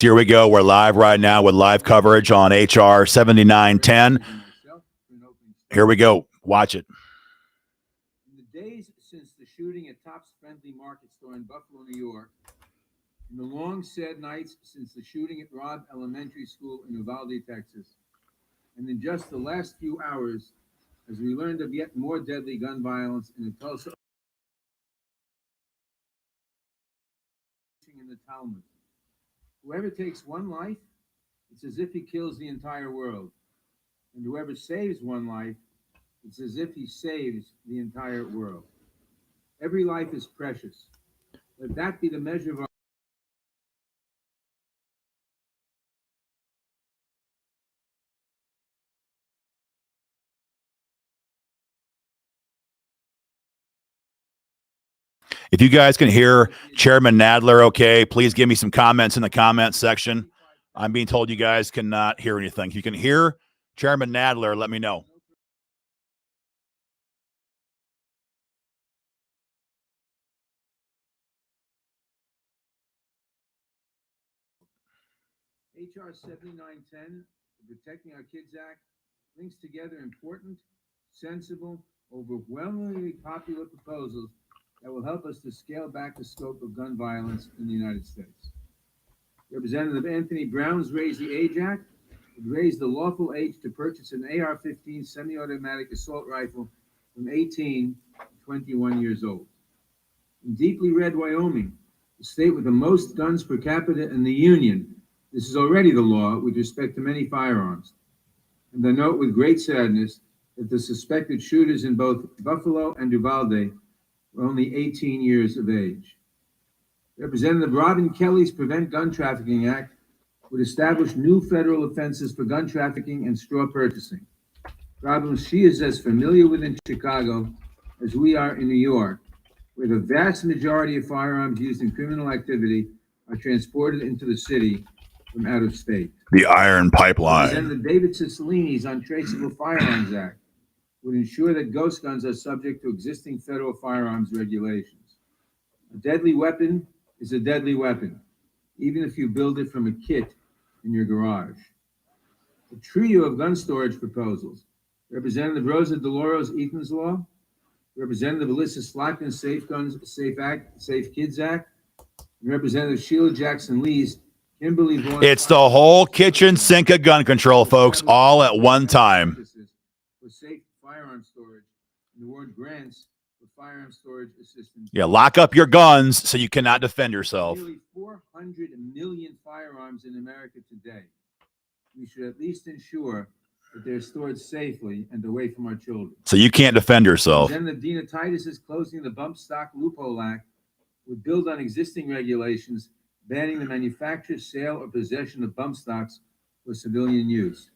Here we go. We're live right now with live coverage on HR 7910. Here we go. Watch it. In the days since the shooting at Tops Friendly Market Store in Buffalo, New York, in the long sad nights since the shooting at Robb Elementary School in Uvalde, Texas, and in just the last few hours, as we learned of yet more deadly gun violence in the Tulsa in the Talmud. Whoever takes one life, it's as if he kills the entire world. And whoever saves one life, it's as if he saves the entire world. Every life is precious. Let that be the measure of our If you guys can hear Chairman Nadler, okay, please give me some comments in the comments section. I'm being told you guys cannot hear anything. If you can hear Chairman Nadler, let me know. HR 7910, the Protecting Our Kids Act, links together important, sensible, overwhelmingly popular proposals that will help us to scale back the scope of gun violence in the United States. Representative Anthony Brown's Raise the Age Act would raise the lawful age to purchase an AR-15 semi-automatic assault rifle from 18 to 21 years old. In deeply red Wyoming, the state with the most guns per capita in the Union, this is already the law with respect to many firearms. And I note with great sadness that the suspected shooters in both Buffalo and Uvalde were only 18 years of age. Representative Robin Kelly's Prevent Gun Trafficking Act would establish new federal offenses for gun trafficking and straw purchasing, problems she is as familiar with in Chicago as we are in New York, where the vast majority of firearms used in criminal activity are transported into the city from out of state. The Iron Pipeline. Representative David Cicilline's Untraceable Firearms Act would ensure that ghost guns are subject to existing federal firearms regulations. A deadly weapon is a deadly weapon, even if you build it from a kit in your garage. A trio of gun storage proposals, Representative Rosa DeLauro's Ethan's Law, Representative Alyssa Slotkin's Safe Guns, Safe Kids Act, and Representative Sheila Jackson Lee's Kimberly Vaughan. It's the whole kitchen sink of gun control, folks, all at one time. For safe firearm storage, and the word grants for firearm storage assistance. Yeah, lock up your guns so you cannot defend yourself. Nearly 400 million firearms in America today. We should at least ensure that they're stored safely and away from our children. So you can't defend yourself. Representative Dina Titus's Closing the Bump Stock Loophole Act would build on existing regulations banning the manufacture, sale, or possession of bump stocks for civilian use.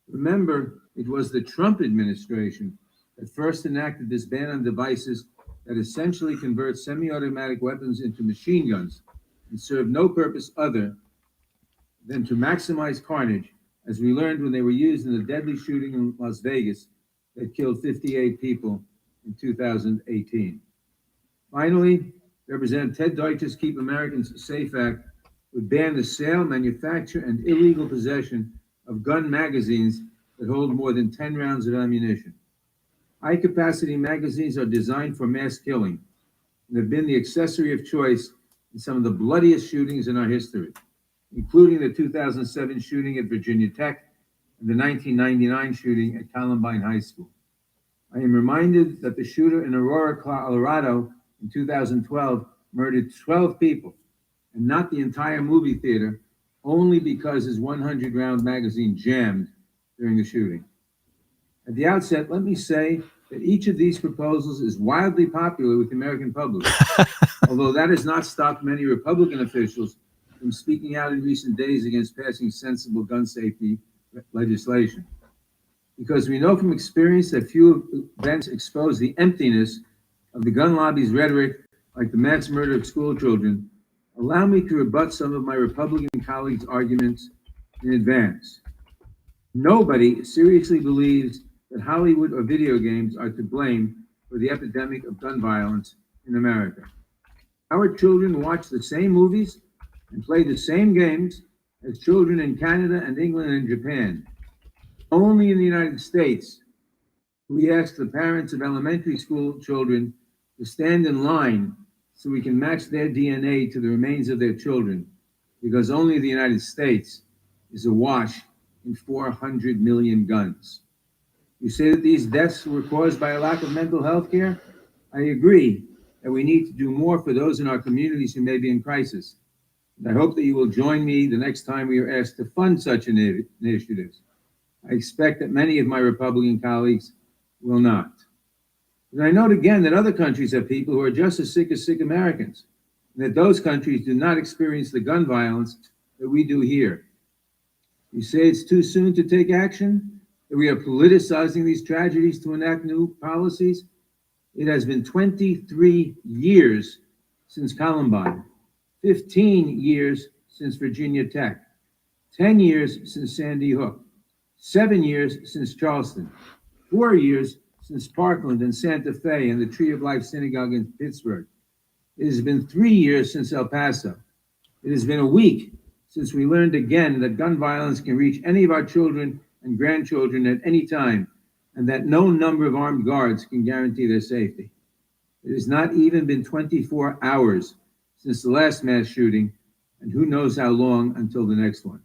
Remember, it was the Trump administration that first enacted this ban on devices that essentially convert semi-automatic weapons into machine guns and serve no purpose other than to maximize carnage, as we learned when they were used in the deadly shooting in Las Vegas that killed 58 people in 2018. Finally, Representative Ted Deutsch's Keep Americans Safe Act would ban the sale, manufacture, and illegal possession of gun magazines that hold more than 10 rounds of ammunition. High-capacity magazines are designed for mass killing and have been the accessory of choice in some of the bloodiest shootings in our history, including the 2007 shooting at Virginia Tech and the 1999 shooting at Columbine High School. I am reminded that the shooter in Aurora, Colorado in 2012 murdered 12 people and not the entire movie theater only because his 100-round magazine jammed during the shooting. At the outset, let me say that each of these proposals is wildly popular with the American public, although that has not stopped many Republican officials from speaking out in recent days against passing sensible gun safety legislation. Because we know from experience that few events expose the emptiness of the gun lobby's rhetoric, like the mass murder of school children, allow me to rebut some of my Republican colleagues' arguments in advance. Nobody seriously believes that Hollywood or video games are to blame for the epidemic of gun violence in America. Our children watch the same movies and play the same games as children in Canada and England and Japan. Only in the United States, we ask the parents of elementary school children to stand in line so we can match their DNA to the remains of their children, because only the United States is awash in 400 million guns. You say that these deaths were caused by a lack of mental health care? I agree that we need to do more for those in our communities who may be in crisis. And I hope that you will join me the next time we are asked to fund such initiatives. I expect that many of my Republican colleagues will not. And I note again that other countries have people who are just as sick Americans, and that those countries do not experience the gun violence that we do here. You say it's too soon to take action, that we are politicizing these tragedies to enact new policies? It has been 23 years since Columbine, 15 years since Virginia Tech, 10 years since Sandy Hook, 7 years since Charleston, 4 years since Parkland and Santa Fe and the Tree of Life Synagogue in Pittsburgh. It has been 3 years since El Paso. It has been a week since we learned again that gun violence can reach any of our children and grandchildren at any time, and that no number of armed guards can guarantee their safety. It has not even been 24 hours since the last mass shooting, and who knows how long until the next one.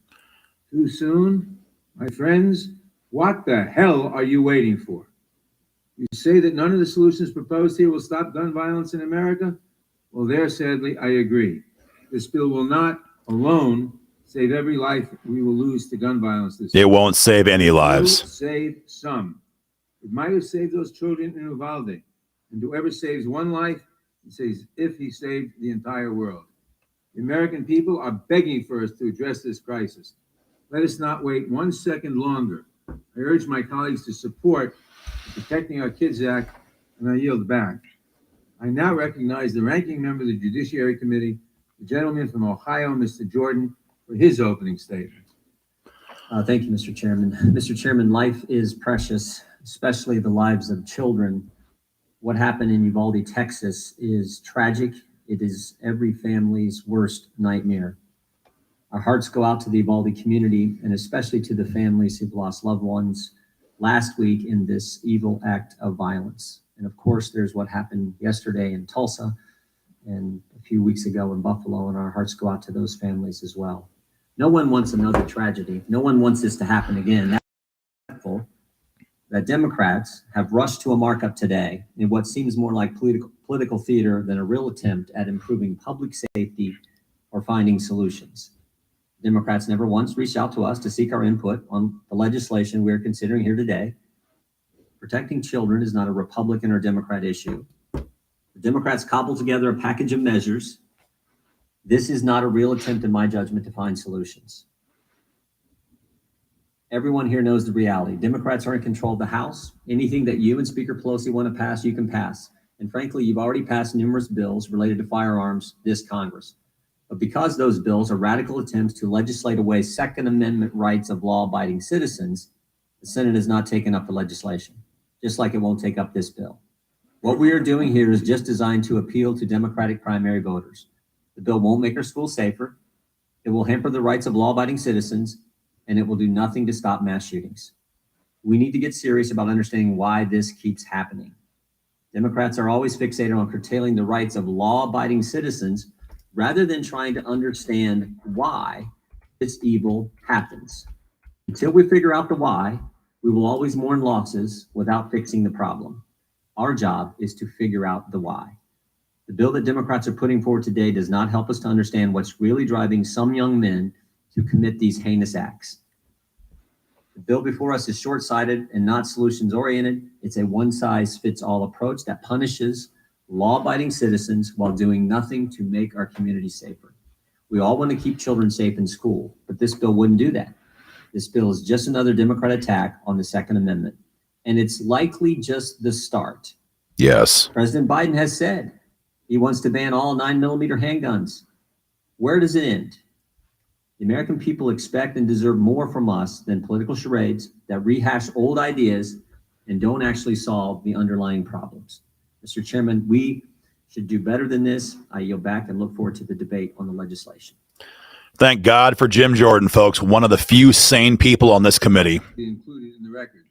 Too soon? My friends, what the hell are you waiting for? You say that none of the solutions proposed here will stop gun violence in America? Well, there, sadly, I agree. This bill will not alone save every life we will lose to gun violence this year. It won't save any lives. It will save some. It might have saved those children in Uvalde. And whoever saves one life, he says, if he saved the entire world. The American people are begging for us to address this crisis. Let us not wait 1 second longer. I urge my colleagues to support the Protecting Our Kids Act, and I yield back. I now recognize the ranking member of the Judiciary Committee, the gentleman from Ohio, Mr. Jordan, for his opening statement. Thank you, Mr. Chairman. Mr. Chairman, life is precious, especially the lives of children. What happened in Uvalde, Texas is tragic. It is every family's worst nightmare. Our hearts go out to the Uvalde community, and especially to the families who've lost loved ones last week in this evil act of violence. And of course, there's what happened yesterday in Tulsa and a few weeks ago in Buffalo, and our hearts go out to those families as well. No one wants another tragedy. No one wants this to happen again. That's regretful that Democrats have rushed to a markup today in what seems more like political theater than a real attempt at improving public safety or finding solutions. Democrats never once reached out to us to seek our input on the legislation we are considering here today. Protecting children is not a Republican or Democrat issue. The Democrats cobbled together a package of measures. This is not a real attempt, in my judgment, to find solutions. Everyone here knows the reality. Democrats are in control of the House. Anything that you and Speaker Pelosi want to pass, you can pass. And frankly, you've already passed numerous bills related to firearms this Congress. But because those bills are radical attempts to legislate away Second Amendment rights of law-abiding citizens, the Senate has not taken up the legislation, just like it won't take up this bill. What we are doing here is just designed to appeal to Democratic primary voters. The bill won't make our schools safer. It will hamper the rights of law-abiding citizens, and it will do nothing to stop mass shootings. We need to get serious about understanding why this keeps happening. Democrats are always fixated on curtailing the rights of law-abiding citizens rather than trying to understand why this evil happens. Until we figure out the why, we will always mourn losses without fixing the problem. Our job is to figure out the why. The bill that Democrats are putting forward today does not help us to understand what's really driving some young men to commit these heinous acts. The bill before us is short-sighted and not solutions-oriented. It's a one-size-fits-all approach that punishes law-abiding citizens while doing nothing to make our community safer. We all want to keep children safe in school, but this bill wouldn't do that. This bill is just another Democrat attack on the Second Amendment, and it's likely just the start. Yes. President Biden has said he wants to ban all 9mm handguns. Where does it end? The American people expect and deserve more from us than political charades that rehash old ideas and don't actually solve the underlying problems. Mr. Chairman, we should do better than this. I yield back and look forward to the debate on the legislation. Thank God for Jim Jordan, folks, one of the few sane people on this committee. Be included in the record.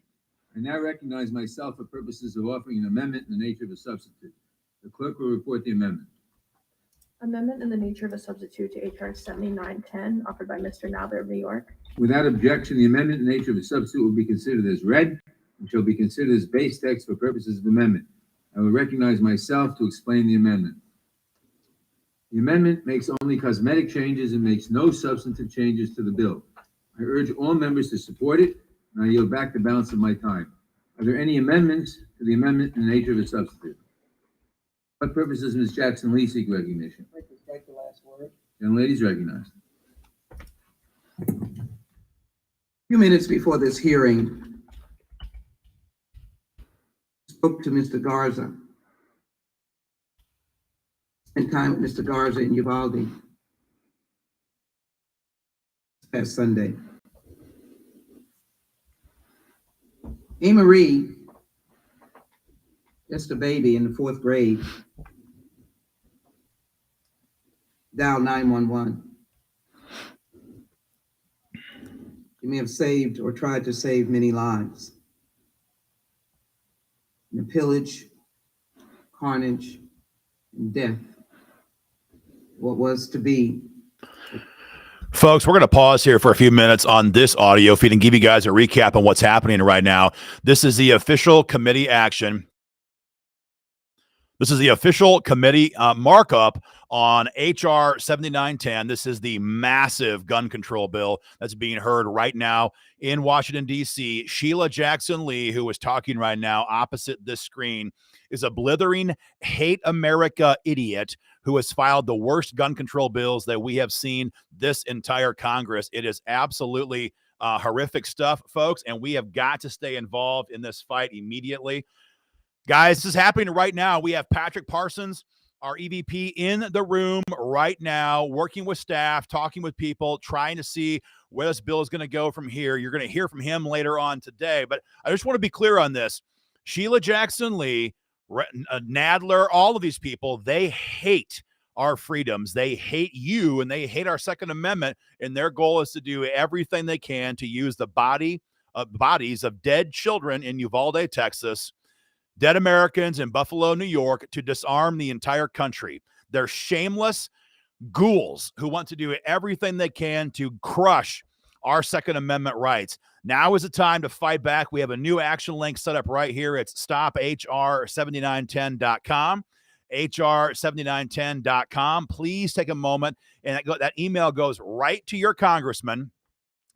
I now recognize myself for purposes of offering an amendment in the nature of a substitute. The clerk will report the amendment. Amendment in the nature of a substitute to H.R. 7910, offered by Mr. Nadler of New York. Without objection, the amendment in the nature of a substitute will be considered as read and shall be considered as base text for purposes of amendment. I will recognize myself to explain the amendment. The amendment makes only cosmetic changes and makes no substantive changes to the bill. I urge all members to support it, and I yield back the balance of my time. Are there any amendments to the amendment in the nature of a substitute? For what purposes Ms. Jackson Lee seek recognition? I'd like to strike the last word. Young ladies recognized. A few minutes before this hearing, I spoke to Mr. Garza. Spent time with Mr. Garza in Uvalde this past Sunday. Marie, just a baby in the 4th grade, dialed 911. You may have saved or tried to save many lives. In the pillage, carnage, and death, what was to be. Folks, we're going to pause here for a few minutes on this audio feed and give you guys a recap on what's happening right now. This is the official committee action. This is the official committee markup on H.R. 7910. This is the massive gun control bill that's being heard right now in Washington, D.C. Sheila Jackson Lee, who is talking right now opposite this screen, is a blithering hate America idiot who has filed the worst gun control bills that we have seen this entire Congress. It is absolutely horrific stuff, folks, and we have got to stay involved in this fight immediately. Guys, this is happening right now. We have Patrick Parsons, our EVP, in the room right now, working with staff, talking with people, trying to see where this bill is going to go from here. You're going to hear from him later on today, but I just want to be clear on this. Sheila Jackson Lee, Nadler, all of these people, they hate our freedoms. They hate you, and they hate our Second Amendment, and their goal is to do everything they can to use the bodies of dead children in Uvalde, Texas, dead Americans in Buffalo, New York, to disarm the entire country. They're shameless ghouls who want to do everything they can to crush our Second Amendment rights. Now is the time to fight back. We have a new action link set up right here. It's stophr7910.com, hr7910.com. Please take a moment, and that email goes right to your congressman,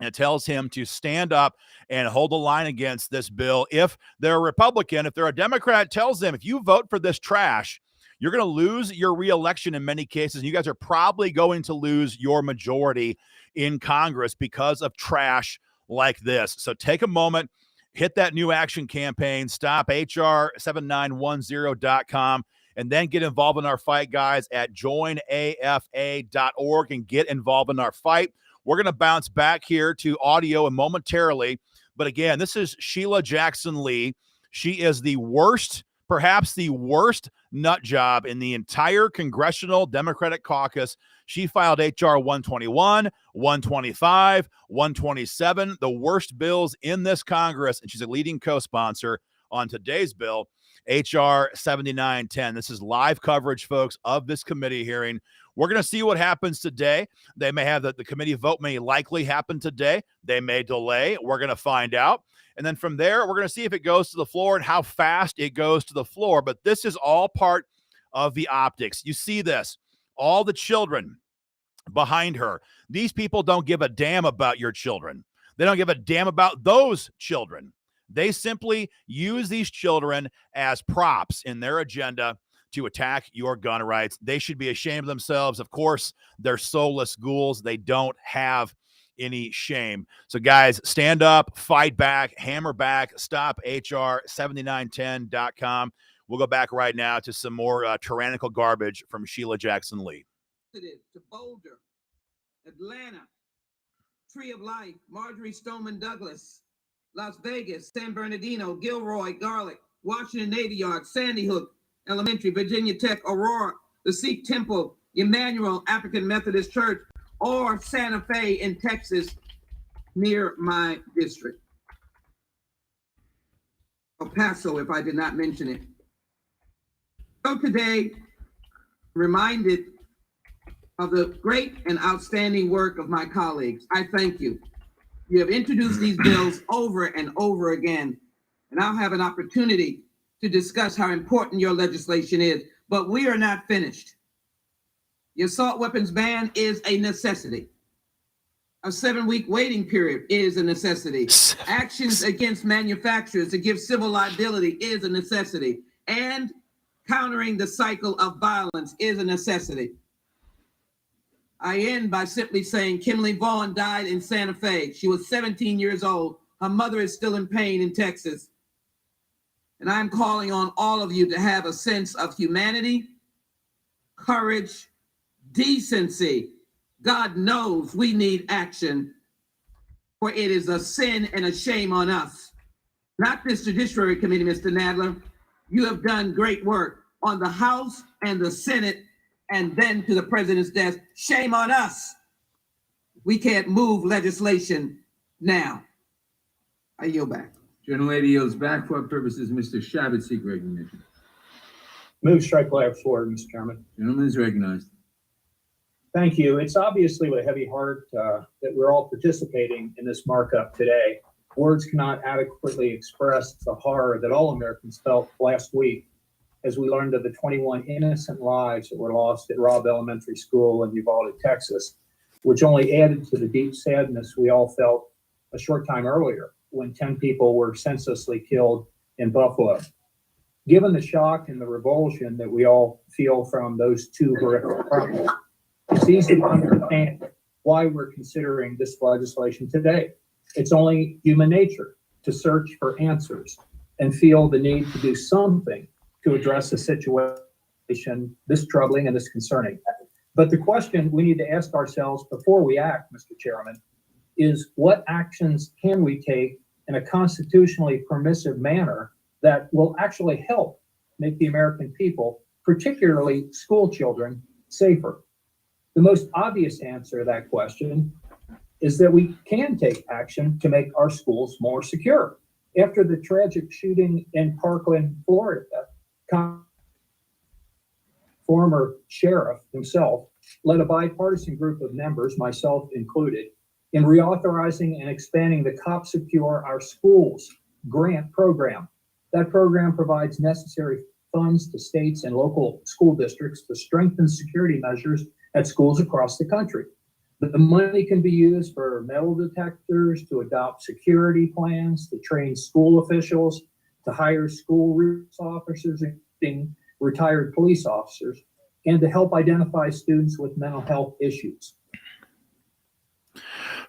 and it tells him to stand up and hold the line against this bill. If they're a Republican, if they're a Democrat, it tells them, if you vote for this trash, you're going to lose your reelection in many cases. You guys are probably going to lose your majority in Congress because of trash like this. So take a moment, hit that new action campaign, stophr7910.com, and then get involved in our fight, guys, at joinafa.org and get involved in our fight. We're going to bounce back here to audio and momentarily. But again, this is Sheila Jackson Lee. She is the worst, perhaps the worst nut job in the entire Congressional Democratic Caucus. She filed H.R. 121, 125, 127, the worst bills in this Congress. And she's a leading co-sponsor on today's bill, H.R. 7910. This is live coverage, folks, of this committee hearing. We're going to see what happens today. They may have the committee vote may likely happen today. They may delay. We're going to find out. And then from there, we're going to see if it goes to the floor and how fast it goes to the floor. But this is all part of the optics. You see this, all the children behind her. These people don't give a damn about your children. They don't give a damn about those children. They simply use these children as props in their agenda to attack your gun rights. They should be ashamed of themselves. Of course, they're soulless ghouls. They don't have any shame. So guys, stand up, fight back, hammer back, stophr7910.com. We'll go back right now to some more tyrannical garbage from Sheila Jackson Lee. To Boulder, Atlanta, Tree of Life, Marjorie Stoneman Douglas, Las Vegas, San Bernardino, Gilroy, Garlic, Washington Navy Yard, Sandy Hook Elementary, Virginia Tech, Aurora, the Sikh Temple, Emmanuel African Methodist Church, or Santa Fe in Texas, near my district. El Paso, if I did not mention it. So today, reminded of the great and outstanding work of my colleagues. I thank you. You have introduced these bills over and over again, and I'll have an opportunity to discuss how important your legislation is, but we are not finished. The assault weapons ban is a necessity. A 7-week waiting period is a necessity. Actions against manufacturers to give civil liability is a necessity. And countering the cycle of violence is a necessity. I end by simply saying Kimberly Vaughn died in Santa Fe. She was 17 years old. Her mother is still in pain in Texas. And I'm calling on all of you to have a sense of humanity, courage, decency. God knows we need action, for it is a sin and a shame on us. Not this Judiciary Committee, Mr. Nadler. You have done great work on the House and the Senate, and then to the President's desk. Shame on us. We can't move legislation now. I yield back. Gentlelady yields back. For what purposes Mr. Shabbat seek recognition? Move strike last forward, Mr. Chairman. Gentleman is recognized. Thank you. It's obviously with a heavy heart that we're all participating in this markup today. Words cannot adequately express the horror that all Americans felt last week as we learned of the 21 innocent lives that were lost at Robb Elementary School in Uvalde, Texas, which only added to the deep sadness we all felt a short time earlier when 10 people were senselessly killed in Buffalo. Given the shock and the revulsion that we all feel from those two horrific crimes, it's easy to understand why we're considering this legislation today. It's only human nature to search for answers and feel the need to do something to address a situation this troubling and this concerning. But the question we need to ask ourselves before we act, Mr. Chairman, is what actions can we take in a constitutionally permissive manner that will actually help make the American people, particularly school children, safer? The most obvious answer to that question is that we can take action to make our schools more secure. After the tragic shooting in Parkland, Florida, former sheriff himself led a bipartisan group of members, myself included, in reauthorizing and expanding the Cop Secure Our Schools grant program. That program provides necessary funds to states and local school districts to strengthen security measures at schools across the country. But the money can be used for metal detectors, to adopt security plans, to train school officials, to hire school resource officers, including retired police officers, and to help identify students with mental health issues.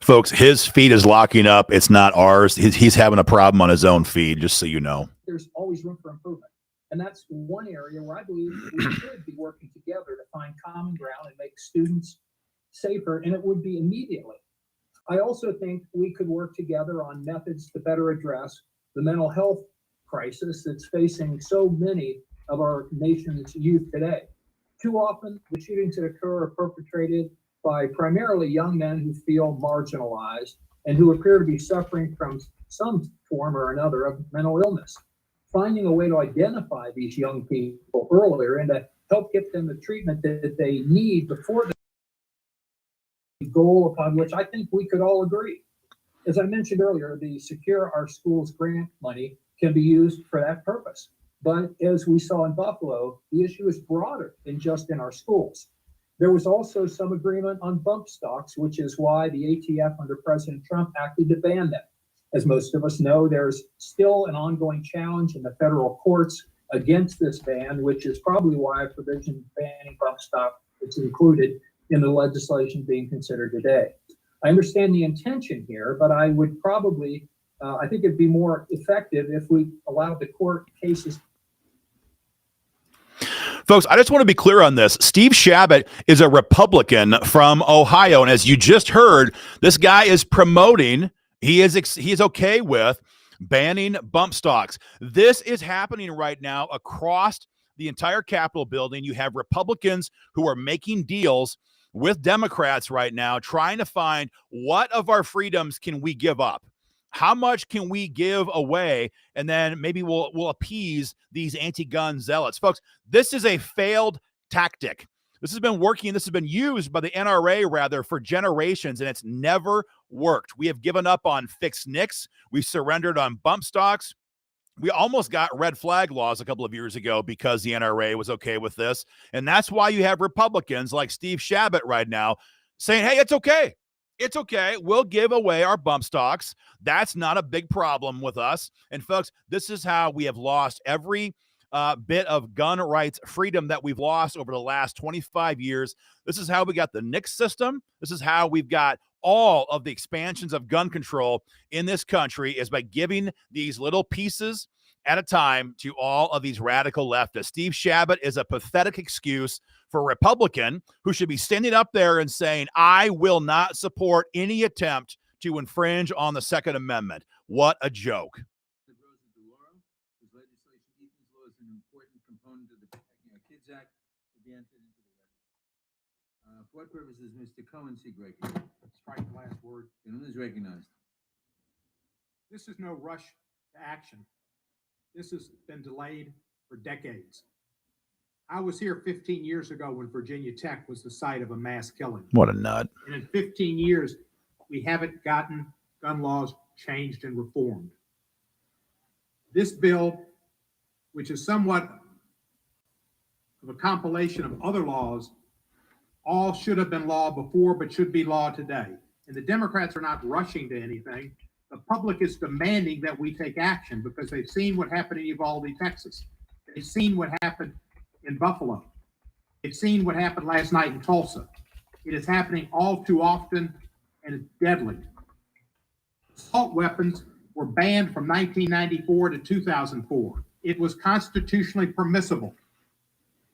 Folks, his feed is locking up. It's not ours. He's having a problem on his own feed, just so you know. There's always room for improvement. And that's one area where I believe we should be working together to find common ground and make students safer, and it would be immediately. I also think we could work together on methods to better address the mental health crisis that's facing so many of our nation's youth today. Too often, the shootings that occur are perpetrated by primarily young men who feel marginalized and who appear to be suffering from some form or another of mental illness. Finding a way to identify these young people earlier and to help get them the treatment that they need before the goal upon which I think we could all agree. As I mentioned earlier, the Secure Our Schools grant money can be used for that purpose. But as we saw in Buffalo, the issue is broader than just in our schools. There was also some agreement on bump stocks, which is why the ATF under President Trump acted to ban them. As most of us know, there's still an ongoing challenge in the federal courts against this ban, which is probably why a provision banning bump stock is included in the legislation being considered today. I understand the intention here, but I would probably, I think it'd be more effective if we allowed the court cases. Folks, I just want to be clear on this. Steve Shabbat is a Republican from Ohio. And as you just heard, this guy is promoting, he is okay with banning bump stocks. This is happening right now across the entire Capitol building. You have Republicans who are making deals with Democrats right now, trying to find what of our freedoms can we give up? How much can we give away? And then maybe we'll appease these anti-gun zealots. Folks, this is a failed tactic. This has been working. This has been used by the NRA, rather, for generations, and it's never worked. We have given up on fixed NICS. We surrendered on bump stocks. We almost got red flag laws a couple of years ago because the NRA was okay with this. And that's why you have Republicans like Steve Chabot right now saying, hey, it's okay. It's okay. We'll give away our bump stocks. That's not a big problem with us. And folks, this is how we have lost every bit of gun rights freedom that we've lost over the last 25 years. This is how we got the NICS system. This is how we've got all of the expansions of gun control in this country, is by giving these little pieces at a time to all of these radical leftists. Steve Chabot is a pathetic excuse for a Republican who should be standing up there and saying, I will not support any attempt to infringe on the Second Amendment. What a joke. Whose legislation Ethan's law is an important component of the Protecting Our Kids Act, will be entered into the record. For what purposes, Mr. Cohen seek recognition? Strike the last word. Gentleman is recognized. This is no rush to action. This has been delayed for decades. I was here 15 years ago when Virginia Tech was the site of a mass killing. What a nut. And in 15 years, we haven't gotten gun laws changed and reformed. This bill, which is somewhat of a compilation of other laws, all should have been law before, but should be law today. And the Democrats are not rushing to anything. The public is demanding that we take action because they've seen what happened in Uvalde, Texas. They've seen what happened in Buffalo. They've seen what happened last night in Tulsa. It is happening all too often, and it's deadly. Assault weapons were banned from 1994 to 2004. It was constitutionally permissible.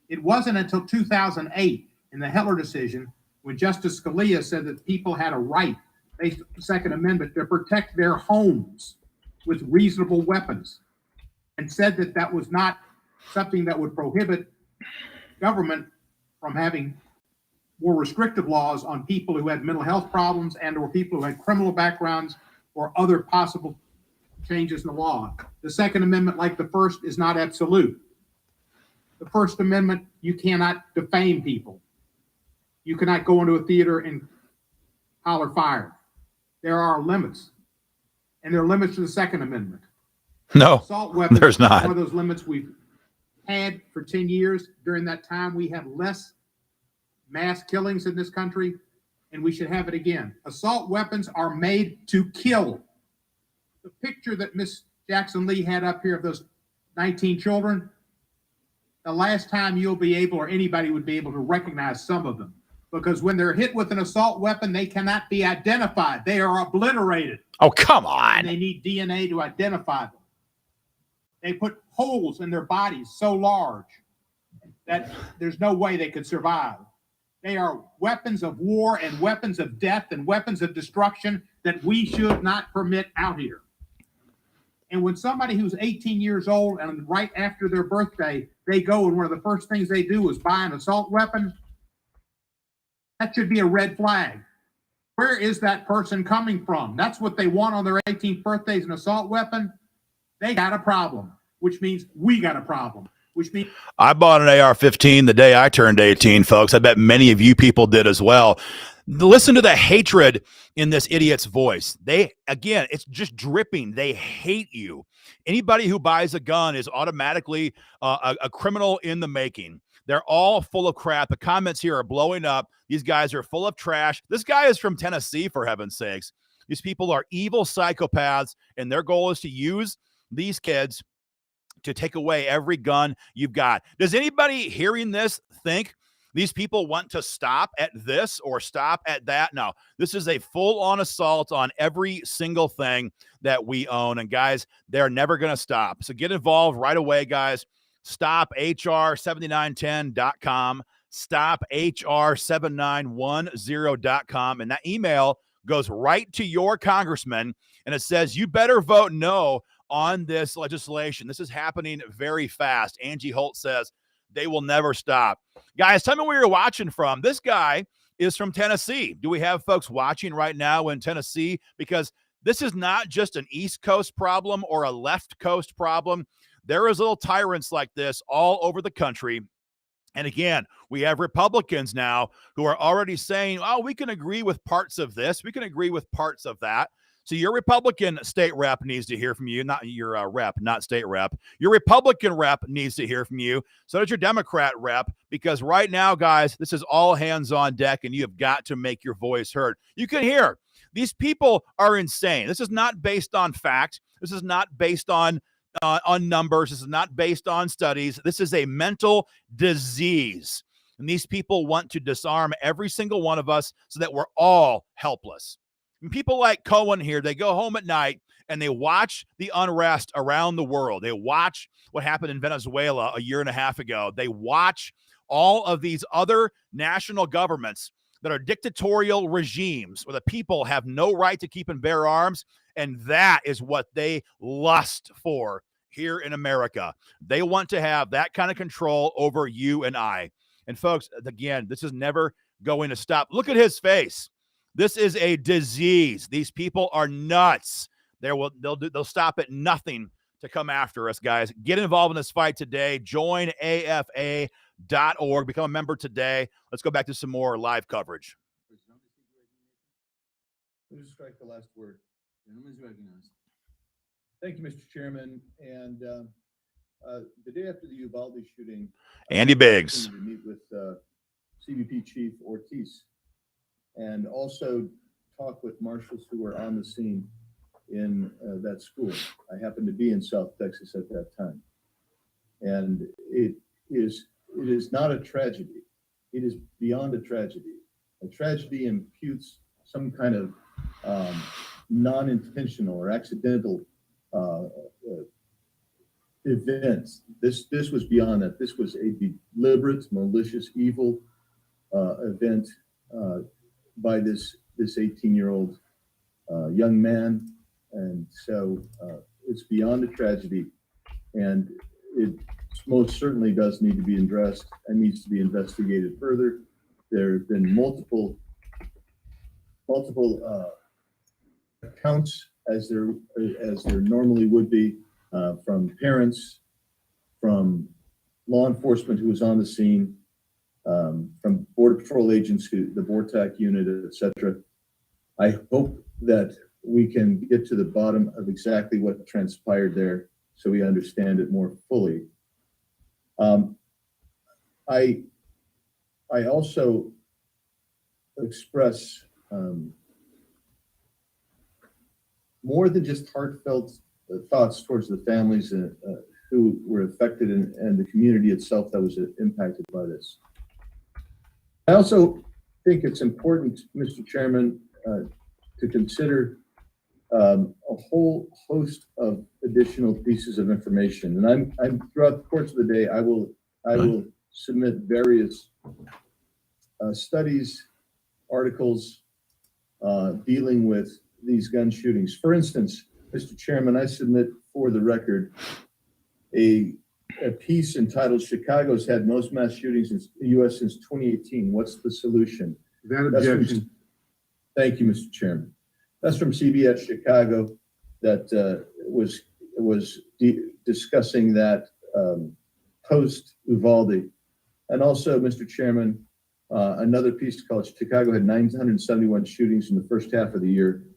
It wasn't until 2008 in the Heller decision when Justice Scalia said that people had a right based on the Second Amendment to protect their homes with reasonable weapons, and said that that was not something that would prohibit government from having more restrictive laws on people who had mental health problems and or people who had criminal backgrounds or other possible changes in the law. The Second Amendment, like the First, is not absolute. The First Amendment, you cannot defame people. You cannot go into a theater and holler fire. There are limits, and there are limits to the Second Amendment. No, Assault weapons, there's not. One of those limits we've had for 10 years. During that time, we have less mass killings in this country, and we should have it again. Assault weapons are made to kill. The picture that Miss Jackson Lee had up here of those 19 children, the last time you'll be able, or anybody would be able to recognize some of them. Because when they're hit with an assault weapon, they cannot be identified. They are obliterated. Oh, come And on. they need DNA to identify them. They put holes in their bodies so large that there's no way they could survive. They are weapons of war and weapons of death and weapons of destruction that we should not permit out here. And when somebody who's 18 years old and right after their birthday, they go and one of the first things they do is buy an assault weapon, that should be a red flag. Where is that person coming from? That's what they want on their 18th birthday, is an assault weapon. They got a problem, which means we got a problem, which means I bought an AR-15 the day I turned 18, folks. I bet many of you people did as well. Listen to the hatred in this idiot's voice. Again, it's just dripping. They hate you. Anybody who buys a gun is automatically a criminal in the making. They're all full of crap. The comments here are blowing up. These guys are full of trash. This guy is from Tennessee, for heaven's sakes. These people are evil psychopaths, and their goal is to use these kids to take away every gun you've got. Does anybody hearing this think these people want to stop at this or stop at that? No, this is a full-on assault on every single thing that we own. And guys, they're never going to stop. So get involved right away, guys. StopHR7910.com. StopHR7910.com. And that email goes right to your congressman, and it says, you better vote no on this legislation. This is happening very fast. Angie Holt says they will never stop. Guys, tell me where you're watching from. This guy is from Tennessee. Do we have folks watching right now in Tennessee? Because this is not just an East Coast problem or a left coast problem. There is little tyrants like this all over the country. And again, we have Republicans now who are already saying, oh, we can agree with parts of this. We can agree with parts of that. So your Republican state rep needs to hear from you, not your rep, not state rep. Your Republican rep needs to hear from you. So does your Democrat rep, because right now, guys, this is all hands on deck, and you have got to make your voice heard. You can hear these people are insane. This is not based on fact. This is not based on numbers. This is not based on studies. This is a mental disease. And these people want to disarm every single one of us so that we're all helpless. And people like Cohen here, they go home at night and they watch the unrest around the world. They watch what happened in Venezuela a year and a half ago. They watch all of these other national governments that are dictatorial regimes where the people have no right to keep and bear arms. And that is what they lust for here in America. They want to have that kind of control over you and I. And folks, again, this is never going to stop. Look at his face. This is a disease. These people are nuts. They'll stop at nothing to come after us, guys. Get involved in this fight today. Join AFA.org. Become a member today. Let's go back to some more live coverage. Please strike the last word. Gentleman is recognized. Thank you, Mr. Chairman. And the day after the Uvalde shooting, Andy Biggs. to meet with CBP Chief Ortiz and also talk with marshals who were on the scene in that school. I happened to be in South Texas at that time. And it is not a tragedy. It is beyond a tragedy. A tragedy imputes some kind of non-intentional or accidental events. This was beyond that. This was a deliberate, malicious, evil event by this 18-year-old young man, and so it's beyond a tragedy, and it most certainly does need to be addressed and needs to be investigated further. There have been multiple accounts, as there normally would be, from parents, from law enforcement who was on the scene, from Border Patrol agents, the BORTAC unit, etc. I hope that we can get to the bottom of exactly what transpired there so we understand it more fully. I also express more than just heartfelt thoughts towards the families who were affected and the community itself that was impacted by this. I also think it's important, Mr. Chairman, to consider a whole host of additional pieces of information. And I'm throughout the course of the day, I will submit various studies, articles dealing with these gun shootings. For instance, Mr. Chairman, I submit for the record a piece entitled "Chicago's had most mass shootings in the U.S. since 2018. What's the solution?" Without objection. Thank you, Mr. Chairman. That's from CBS Chicago that was discussing that post Uvalde. And also, Mr. Chairman, another piece called "Chicago had 971 shootings in the first half of the year,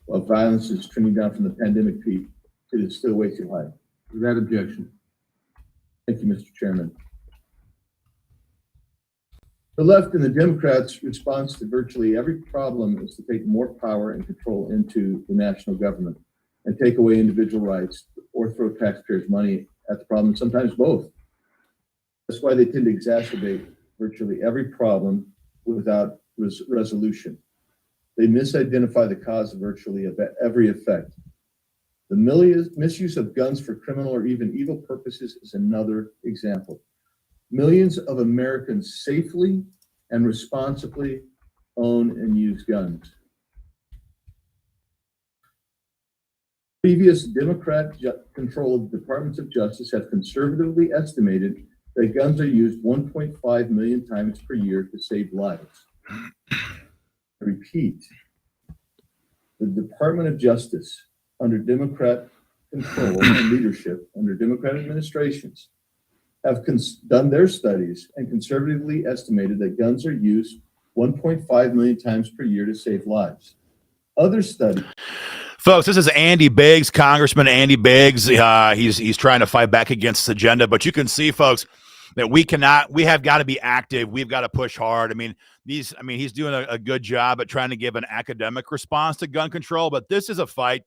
while violence is trending down from the pandemic peak. It is still way too high." Without objection. Thank you, Mr. Chairman. The left and the Democrats' response to virtually every problem is to take more power and control into the national government and take away individual rights or throw taxpayers' money at the problem, sometimes both. That's why they tend to exacerbate virtually every problem without resolution. They misidentify the cause of virtually every effect. The misuse of guns for criminal or even evil purposes is another example. Millions of Americans safely and responsibly own and use guns. Previous Democrat-controlled departments of justice have conservatively estimated that guns are used 1.5 million times per year to save lives. repeat, the Department of Justice, under Democrat control and leadership, under Democrat administrations, have done their studies and conservatively estimated that guns are used 1.5 million times per year to save lives. Other studies. Folks, this is Andy Biggs, Congressman Andy Biggs. He's trying to fight back against this agenda, but you can see, folks, that we have got to be active. We've got to push hard. He's doing a good job at trying to give an academic response to gun control, but this is a fight.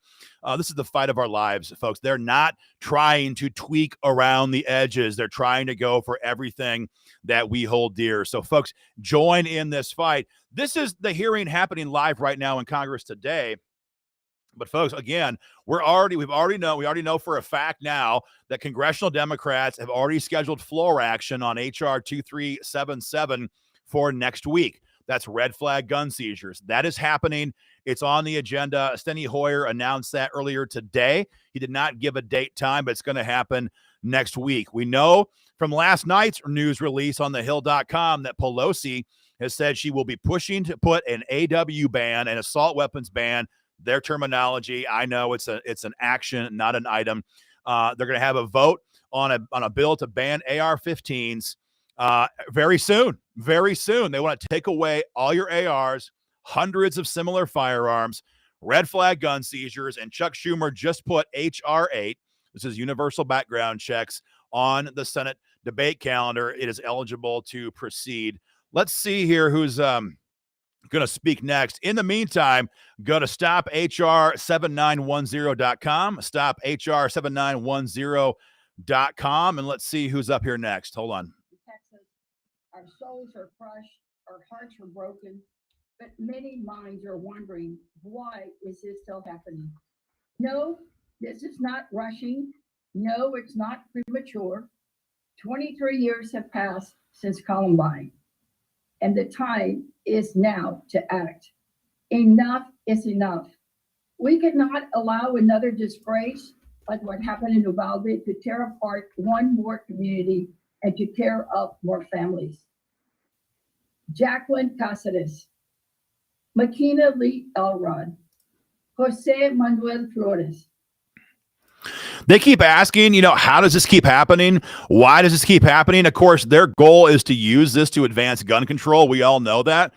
This is the fight of our lives, folks. They're not trying to tweak around the edges. They're trying to go for everything that we hold dear. So, folks, join in this fight. This is the hearing happening live right now in Congress today. But folks, again, we already know for a fact now that congressional Democrats have already scheduled floor action on HR 2377 for next week. That's red flag gun seizures. That is happening. It's on the agenda. Steny Hoyer announced that earlier today. He did not give a date time, but it's going to happen next week. We know from last night's news release on thehill.com that Pelosi has said she will be pushing to put an AW ban, an assault weapons ban. Their terminology, I know it's an action, not an item. They're going to have a vote on a bill to ban AR-15s very soon. Very soon. They want to take away all your ARs, hundreds of similar firearms, red flag gun seizures, and Chuck Schumer just put HR 8. This is universal background checks on the Senate debate calendar. It is eligible to proceed. Let's see here who's going to speak next. In the meantime, go to stophr7910.com, stophr7910.com, and let's see who's up here next. Hold on. Texas, our souls are crushed, our hearts are broken, but many minds are wondering, why is this still happening? No, this is not rushing. No, it's not premature. 23 years have passed since Columbine, and the time is now to act. Enough is enough. We cannot allow another disgrace like what happened in Uvalde to tear apart one more community and to tear up more families. Jacqueline Cáceres, Makina Lee Elrod, Jose Manuel Flores. They keep asking, how does this keep happening? Why does this keep happening? Of course, their goal is to use this to advance gun control. We all know that.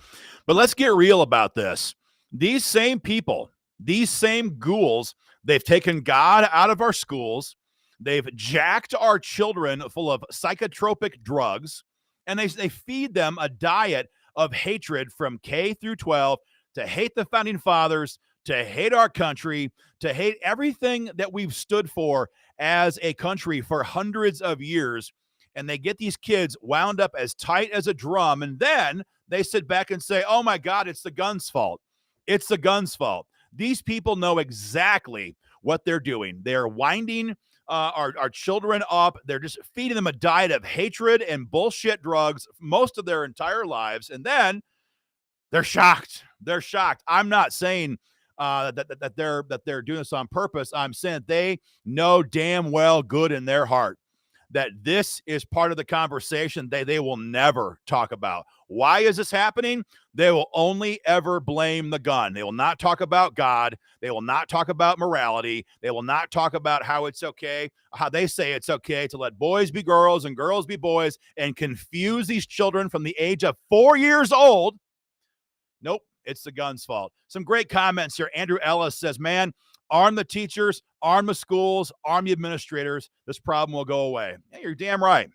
But let's get real about this. These same people, these same ghouls, they've taken God out of our schools. They've jacked our children full of psychotropic drugs, and they feed them a diet of hatred from K through 12 to hate the founding fathers, to hate our country, to hate everything that we've stood for as a country for hundreds of years. And they get these kids wound up as tight as a drum. And then they sit back and say, oh my God, it's the gun's fault. It's the gun's fault. These people know exactly what they're doing. They're winding our children up. They're just feeding them a diet of hatred and bullshit drugs most of their entire lives. And then they're shocked. They're shocked. I'm not saying that they're doing this on purpose. I'm saying they know damn well good in their heart that this is part of the conversation they will never talk about. Why is this happening? They will only ever blame the gun. They will not talk about God. They will not talk about morality. They will not talk about how it's okay, how they say it's okay to let boys be girls and girls be boys and confuse these children from the age of 4 years old. Nope. It's the gun's fault. Some great comments here. Andrew Ellis says, man, arm the teachers, arm the schools, arm the administrators. This problem will go away. Hey, you're damn right.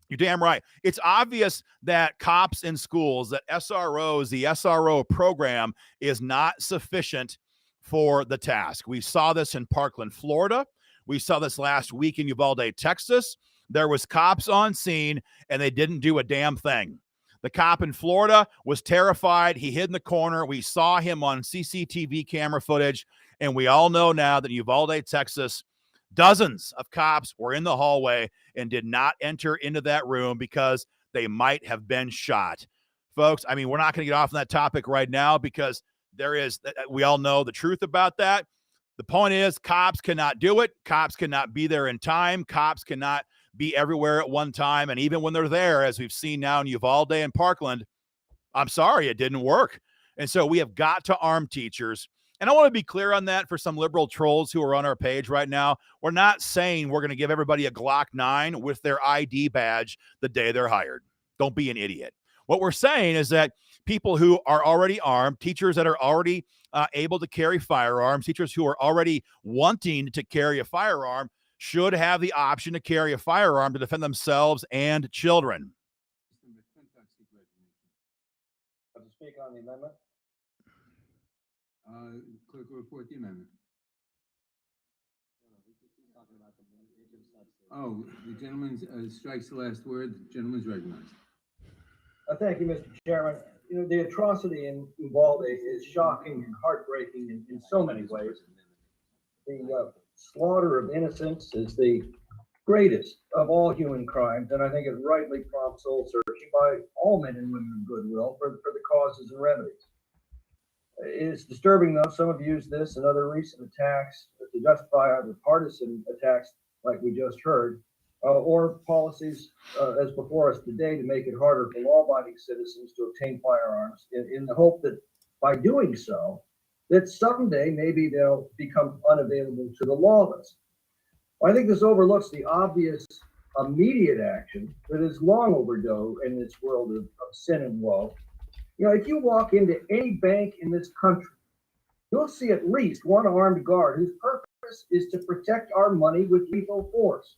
You're damn right. It's obvious that cops in schools, that SROs, the SRO program is not sufficient for the task. We saw this in Parkland, Florida. We saw this last week in Uvalde, Texas. There was cops on scene and they didn't do a damn thing. The cop in Florida was terrified. He hid in the corner. We saw him on CCTV camera footage. And we all know now that in Uvalde, Texas, dozens of cops were in the hallway and did not enter into that room because they might have been shot. Folks, I mean, we're not going to get off on that topic right now because we all know the truth about that. The point is, cops cannot do it. Cops cannot be there in time. Cops cannot be everywhere at one time. And even when they're there, as we've seen now in Uvalde and Parkland, I'm sorry, it didn't work. And so we have got to arm teachers. And I want to be clear on that for some liberal trolls who are on our page right now. We're not saying we're going to give everybody a Glock 9 with their ID badge the day they're hired. Don't be an idiot. What we're saying is that people who are already armed, teachers that are already able to carry firearms, teachers who are already wanting to carry a firearm should have the option to carry a firearm to defend themselves and children. To speak on the amendment? Clerk will report the amendment. Oh, the gentleman strikes the last word. The gentleman's recognized. Thank you, Mr. Chairman. You know, the atrocity in Uvalde is shocking and heartbreaking in so many ways. The slaughter of innocents is the greatest of all human crimes, and I think it rightly prompts soul searching by all men and women of goodwill for the causes and remedies. It's disturbing, though, some have used this and other recent attacks to justify either partisan attacks like we just heard, or policies as before us today to make it harder for law-abiding citizens to obtain firearms in the hope that by doing so, that someday maybe they'll become unavailable to the lawless. Well, I think this overlooks the obvious immediate action that is long overdue in this world of sin and woe. You know, if you walk into any bank in this country, you'll see at least one armed guard whose purpose is to protect our money with lethal force.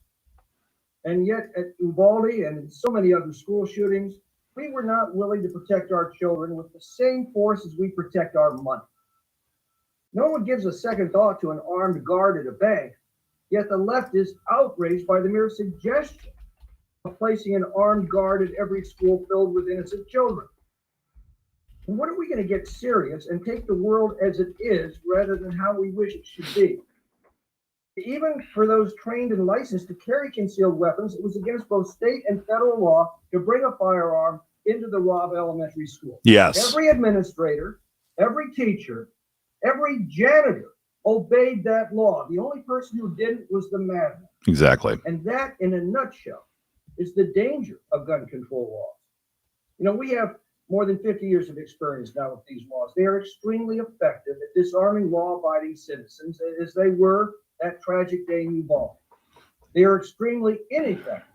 And yet at Uvalde and in so many other school shootings, we were not willing to protect our children with the same force as we protect our money. No one gives a second thought to an armed guard at a bank, yet the left is outraged by the mere suggestion of placing an armed guard at every school filled with innocent children. And when are we going to get serious and take the world as it is rather than how we wish it should be? Even for those trained and licensed to carry concealed weapons, it was against both state and federal law to bring a firearm into the Robb Elementary School. Yes. Every administrator, every teacher, every janitor obeyed that law. The only person who didn't was the madman. Exactly. And that, in a nutshell, is the danger of gun control laws. You know, we have more than 50 years of experience now with these laws. They are extremely effective at disarming law-abiding citizens, as they were that tragic day in Uvalde. They are extremely ineffective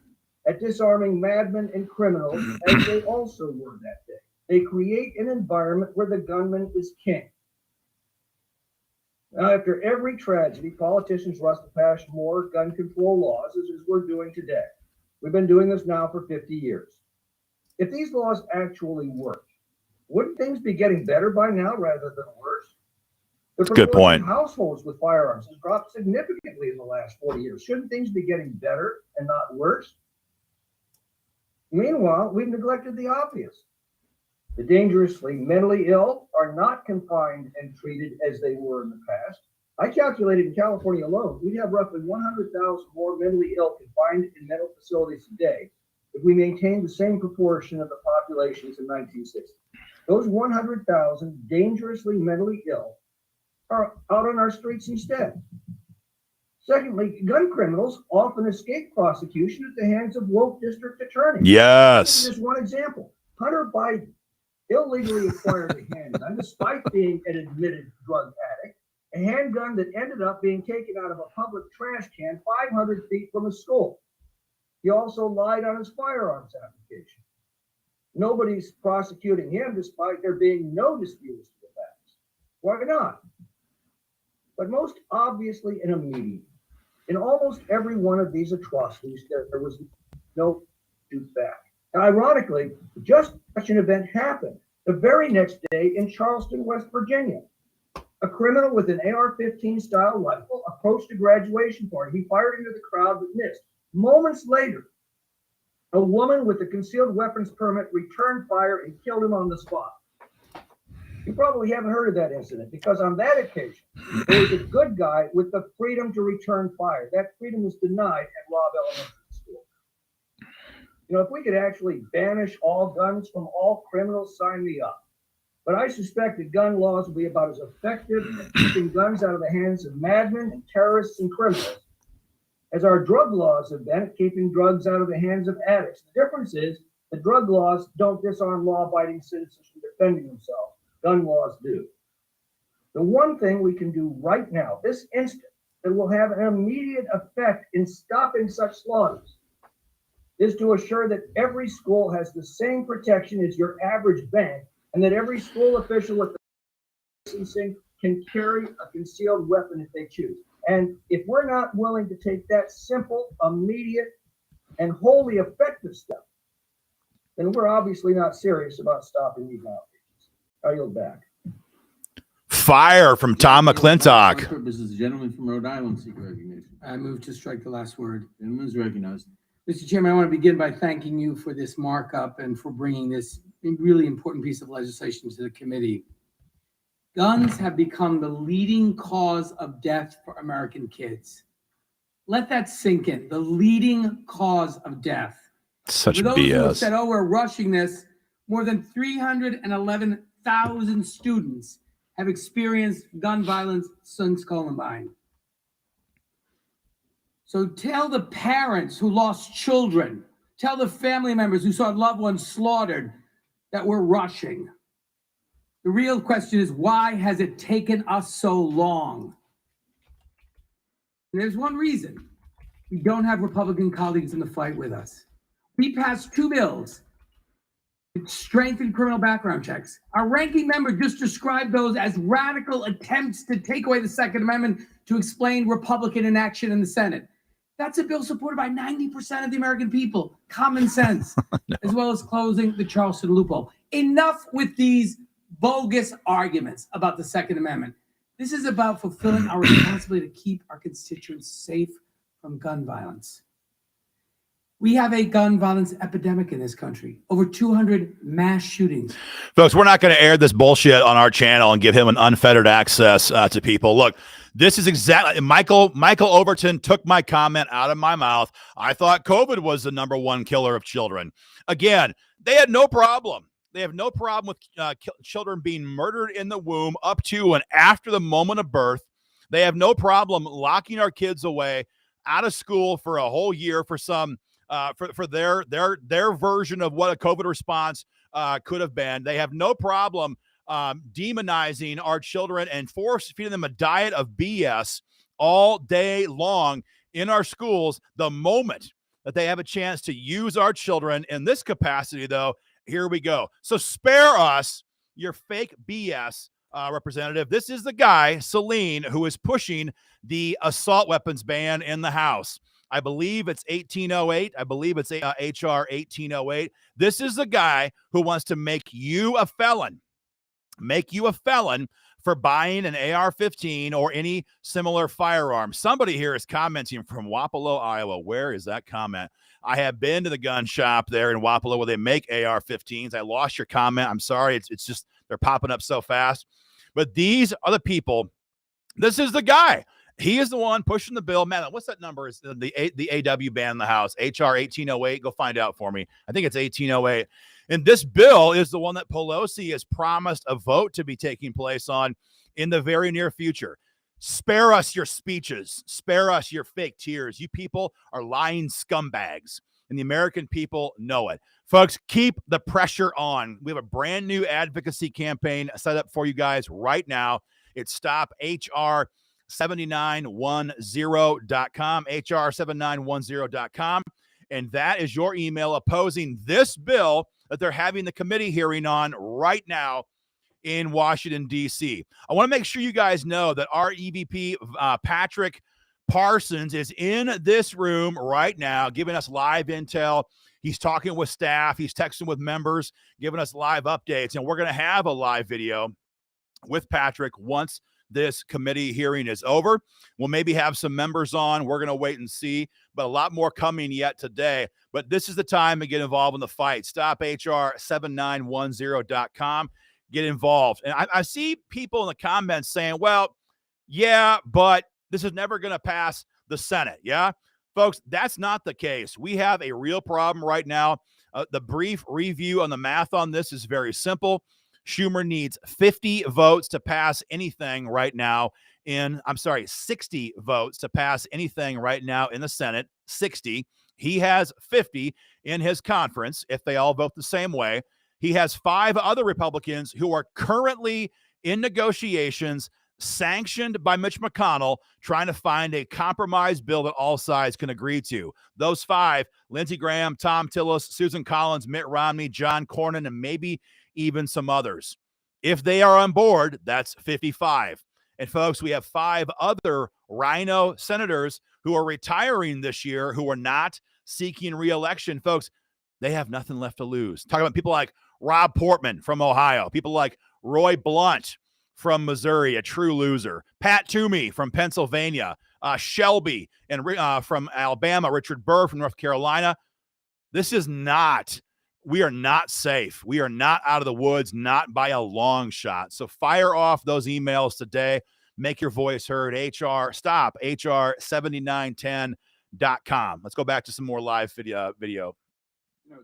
at disarming madmen and criminals, as they also were that day. They create an environment where the gunman is king. Now, after every tragedy, politicians rush to pass more gun control laws, as we're doing today. We've been doing this now for 50 years. If these laws actually worked, wouldn't things be getting better by now rather than worse? The Good point. proportion of households with firearms has dropped significantly in the last 40 years. Shouldn't things be getting better and not worse? Meanwhile, we've neglected the obvious. The dangerously mentally ill are not confined and treated as they were in the past. I calculated in California alone, we'd have roughly 100,000 more mentally ill confined in mental facilities today if we maintained the same proportion of the population as in 1960. Those 100,000 dangerously mentally ill are out on our streets instead. Secondly, gun criminals often escape prosecution at the hands of woke district attorneys. Yes. Just one example. Hunter Biden illegally acquired a handgun despite being an admitted drug addict, a handgun that ended up being taken out of a public trash can 500 feet from a school. He also lied on his firearms application. Nobody's prosecuting him despite there being no dispute as to the facts. Why not? But most obviously and immediately, in almost every one of these atrocities, there was no shoot back. And ironically, just such an event happened the very next day in Charleston, West Virginia. A criminal with an AR-15 style rifle approached a graduation party. He fired into the crowd but missed. Moments later, a woman with a concealed weapons permit returned fire and killed him on the spot. You probably haven't heard of that incident because on that occasion, there was a good guy with the freedom to return fire. That freedom was denied at Robb Elementary School. You know, if we could actually banish all guns from all criminals, sign me up. But I suspect that gun laws will be about as effective at keeping guns out of the hands of madmen and terrorists and criminals as our drug laws have been at keeping drugs out of the hands of addicts. The difference is the drug laws don't disarm law-abiding citizens from defending themselves, gun laws do. The one thing we can do right now, this instant, that will have an immediate effect in stopping such slaughters is to assure that every school has the same protection as your average bank, and that every school official with licensing can carry a concealed weapon if they choose. And if we're not willing to take that simple, immediate, and wholly effective step, then we're obviously not serious about stopping these outrages. I yield back. Fire from Tom McClintock. Purpose is the gentleman from Rhode Island seek recognition. I move to strike the last word. Gentleman is recognized. Mr. Chairman, I want to begin by thanking you for this markup and for bringing this really important piece of legislation to the committee. Guns have become the leading cause of death for American kids. Let that sink in. The leading cause of death. Such For those who have BS. said, oh, we're rushing this, more than 311,000 students have experienced gun violence since Columbine. So tell the parents who lost children, tell the family members who saw loved ones slaughtered that we're rushing. The real question is, why has it taken us so long? And there's one reason. We don't have Republican colleagues in the fight with us. We passed 2 bills to strengthen criminal background checks. Our ranking member just described those as radical attempts to take away the Second Amendment to explain Republican inaction in the Senate. That's a bill supported by 90% of the American people. Common sense, as well as closing the Charleston loophole. Enough with these bogus arguments about the Second Amendment. This is about fulfilling our responsibility to keep our constituents safe from gun violence. We have a gun violence epidemic in this country. Over 200 mass shootings. Folks, we're not going to air this bullshit on our channel and give him an unfettered access to people. Look, this is exactly Michael Overton took my comment out of my mouth. I thought COVID was the #1 killer of children. Again, they had no problem. They have no problem with children being murdered in the womb up to and after the moment of birth. They have no problem locking our kids away out of school for a whole year for some for their version of what a COVID response could have been. They have no problem demonizing our children and force feeding them a diet of BS all day long in our schools. The moment that they have a chance to use our children in this capacity, though, here we go. So spare us your fake BS, Representative. This is the guy, Celine, who is pushing the assault weapons ban in the House. I believe it's 1808. I believe it's HR 1808. This is the guy who wants to make you a felon. Make you a felon for buying an AR-15 or any similar firearm. Somebody here is commenting from Wapello, Iowa. Where is that comment? I have been to the gun shop there in Wapello where they make AR-15s. I lost your comment. I'm sorry. It's just they're popping up so fast. But these are the people. This is the guy. He is the one pushing the bill. Man, what's that number? Is the AW ban in the House? HR 1808. Go find out for me. I think it's 1808. And this bill is the one that Pelosi has promised a vote to be taking place on in the very near future. Spare us your speeches. Spare us your fake tears. You people are lying scumbags, and the American people know it. Folks, keep the pressure on. We have a brand new advocacy campaign set up for you guys right now. It's stophr7910.com, hr7910.com. And that is your email opposing this bill that they're having the committee hearing on right now in Washington, D.C. I want to make sure you guys know that our EVP, Patrick Parsons, is in this room right now, giving us live intel. He's talking with staff. He's texting with members, giving us live updates. And we're going to have a live video with Patrick once this committee hearing is over. We'll maybe have some members on. We're going to wait and see, but a lot more coming yet today. But this is the time to get involved in the fight. StopHR7910.com. Get involved. And I see people in the comments saying, well, yeah, but this is never going to pass the Senate. Yeah, folks, that's not the case. We have a real problem right now. The brief review on the math on this is very simple. Schumer needs 50 votes to pass anything right now 60 votes to pass anything right now in the Senate, 60. He has 50 in his conference if they all vote the same way. he has 5 other Republicans who are currently in negotiations, sanctioned by Mitch McConnell, trying to find a compromise bill that all sides can agree to. Those 5, Lindsey Graham, Tom Tillis, Susan Collins, Mitt Romney, John Cornyn, and maybe even some others. If they are on board, that's 55. And folks, we have 5 other rhino senators who are retiring this year who are not seeking re-election. Folks, they have nothing left to lose. Talk about people like Rob Portman from Ohio, people like Roy Blunt from Missouri, a true loser, Pat Toomey from Pennsylvania, Shelby and from Alabama, Richard Burr from North Carolina. This is not, we are not safe. We are not out of the woods, not by a long shot. So fire off those emails today. Make your voice heard. Stop, HR7910.com. Let's go back to some more live video. You know,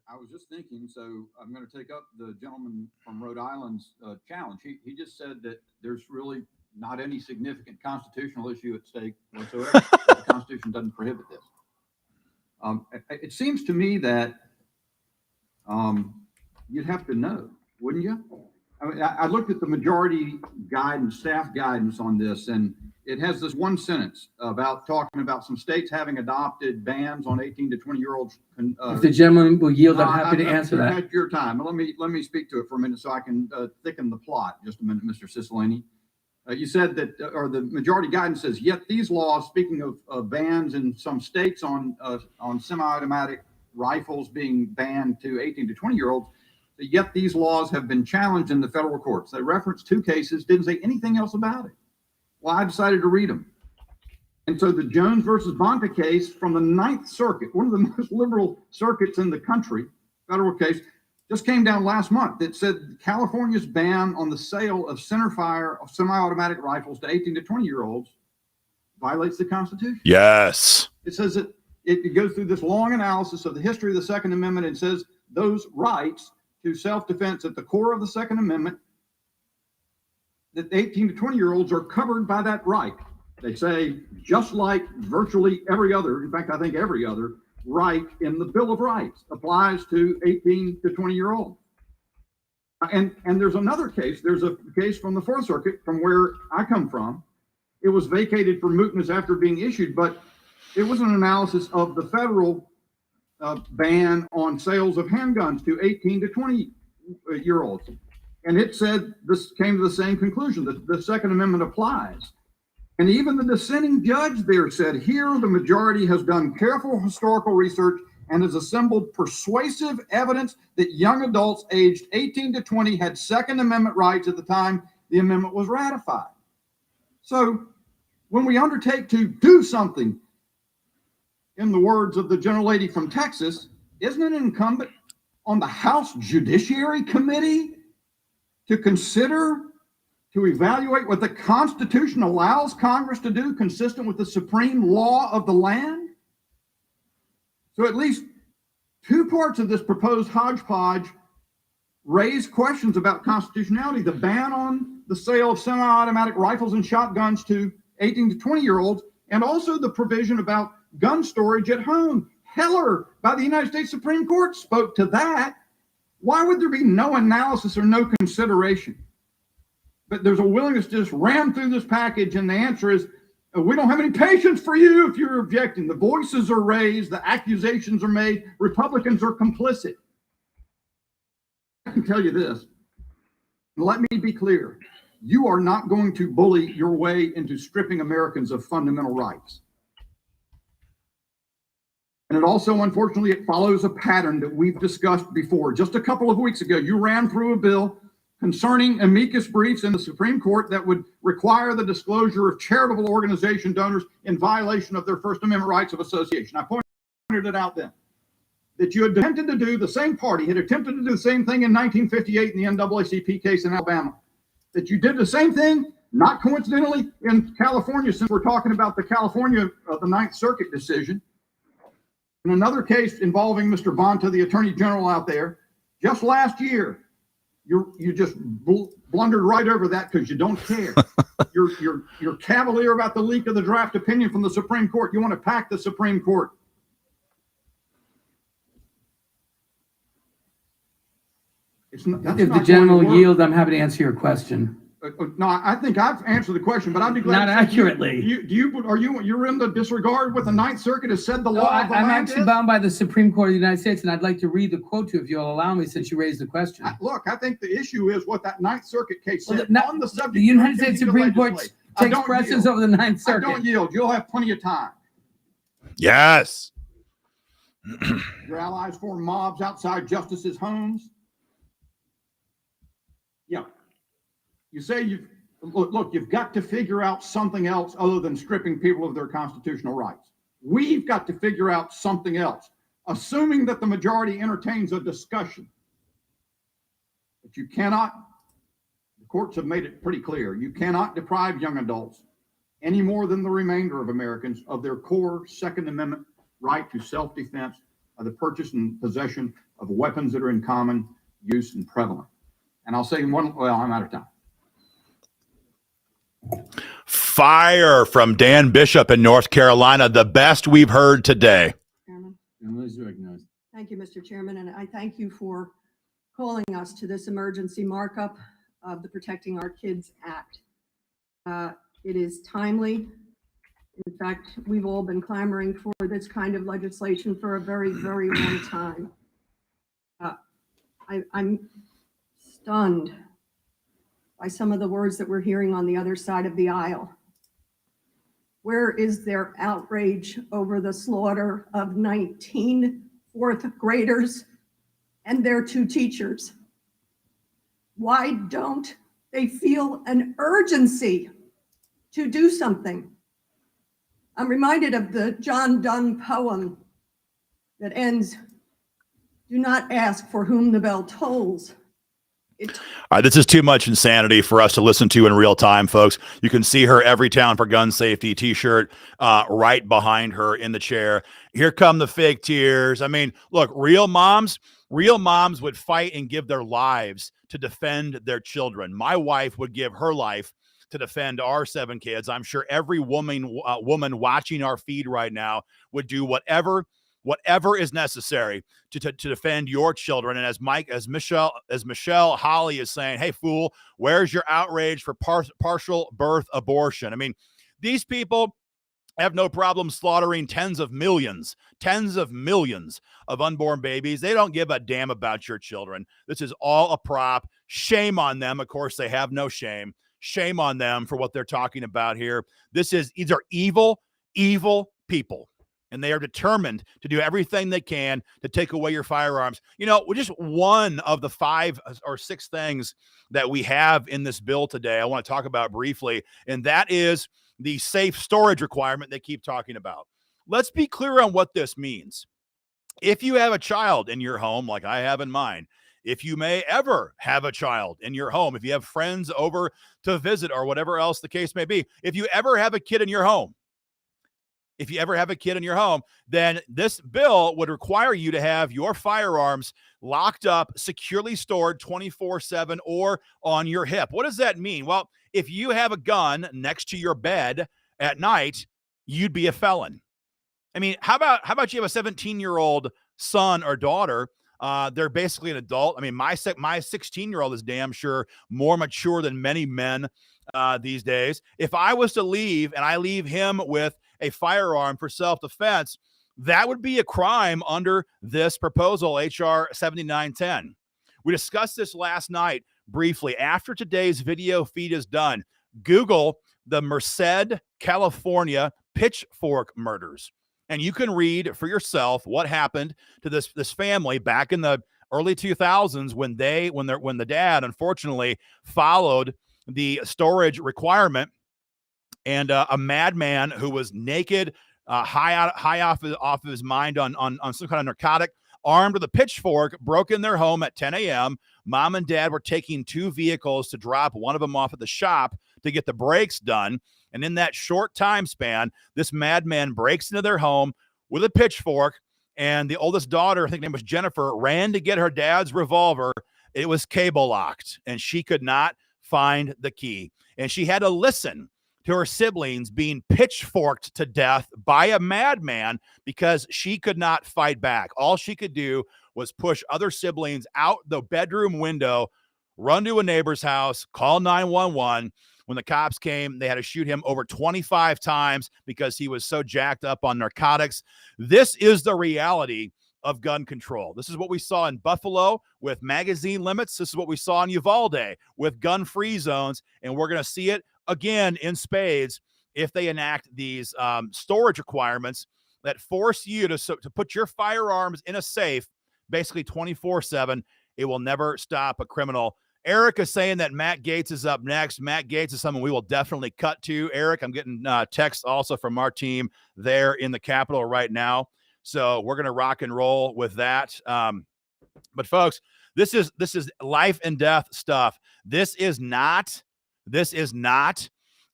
I was just thinking, so I'm going to take up the gentleman from Rhode Island's challenge. He just said that there's really not any significant constitutional issue at stake whatsoever. The Constitution doesn't prohibit this. It seems to me that you'd have to know, wouldn't you? I mean, I looked at the majority guidance, staff guidance on this, and it has this one sentence about talking about some states having adopted bans on 18 to 20-year-olds. If the gentleman will yield, I'm happy to answer that. At your time. Let me speak to it for a minute so I can thicken the plot. Just a minute, Mr. Cicilline. You said that, or the majority guidance says, yet these laws, speaking of bans in some states on semi-automatic rifles being banned to 18 to 20-year-olds, yet these laws have been challenged in the federal courts. They referenced 2 cases, didn't say anything else about it. Well, I decided to read them. And so the Jones versus Bonta case from the 9th Circuit, one of the most liberal circuits in the country, federal case, just came down last month that said California's ban on the sale of centerfire of semi-automatic rifles to 18 to 20-year-olds violates the Constitution. Yes. It says that it goes through this long analysis of the history of the Second Amendment and says those rights to self-defense at the core of the Second Amendment, that 18 to 20-year-olds are covered by that right. They say, just like virtually every other, in fact, I think every other right in the Bill of Rights applies to 18 to 20-year-olds. And there's another case. There's a case from the 4th Circuit from where I come from. It was vacated for mootness after being issued, but it was an analysis of the federal ban on sales of handguns to 18 to 20-year-olds. And it said, this came to the same conclusion, that the Second Amendment applies. And even the dissenting judge there said, here the majority has done careful historical research and has assembled persuasive evidence that young adults aged 18 to 20 had Second Amendment rights at the time the amendment was ratified. So when we undertake to do something, in the words of the gentle lady from Texas, isn't it incumbent on the House Judiciary Committee to consider, to evaluate what the Constitution allows Congress to do consistent with the supreme law of the land? So at least 2 parts of this proposed hodgepodge raise questions about constitutionality. The ban on the sale of semi-automatic rifles and shotguns to 18 to 20-year-olds, and also the provision about gun storage at home. Heller, by the United States Supreme Court, spoke to that. Why would there be no analysis or no consideration? But there's a willingness to just ram through this package, and the answer is, we don't have any patience for you if you're objecting. The voices are raised, the accusations are made, Republicans are complicit. I can tell you this, let me be clear, you are not going to bully your way into stripping Americans of fundamental rights. And it also, unfortunately, it follows a pattern that we've discussed before. Just a couple of weeks ago, you ran through a bill concerning amicus briefs in the Supreme Court that would require the disclosure of charitable organization donors in violation of their First Amendment rights of association. I pointed it out then, that you had attempted to do, the same party had attempted to do the same thing in 1958 in the NAACP case in Alabama. That you did the same thing, not coincidentally, in California, since we're talking about the California, the 9th Circuit decision. In another case involving Mr. Bonta, the Attorney General out there, just last year, you just blundered right over that because you don't care. You're cavalier about the leak of the draft opinion from the Supreme Court. You want to pack the Supreme Court. That's If not the gentleman going to will work. yield, I'm happy to answer your question. No, I think I've answered the question, but I'd be glad. Not to say, accurately. You're in the disregard what the Ninth Circuit has said the No, law of the I'm land actually is? bound by the Supreme Court of the United States, and I'd like to read the quote to you if you'll allow me, since you raised the question. Look, I think the issue is what that Ninth Circuit case Well, said the- on the subject. The United of States refusing to Supreme Court legislate. I takes don't precedence yield. over the Ninth I don't Circuit. yield. You'll have plenty of time. Yes. Your allies form mobs outside justices' homes. Yeah. You say look, you've got to figure out something else other than stripping people of their constitutional rights. We've got to figure out something else, assuming that the majority entertains a discussion. But you cannot, the courts have made it pretty clear, you cannot deprive young adults any more than the remainder of Americans of their core Second Amendment right to self-defense by the purchase and possession of weapons that are in common use and prevalent. And I'll say I'm out of time. Fire from Dan Bishop in North Carolina, the best we've heard today. Chairman. Is recognized. Thank you, Mr. Chairman, and I thank you for calling us to this emergency markup of the Protecting Our Kids Act. It is timely. In fact, we've all been clamoring for this kind of legislation for a very, very long time. I'm stunned by some of the words that we're hearing on the other side of the aisle. Where is their outrage over the slaughter of 19 fourth graders and their 2 teachers? Why don't they feel an urgency to do something? I'm reminded of the John Donne poem that ends, "Do not ask for whom the bell tolls." All right, this is too much insanity for us to listen to in real time, folks. You can see her Every Town for Gun Safety t-shirt right behind her in the chair. Here come the fake tears. I mean, look, real moms would fight and give their lives to defend their children. My wife would give her life to defend our 7 kids. I'm sure every woman watching our feed right now would do whatever is necessary to defend your children. And as Michelle Holly is saying, hey, fool, where's your outrage for partial birth abortion? I mean, these people have no problem slaughtering tens of millions of unborn babies. They don't give a damn about your children. This is all a prop. Shame on them. Of course, they have no shame. Shame on them for what they're talking about here. These are evil people. And they are determined to do everything they can to take away your firearms. You know, we're just one of the 5 or 6 things that we have in this bill today I want to talk about briefly, and that is the safe storage requirement they keep talking about. Let's be clear on what this means. If you have a child in your home, like I have in mine, if you may ever have a child in your home, if you have friends over to visit or whatever else the case may be, if you ever have a kid in your home, then this bill would require you to have your firearms locked up, securely stored 24/7 or on your hip. What does that mean? Well, if you have a gun next to your bed at night, you'd be a felon. I mean, how about you have a 17-year-old son or daughter? They're basically an adult. I mean, my 16-year-old is damn sure more mature than many men these days. If I was to leave and I leave him with a firearm for self-defense, that would be a crime under this proposal, HR 7910. We discussed this last night briefly. After today's video feed is done, Google the Merced, California pitchfork murders, and you can read for yourself what happened to this family back in the early 2000s when the dad unfortunately followed the storage requirement. And a madman who was naked, high off of his mind on some kind of narcotic, armed with a pitchfork, broke in their home at 10 a.m. Mom and dad were taking 2 vehicles to drop one of them off at the shop to get the brakes done. And in that short time span, this madman breaks into their home with a pitchfork. And the oldest daughter, I think her name was Jennifer, ran to get her dad's revolver. It was cable locked, and she could not find the key. And she had to listen to her siblings being pitchforked to death by a madman because she could not fight back. All she could do was push other siblings out the bedroom window, run to a neighbor's house, call 911. When the cops came, they had to shoot him over 25 times because he was so jacked up on narcotics. This is the reality of gun control. This is what we saw in Buffalo with magazine limits. This is what we saw in Uvalde with gun-free zones, and we're going to see it again in spades if they enact these storage requirements that force you to put your firearms in a safe basically 24/7. It will never stop a criminal. Eric is saying that Matt Gaetz is up next. Matt Gaetz is someone we will definitely cut to. Eric, I'm getting texts also from our team there in the Capitol right now. So we're going to rock and roll with that. But folks, this is life and death stuff. This is not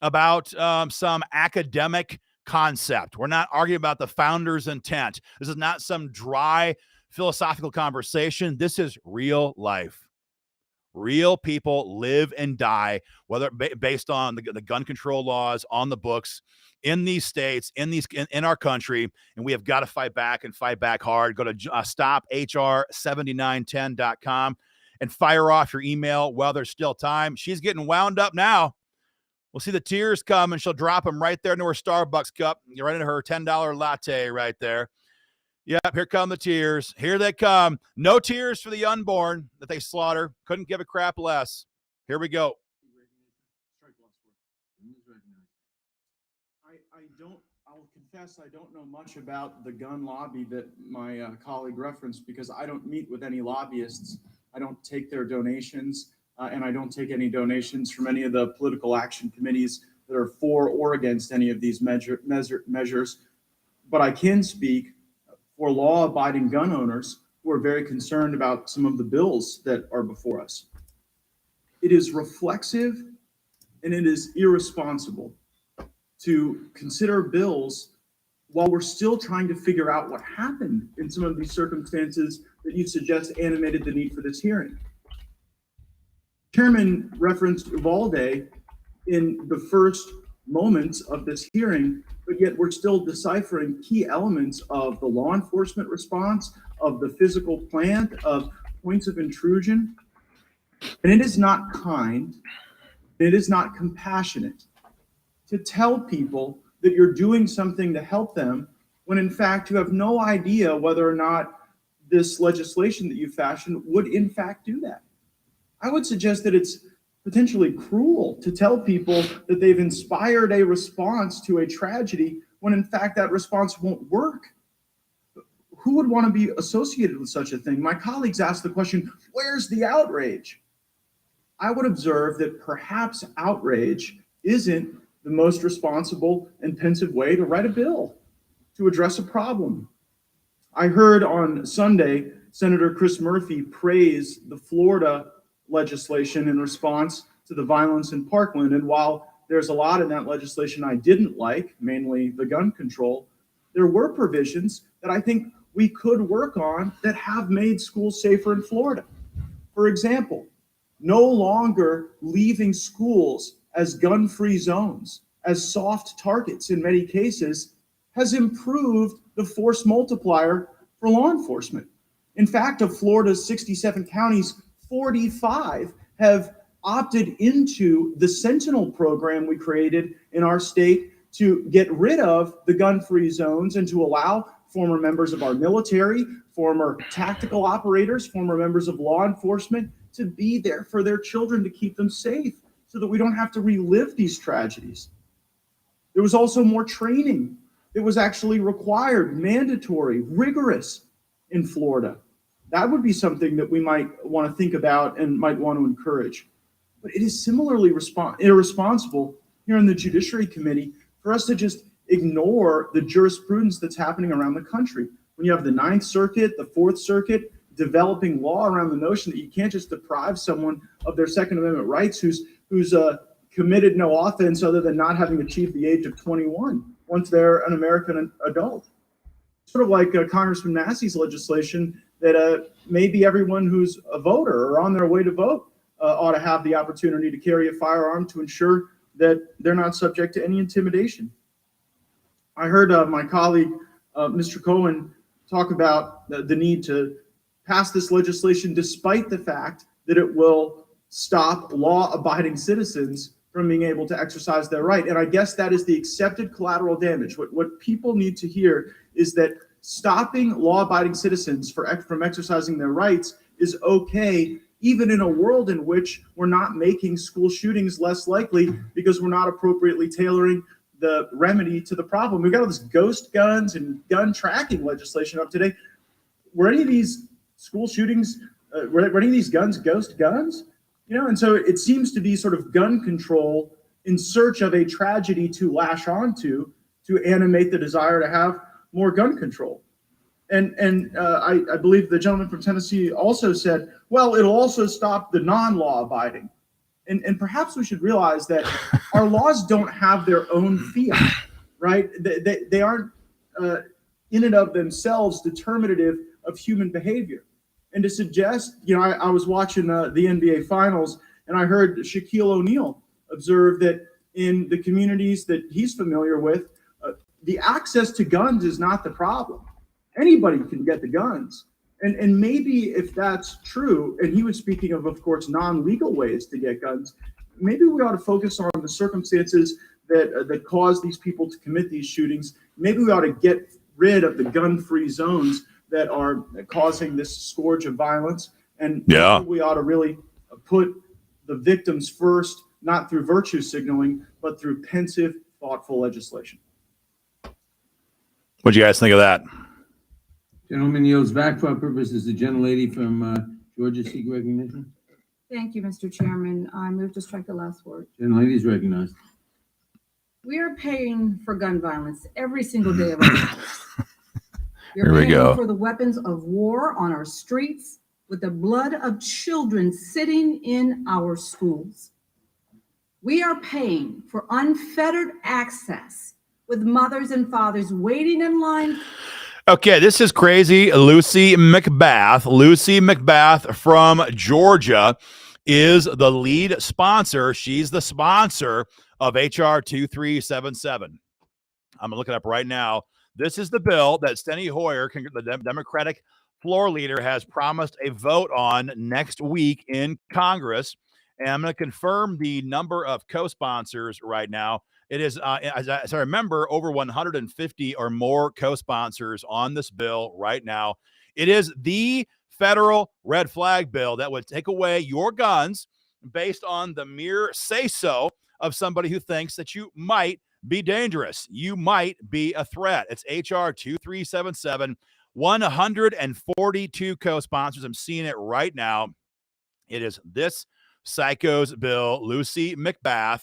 about some academic concept. We're not arguing about the founder's intent. This is not some dry philosophical conversation. This is real life. Real people live and die, whether based on the gun control laws on the books in these states, in our country, and we have got to fight back and fight back hard. Go to stophr7910.com and fire off your email while there's still time. She's getting wound up now. We'll see the tears come, and she'll drop them right there into her Starbucks cup. You're right into her $10 latte right there. Yep, here come the tears. Here they come. No tears for the unborn that they slaughter. Couldn't give a crap less. Here we go. I'll confess I don't know much about the gun lobby that my colleague referenced, because I don't meet with any lobbyists. I don't take their donations, and I don't take any donations from any of the political action committees that are for or against any of these measures. But I can speak for law-abiding gun owners who are very concerned about some of the bills that are before us. It is reflexive and it is irresponsible to consider bills while we're still trying to figure out what happened in some of these circumstances that you suggest animated the need for this hearing. Chairman referenced Uvalde in the first moments of this hearing, but yet we're still deciphering key elements of the law enforcement response, of the physical plant, of points of intrusion. And it is not kind, it is not compassionate to tell people that you're doing something to help them when in fact you have no idea whether or not this legislation that you fashioned would in fact do that. I would suggest that it's potentially cruel to tell people that they've inspired a response to a tragedy when in fact that response won't work. Who would want to be associated with such a thing? My colleagues asked the question, where's the outrage? I would observe that perhaps outrage isn't the most responsible and pensive way to write a bill to address a problem. I heard on Sunday, Senator Chris Murphy praise the Florida legislation in response to the violence in Parkland. And while there's a lot in that legislation I didn't like, mainly the gun control, there were provisions that I think we could work on that have made schools safer in Florida. For example, no longer leaving schools as gun-free zones, as soft targets in many cases, has improved the force multiplier for law enforcement. In fact, of Florida's 67 counties, 45 have opted into the Sentinel program we created in our state to get rid of the gun-free zones and to allow former members of our military, former tactical operators, former members of law enforcement to be there for their children to keep them safe so that we don't have to relive these tragedies. There was also more training. It was actually required, mandatory, rigorous in Florida. That would be something that we might want to think about and might want to encourage. But it is similarly irresponsible here in the Judiciary Committee for us to just ignore the jurisprudence that's happening around the country. When you have the Ninth Circuit, the Fourth Circuit, developing law around the notion that you can't just deprive someone of their Second Amendment rights who's committed no offense other than not having achieved the age of 21 once they're an American adult. Sort of like Congressman Massey's legislation that maybe everyone who's a voter or on their way to vote ought to have the opportunity to carry a firearm to ensure that they're not subject to any intimidation. I heard my colleague, Mr. Cohen, talk about the need to pass this legislation despite the fact that it will stop law-abiding citizens from being able to exercise their right. And I guess that is the accepted collateral damage. What people need to hear is that stopping law-abiding citizens from exercising their rights is okay, even in a world in which we're not making school shootings less likely because we're not appropriately tailoring the remedy to the problem. We've got all this ghost guns and gun tracking legislation up today. Were any of these school shootings, were any of these guns ghost guns? You know, and so it seems to be sort of gun control in search of a tragedy to lash onto to animate the desire to have more gun control. And I believe the gentleman from Tennessee also said, well, it'll also stop the non-law abiding. And perhaps we should realize that our laws don't have their own fiat, right? They aren't in and of themselves determinative of human behavior. And to suggest, you know, I was watching the NBA Finals, and I heard Shaquille O'Neal observe that in the communities that he's familiar with, the access to guns is not the problem. Anybody can get the guns. And maybe if that's true, and he was speaking of course, non-legal ways to get guns, maybe we ought to focus on the circumstances that cause these people to commit these shootings. Maybe we ought to get rid of the gun-free zones that are causing this scourge of violence. And we ought to really put the victims first, not through virtue signaling, but through pensive, thoughtful legislation. What do you guys think of that? Gentleman yields back for our purposes. The gentlelady from Georgia seek recognition. Thank you, Mr. Chairman. I move to strike the last word. Gentlelady is recognized. We are paying for gun violence every single day of our lives. You're Here we paying go. for the weapons of war on our streets with the blood of children sitting in our schools. We are paying for unfettered access with mothers and fathers waiting in line. Okay, this is crazy. Lucy McBath from Georgia is the lead sponsor. She's the sponsor of HR 2377. I'm going to look it up right now. This is the bill that Steny Hoyer, the Democratic floor leader, has promised a vote on next week in Congress. And I'm going to confirm the number of co-sponsors right now. It is, as I remember, over 150 or more co-sponsors on this bill right now. It is the federal red flag bill that would take away your guns based on the mere say-so of somebody who thinks that you might be dangerous. You might be a threat. It's HR 2377, 142 co-sponsors. I'm seeing it right now. It is this psycho's bill, Lucy McBath.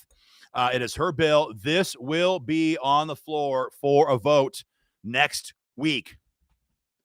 It is her bill. This will be on the floor for a vote next week.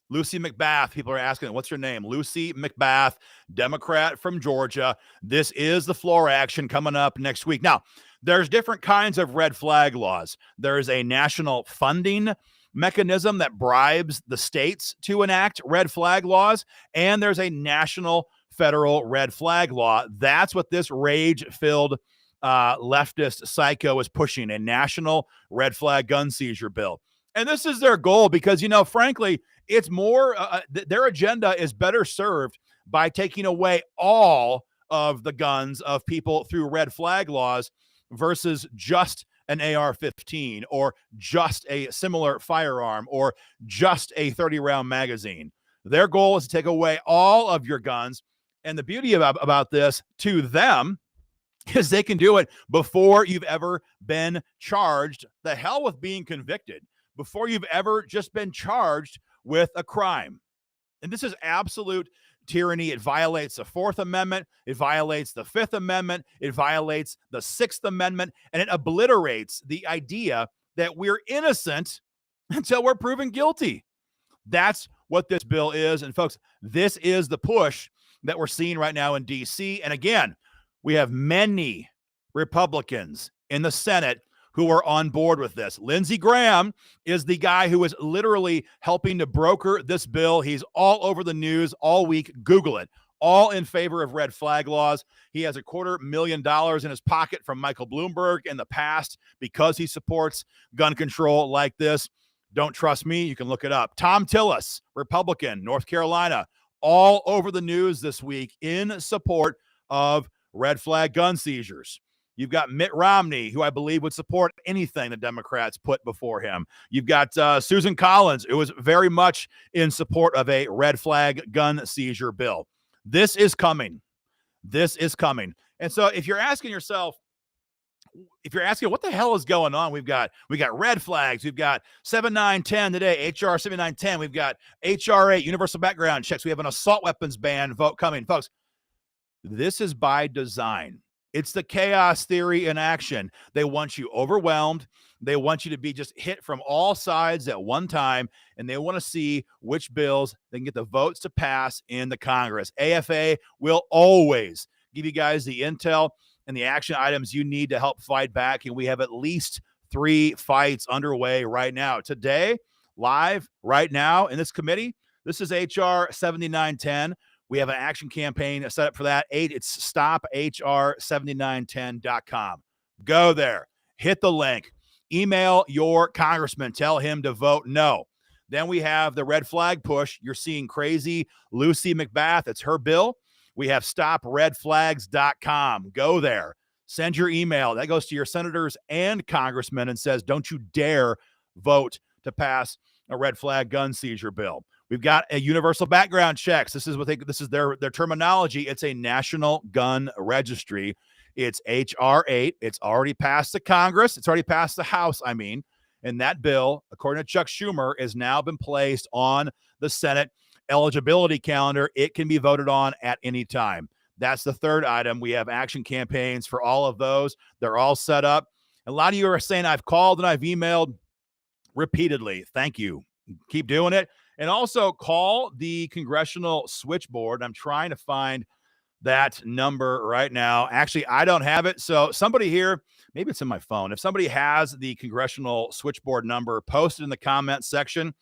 Lucy McBath, people are asking, what's her name? Lucy McBath, Democrat from Georgia. This is the floor action coming up next week. Now, there's different kinds of red flag laws. There's a national funding mechanism that bribes the states to enact red flag laws, and there's a national federal red flag law. That's what this rage-filled leftist psycho is pushing, a national red flag gun seizure bill. And this is their goal because, you know, frankly, it's more, their agenda is better served by taking away all of the guns of people through red flag laws versus just an AR-15 or just a similar firearm or just a 30-round magazine. Their goal is to take away all of your guns. And the beauty about this to them is they can do it before you've ever been charged. The hell with being convicted. Before you've ever just been charged with a crime. And this is absolute tyranny. It violates the Fourth Amendment. It violates the Fifth Amendment. It violates the Sixth Amendment. And it obliterates the idea that we're innocent until we're proven guilty. That's what this bill is. And folks, this is the push that we're seeing right now in D.C. And again, we have many Republicans in the Senate who are on board with this. Lindsey Graham is the guy who is literally helping to broker this bill. He's all over the news all week. Google it. All in favor of red flag laws. He has $250,000 in his pocket from Michael Bloomberg in the past because he supports gun control like this. Don't trust me? You can look it up. Tom Tillis, Republican, North Carolina, all over the news this week in support of red flag gun seizures. You've got Mitt Romney, who I believe would support anything the Democrats put before him. You've got Susan Collins, who was very much in support of a red flag gun seizure bill. This is coming. This is coming. And so if you're asking yourself, what the hell is going on? We got red flags. We've got 7910 today, HR 7910. We've got HR 8, universal background checks. We have an assault weapons ban vote coming. Folks, this is by design. It's the chaos theory in action. They want you overwhelmed. They want you to be just hit from all sides at one time, and they want to see which bills they can get the votes to pass in the Congress. AFA will always give you guys the intel and the action items you need to help fight back, and we have at least 3 fights underway right now. Today, live right now in this committee, this is HR 7910. We have an action campaign set up for that. It's stophr7910.com. Go there. Hit the link. Email your congressman. Tell him to vote no. Then we have the red flag push. You're seeing crazy Lucy McBath. It's her bill. We have stopredflags.com. Go there. Send your email. That goes to your senators and congressmen and says, don't you dare vote to pass a red flag gun seizure bill. We've got a universal background checks. This is their terminology. It's a national gun registry. It's HR 8. It's already passed the Congress. It's already passed the House, and that bill, according to Chuck Schumer, has now been placed on the Senate eligibility calendar. It can be voted on at any time. That's the third item. We have action campaigns for all of those. They're all set up. A lot of you are saying I've called and I've emailed repeatedly. Thank you. Keep doing it. And also call the congressional switchboard. I'm trying to find that number right now. Actually, I don't have it. So somebody here, maybe it's in my phone. If somebody has the congressional switchboard number, post it in the comment section,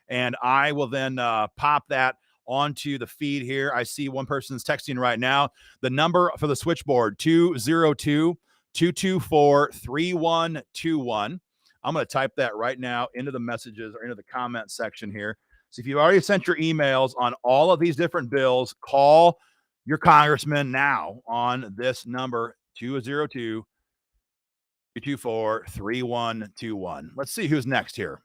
and I will then pop that onto the feed here. I see one person's texting right now. The number for the switchboard, 202-224-3121. I'm going to type that right now into the messages or into the comment section here. So if you've already sent your emails on all of these different bills, call your congressman now on this number, 202-224-3121. Let's see who's next here.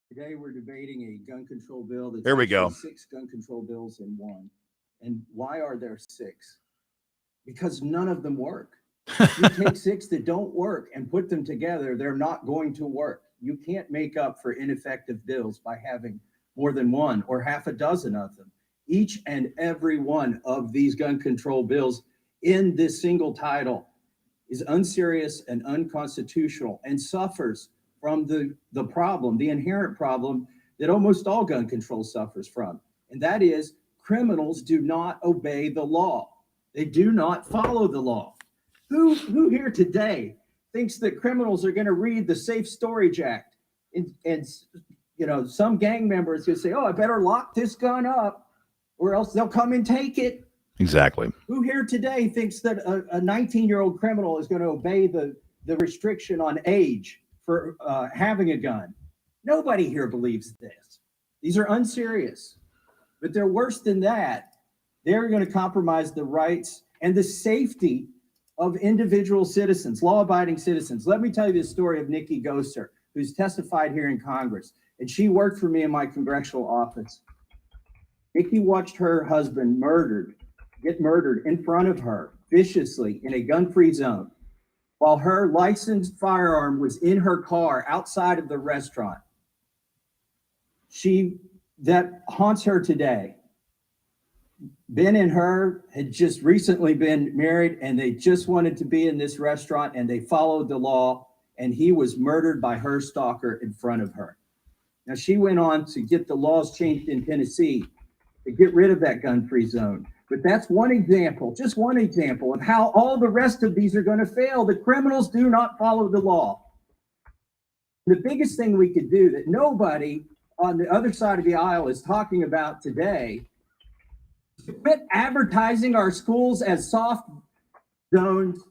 Today, we're debating a gun control bill. That's Here we go. 6 gun control bills in one. And why are there 6? Because none of them work. You take 6 that don't work and put them together, they're not going to work. You can't make up for ineffective bills by having more than one or half a dozen of them. Each and every one of these gun control bills in this single title is unserious and unconstitutional and suffers from the problem, the inherent problem that almost all gun control suffers from. And that is criminals do not obey the law. They do not follow the law. Who here today thinks that criminals are going to read the Safe Storage Act and some gang members going to say, oh, I better lock this gun up or else they'll come and take it. Exactly. Who here today thinks that a 19-year-old criminal is going to obey the restriction on age for having a gun? Nobody here believes this. These are unserious, but they're worse than that. They're going to compromise the rights and the safety of individual citizens, law-abiding citizens. Let me tell you the story of Nikki Gosser, who's testified here in Congress, and she worked for me in my congressional office. Nikki watched her husband get murdered in front of her viciously in a gun-free zone, while her licensed firearm was in her car outside of the restaurant. That haunts her today. Ben and her had just recently been married, and they just wanted to be in this restaurant, and they followed the law, and he was murdered by her stalker in front of her. Now, she went on to get the laws changed in Tennessee to get rid of that gun-free zone. But that's one example, just one example of how all the rest of these are going to fail. The criminals do not follow the law. The biggest thing we could do that nobody on the other side of the aisle is talking about today, quit advertising our schools as soft zones,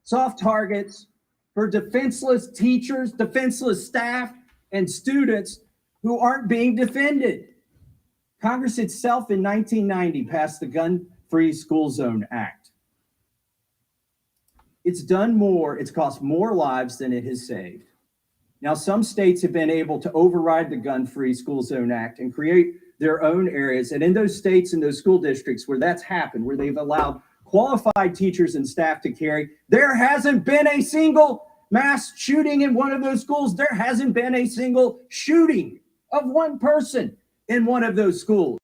soft targets for defenseless teachers, defenseless staff, and students who aren't being defended. Congress itself in 1990 passed the Gun-Free School Zone Act. It's done more, it's cost more lives than it has saved. Now, some states have been able to override the Gun-Free School Zone Act and create their own areas. And in those states and those school districts where that's happened, where they've allowed qualified teachers and staff to carry, there hasn't been a single mass shooting in one of those schools. There hasn't been a single shooting of one person in one of those schools.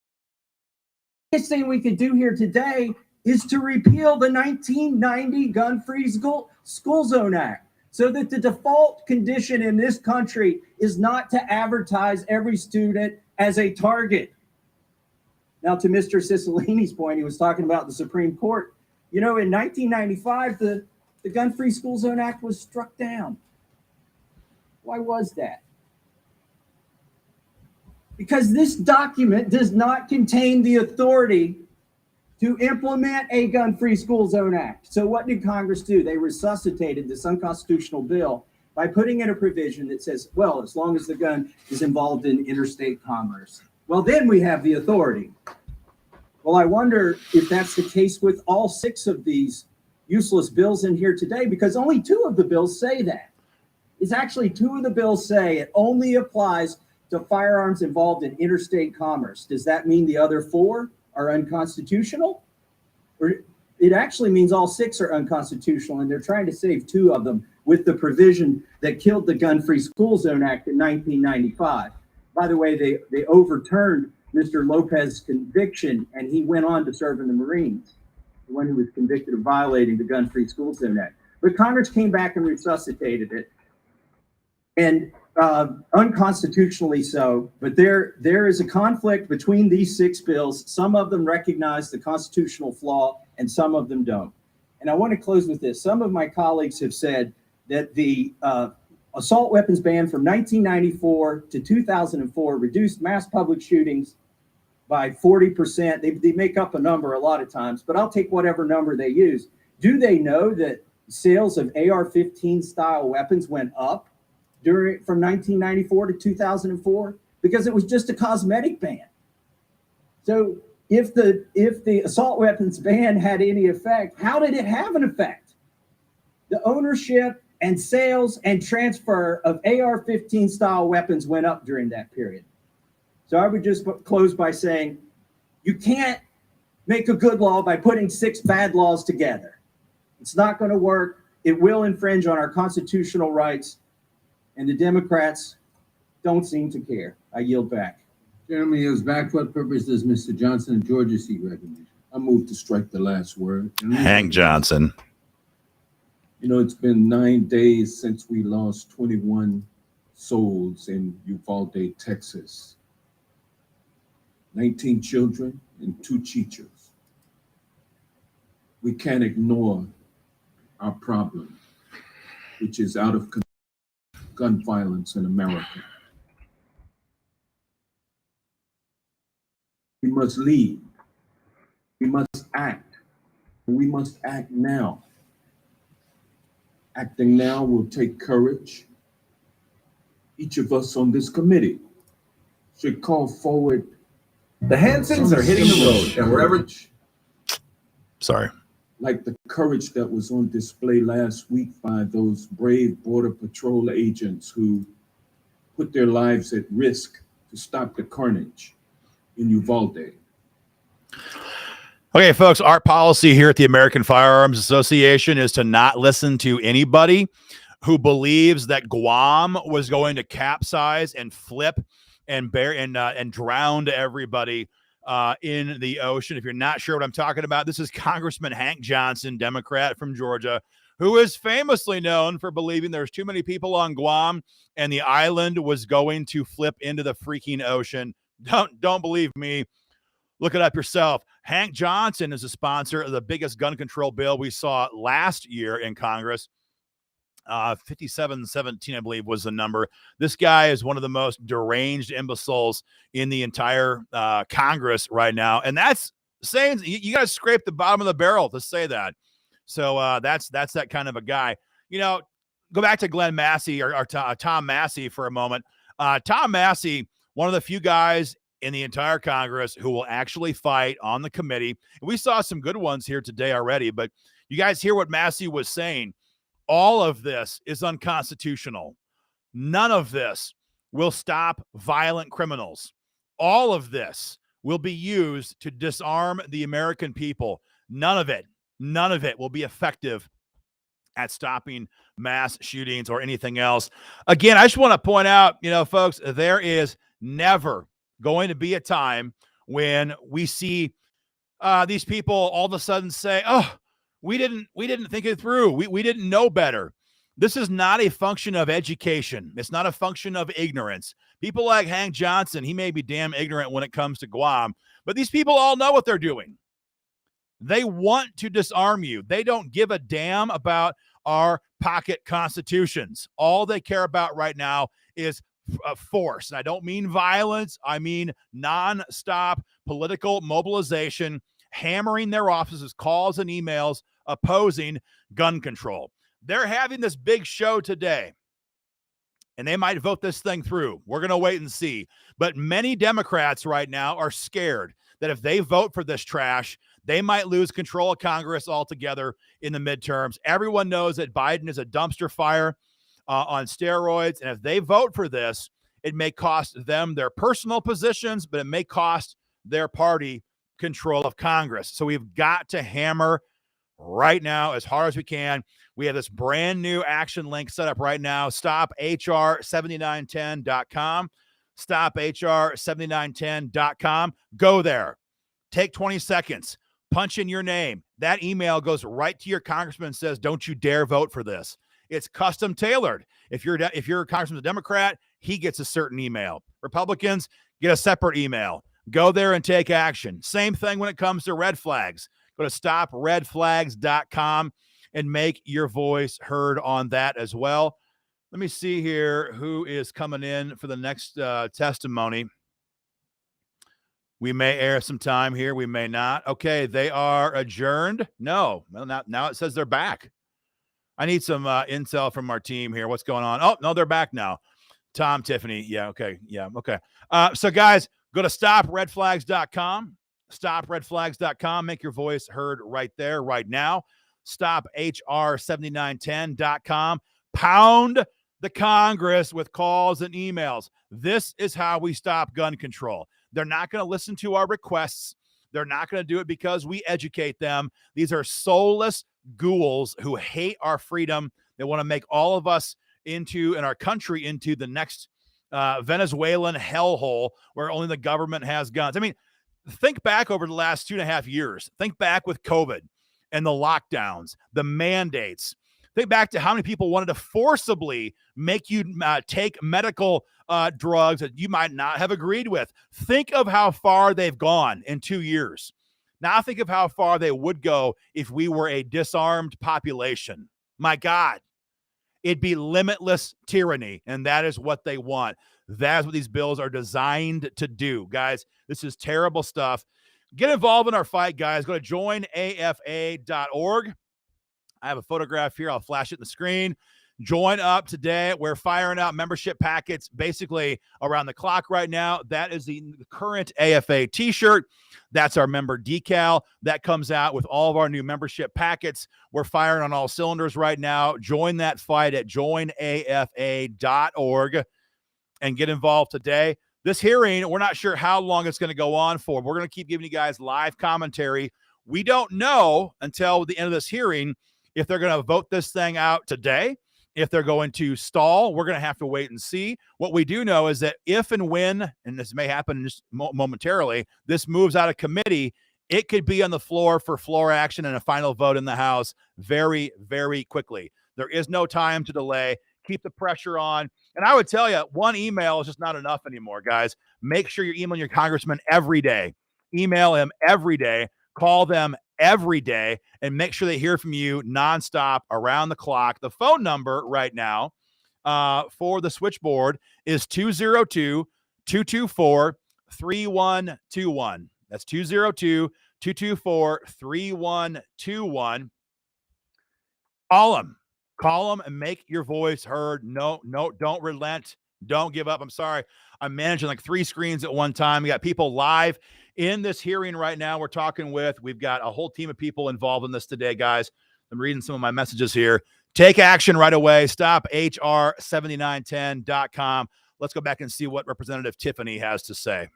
The biggest thing we could do here today is to repeal the 1990 Gun-Free School Zone Act so that the default condition in this country is not to advertise every student as a target. Now, to Mr. Cicilline's point, he was talking about the Supreme Court. You know, in 1995, the Gun-Free School Zone Act was struck down. Why was that? Because this document does not contain the authority to implement a Gun-Free School Zone Act. So what did Congress do? They resuscitated this unconstitutional bill by putting in a provision that says, well, as long as the gun is involved in interstate commerce, well, then we have the authority. Well, I wonder if that's the case with all 6 of these useless bills in here today, because only 2 of the bills say that. It's actually 2 of the bills say it only applies to firearms involved in interstate commerce. Does that mean the other 4 are unconstitutional? Or it actually means all 6 are unconstitutional, and they're trying to save 2 of them with the provision that killed the Gun-Free School Zone Act in 1995. By the way, they overturned Mr. Lopez's conviction, and he went on to serve in the Marines, the one who was convicted of violating the Gun-Free School Zone Act. But Congress came back and resuscitated it, and unconstitutionally so. But there is a conflict between these 6 bills. Some of them recognize the constitutional flaw, and some of them don't. And I want to close with this. Some of my colleagues have said that the assault weapons ban from 1994 to 2004 reduced mass public shootings by 40%. They make up a number a lot of times, but I'll take whatever number they use. Do they know that sales of AR-15 style weapons went up from 1994 to 2004? Because it was just a cosmetic ban. So if the assault weapons ban had any effect, how did it have an effect? The ownership and sales and transfer of AR-15 style weapons went up during that period. So I would just close by saying, you can't make a good law by putting 6 bad laws together. It's not going to work. It will infringe on our constitutional rights, and the Democrats don't seem to care. I yield back. Gentleman yields back. For what purpose does Mr. Johnson of Georgia seek recognition? I move to strike the last word. Hank Johnson. You know, it's been 9 days since we lost 21 souls in Uvalde, Texas. 19 children and 2 teachers. We can't ignore our problem, which is out of control, gun violence in America. We must lead. We must act. And we must act now. Acting now will take courage. Each of us on this committee should call forward. The Hansons are hitting the road, and wherever. Sorry. Like the courage that was on display last week by those brave Border Patrol agents who put their lives at risk to stop the carnage in Uvalde. Okay, folks, our policy here at the American Firearms Association is to not listen to anybody who believes that Guam was going to capsize and flip and drown everybody in the ocean. If you're not sure what I'm talking about, this is Congressman Hank Johnson, Democrat from Georgia, who is famously known for believing there's too many people on Guam and the island was going to flip into the freaking ocean. Don't believe me. Look it up yourself. Hank Johnson is a sponsor of the biggest gun control bill we saw last year in Congress. 5717, I believe, was the number. This guy is one of the most deranged imbeciles in the entire Congress right now. And that's saying you got to scrape the bottom of the barrel to say that. So that's that kind of a guy. You know, go back to Glenn Massey or Tom Massey for a moment. Tom Massey, one of the few guys in the entire Congress who will actually fight on the committee. We saw some good ones here today already, but you guys hear what Massey was saying. All of this is unconstitutional. None of this will stop violent criminals. All of this will be used to disarm the American people. None of it will be effective at stopping mass shootings or anything else. Again, I just want to point out, folks, there is never going to be a time when we see these people all of a sudden say, oh, we didn't think it through. We didn't know better. This is not a function of education. It's not a function of ignorance. People like Hank Johnson, he may be damn ignorant when it comes to Guam, but these people all know what they're doing. They want to disarm you. They don't give a damn about our pocket constitutions. All they care about right now is force. And I don't mean violence. I mean nonstop political mobilization, hammering their offices, calls and emails, opposing gun control. They're having this big show today, and they might vote this thing through. We're going to wait and see. But many Democrats right now are scared that if they vote for this trash, they might lose control of Congress altogether in the midterms. Everyone knows that Biden is a dumpster fire on steroids, and if they vote for this, it may cost them their personal positions, but it may cost their party control of Congress. So we've got to hammer right now as hard as we can. We have this brand new action link set up right now. StopHR7910.com. StopHR7910.com. Go there. Take 20 seconds. Punch in your name. That email goes right to your congressman and says, don't you dare vote for this. It's custom tailored. If you're a congressman, a Democrat, he gets a certain email. Republicans get a separate email. Go there and take action. Same thing when it comes to red flags. Go to stopredflags.com and make your voice heard on that as well. Let me see here who is coming in for the next testimony. We may air some time here. We may not. Okay, they are adjourned. No, now it says they're back. I need some intel from our team here. What's going on? Oh, no, they're back now. Tom, Tiffany. Yeah, okay. So, guys, go to stopredflags.com. StopRedFlags.com. Make your voice heard right there, right now. StopHR7910.com. Pound the Congress with calls and emails. This is how we stop gun control. They're not going to listen to our requests. They're not going to do it because we educate them. These are soulless ghouls who hate our freedom. They want to make all of us and our country into the next Venezuelan hellhole where only the government has guns. I mean, think back over the last 2.5 years. Think back with COVID and the lockdowns, the mandates. Think back to how many people wanted to forcibly make you take medical drugs that you might not have agreed with. Think of how far they've gone in 2 years. Now think of how far they would go if we were a disarmed population. My God, it'd be limitless tyranny, and that is what they want. That's what these bills are designed to do. Guys, this is terrible stuff. Get involved in our fight, guys. Go to joinafa.org. I have a photograph here. I'll flash it in the screen. Join up today. We're firing out membership packets basically around the clock right now. That is the current AFA t-shirt. That's our member decal. That comes out with all of our new membership packets. We're firing on all cylinders right now. Join that fight at joinafa.org and get involved today. This hearing, we're not sure how long it's going to go on for. We're going to keep giving you guys live commentary. We don't know until the end of this hearing if they're going to vote this thing out today, if they're going to stall. We're going to have to wait and see. What we do know is that if and when, and this may happen just momentarily, this moves out of committee, it could be on the floor for floor action and a final vote in the House very, very quickly. There is no time to delay. Keep the pressure on. And I would tell you, one email is just not enough anymore, guys. Make sure you're emailing your congressman every day. Email him every day. Call them every day and make sure they hear from you nonstop around the clock. The phone number right now for the switchboard is 202-224-3121. That's 202-224-3121. Call them and make your voice heard. No, don't relent. Don't give up. I'm sorry. I'm managing like 3 screens at one time. We got people live in this hearing right now we've got a whole team of people involved in this today, guys. I'm reading some of my messages here. Take action right away. Stop HR7910.com. Let's go back and see what Representative Tiffany has to say.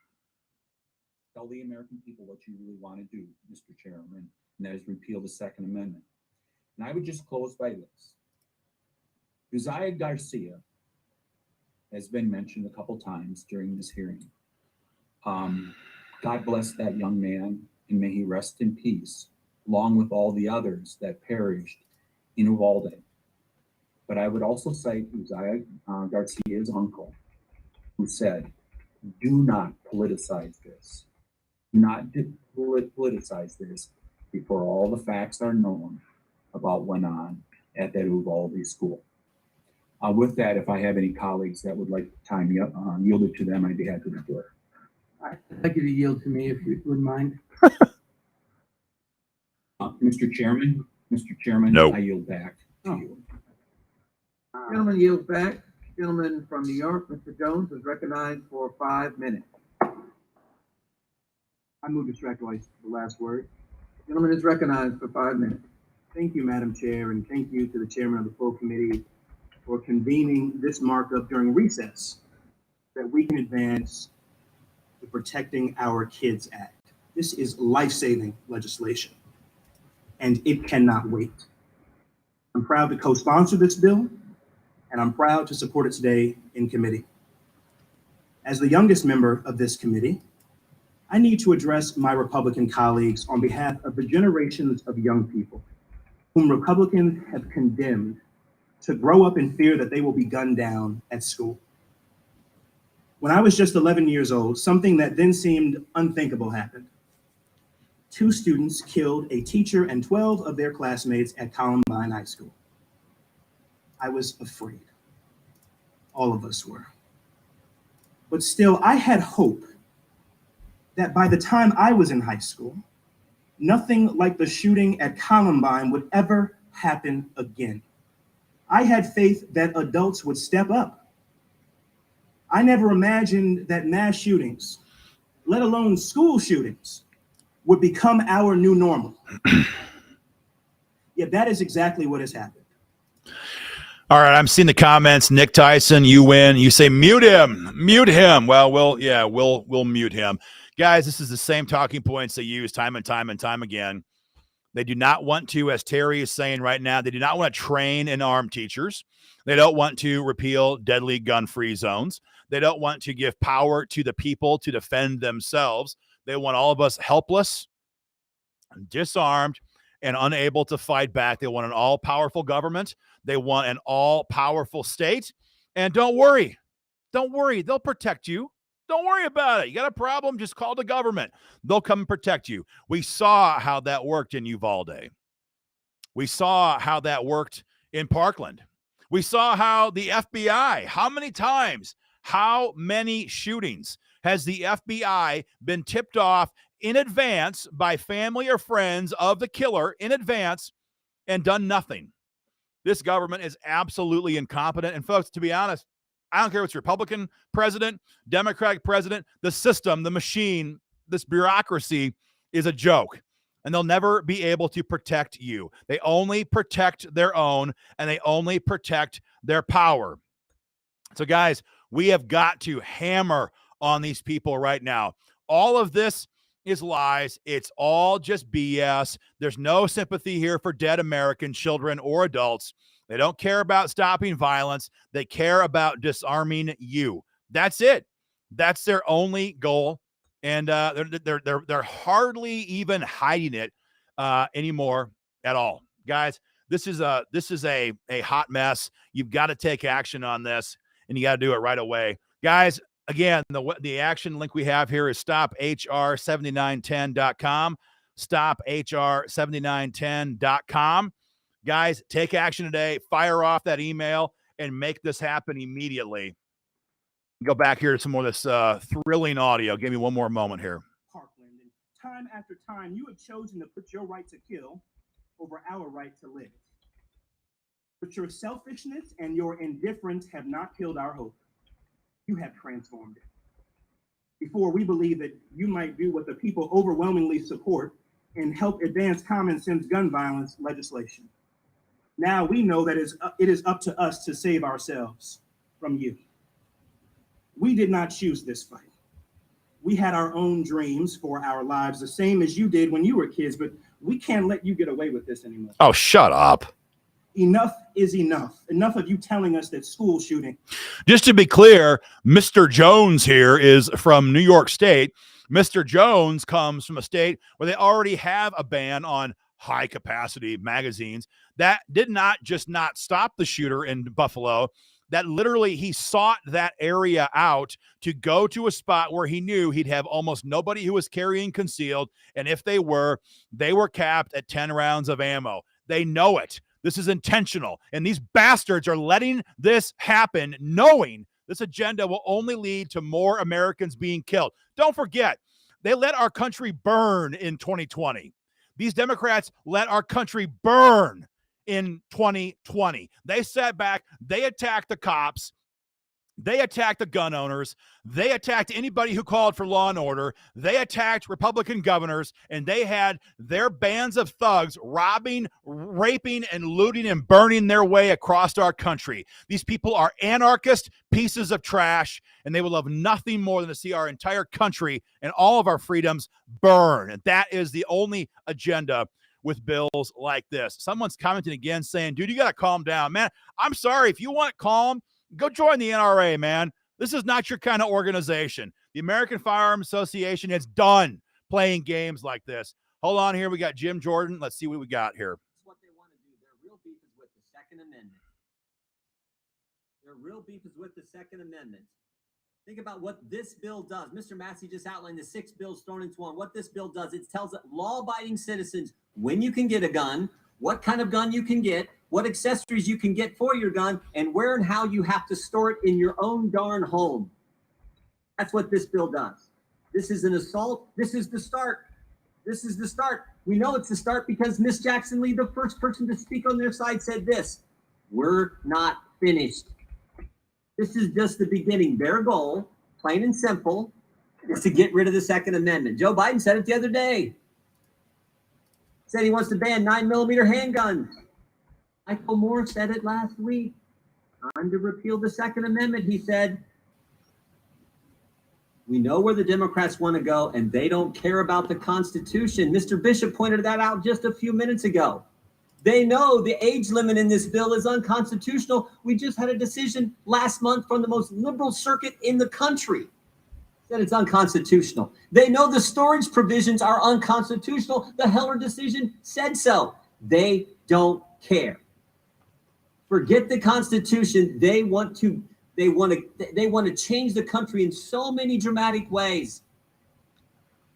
Tell the American people what you really want to do, Mr. Chairman, and that is repeal the Second Amendment. And I would just close by this. Uzziah Garcia has been mentioned a couple times during this hearing. God bless that young man, and may he rest in peace, along with all the others that perished in Uvalde. But I would also cite Uzziah Garcia's uncle, who said, do not politicize this. Do not politicize this before all the facts are known about what went on at that Uvalde school. With that, if I have any colleagues that would like to time me up, yield it to them, I'd be happy to do it. I'd like you to yield to me if you wouldn't mind. Mr. Chairman, No. I yield back to you. Gentleman yields back. Gentleman from New York, Mr. Jones, is recognized for 5 minutes. I move to strike twice, the last word. Gentleman is recognized for 5 minutes. Thank you, Madam Chair, and thank you to the chairman of the full committee for convening this markup during recess that we can advance the Protecting Our Kids Act. This is life-saving legislation, and it cannot wait. I'm proud to co-sponsor this bill, and I'm proud to support it today in committee. As the youngest member of this committee, I need to address my Republican colleagues on behalf of the generations of young people whom Republicans have condemned to grow up in fear that they will be gunned down at school. When I was just 11 years old, something that then seemed unthinkable happened. 2 students killed a teacher and 12 of their classmates at Columbine High School. I was afraid. All of us were. But still, I had hope that by the time I was in high school, nothing like the shooting at Columbine would ever happen again. I had faith that adults would step up. I never imagined that mass shootings, let alone school shootings, would become our new normal. Yet that is exactly what has happened. All right, I'm seeing the comments. Nick Tyson, you win. You say mute him. Mute him. Well, we'll mute him. Guys, this is the same talking points they use time and time and time again. They do not want to, as Terry is saying right now, they do not want to train and arm teachers. They don't want to repeal deadly gun-free zones. They don't want to give power to the people to defend themselves. They want all of us helpless, disarmed, and unable to fight back. They want an all-powerful government. They want an all-powerful state. And don't worry. They'll protect you. Don't worry about it. You got a problem, just call the government. They'll come and protect you. We saw how that worked in Uvalde. We saw how that worked in Parkland. We saw how the FBI, how many times, how many shootings has the FBI been tipped off in advance by family or friends of the killer in advance and done nothing? This government is absolutely incompetent. And folks, to be honest, I don't care if it's Republican president, Democratic president, the system, the machine, this bureaucracy is a joke. And they'll never be able to protect you. They only protect their own, and they only protect their power. So, guys, we have got to hammer on these people right now. All of this is lies. It's all just BS. There's no sympathy here for dead American children or adults. They don't care about stopping violence. They care about disarming you. That's it. That's their only goal. And they're hardly even hiding it anymore at all. Guys, this is a hot mess. You've got to take action on this, and you got to do it right away. Guys, again, the action link we have here is stophr7910.com. Stophr7910.com. Guys, take action today. Fire off that email and make this happen immediately. Go back here to some more of this thrilling audio. Give me one more moment here. Parkland, and time after time, you have chosen to put your right to kill over our right to live. But your selfishness and your indifference have not killed our hope. you have transformed it. Before, we believed that you might do what the people overwhelmingly support and help advance common sense gun violence legislation. Now we know that it is up to us to save ourselves from you. We did not choose this fight. We had our own dreams for our lives, the same as you did when you were kids, but we can't let you get away with this anymore. Oh, shut up. Enough is enough. Enough of you telling us that school shooting. Just to be clear, Mr. Jones here is from New York State. Mr. Jones comes from a state where they already have a ban on high capacity magazines. That did not just not stop the shooter in Buffalo. That literally he sought that area out to go to a spot where he knew he'd have almost nobody who was carrying concealed. And if they were capped at 10 rounds of ammo. They know it. This is intentional. And these bastards are letting this happen, knowing this agenda will only lead to more Americans being killed. Don't forget, they let our country burn in 2020. These Democrats let our country burn in 2020. They sat back, they attacked the cops, they attacked the gun owners, they attacked anybody who called for law and order, they attacked Republican governors, and they had their bands of thugs robbing, raping, and looting and burning their way across our country. These people are anarchist pieces of trash, and they will love nothing more than to see our entire country and all of our freedoms burn. And that is the only agenda with bills like this. Someone's commenting again saying, dude, you got to calm down. Man, I'm sorry. If you want calm, go join the NRA, man. This is not your kind of organization. The American Firearms Association is done playing games like this. Hold on here. We got Jim Jordan. Let's see what we got here. What they want to do. Their real beef is with the Second Amendment. Their real beef is with the Second Amendment. Think about what this bill does. Mr. Massey just outlined the 6 bills thrown into one. What this bill does, it tells law-abiding citizens when you can get a gun, what kind of gun you can get, what accessories you can get for your gun, and where and how you have to store it in your own darn home. That's what this bill does. This is an assault. This is the start. This is the start. We know it's the start because Miss Jackson Lee, the first person to speak on their side, said this: we're not finished. This is just the beginning. Their goal, plain and simple, is to get rid of the Second Amendment. Joe Biden said it the other day. Said he wants to ban 9mm handguns. Michael Moore said it last week. Time to repeal the Second Amendment, he said. We know where the Democrats want to go, and they don't care about the Constitution. Mr. Bishop pointed that out just a few minutes ago. They know the age limit in this bill is unconstitutional. We just had a decision last month from the most liberal circuit in the country that it's unconstitutional. They know the storage provisions are unconstitutional. The Heller decision said so. They don't care. Forget the Constitution. They want to change the country in so many dramatic ways.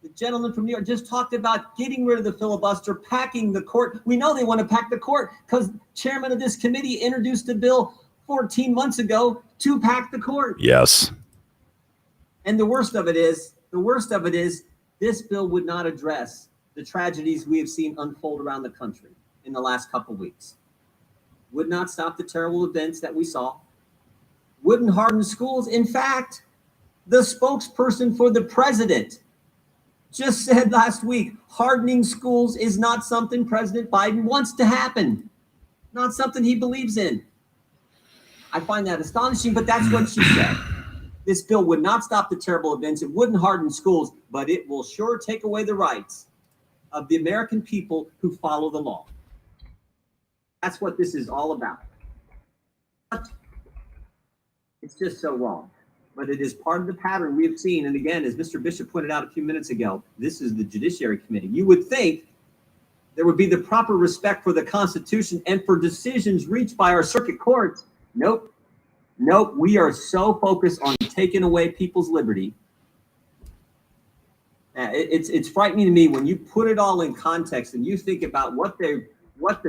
The gentleman from New York just talked about getting rid of the filibuster, packing the court. We know they want to pack the court because chairman of this committee introduced a bill 14 months ago to pack the court. Yes. And the worst of it is, this bill would not address the tragedies we have seen unfold around the country in the last couple of weeks. Would not stop the terrible events that we saw. Wouldn't harden schools. In fact, the spokesperson for the president just said last week, hardening schools is not something President Biden wants to happen. Not something he believes in. I find that astonishing, but that's what she said. This bill would not stop the terrible events. It wouldn't harden schools, but it will sure take away the rights of the American people who follow the law. That's what this is all about. But it's just so wrong. But it is part of the pattern we have seen. And again, as Mr. Bishop pointed out a few minutes ago, this is the Judiciary Committee. You would think there would be the proper respect for the Constitution and for decisions reached by our circuit courts. Nope. We are so focused on taking away people's liberty. It's frightening to me when you put it all in context and you think about what the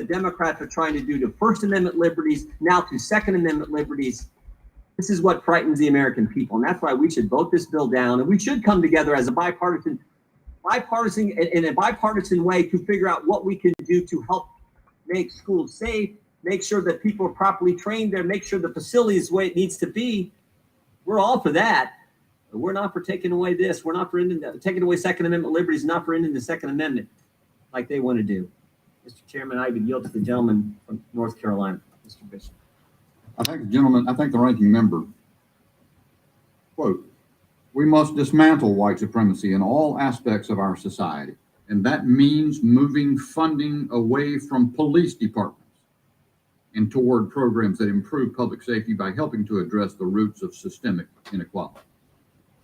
Democrats are trying to do to First Amendment liberties, now to Second Amendment liberties. This is what frightens the American people, and that's why we should vote this bill down, and we should come together as a bipartisan in a bipartisan way to figure out what we can do to help make schools safe, make sure that people are properly trained there, make sure the facility is the way it needs to be. We're all for that. But we're not for taking away this. We're not for taking away Second Amendment liberties, not for ending the Second Amendment like they want to do. Mr. Chairman, I would yield to the gentleman from North Carolina, Mr. Bishop. I thank the ranking member. Quote, "We must dismantle white supremacy in all aspects of our society, and that means moving funding away from police departments and toward programs that improve public safety by helping to address the roots of systemic inequality."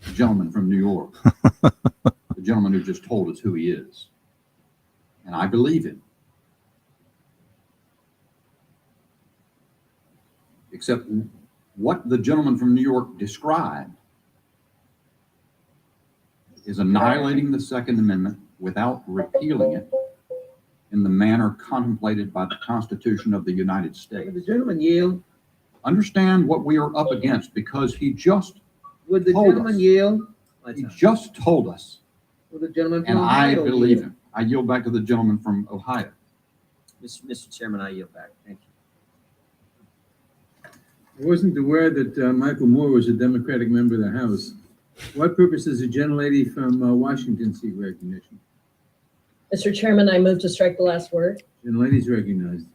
The gentleman from New York, the gentleman who just told us who he is. And I believe him. Except what the gentleman from New York described is annihilating the Second Amendment without repealing it in the manner contemplated by the Constitution of the United States. Would the gentleman yield? Understand what we are up against, because he just Would the told gentleman us. yield? He just told us, Would the gentleman from and I Ohio believe yield? him. I yield back to the gentleman from Ohio. Mr. Chairman, I yield back. Thank you. I wasn't aware that Michael Moore was a Democratic member of the House. What purpose does the gentlelady from Washington seek recognition? Mr. Chairman, I move to strike the last word. Gentlelady's recognized.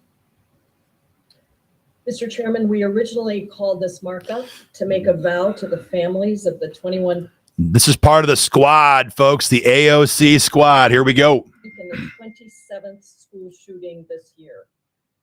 Mr. Chairman, we originally called this markup to make a vow to the families of the 21 This is part of the squad, folks, the AOC squad. Here we go. in the 27th school shooting this year.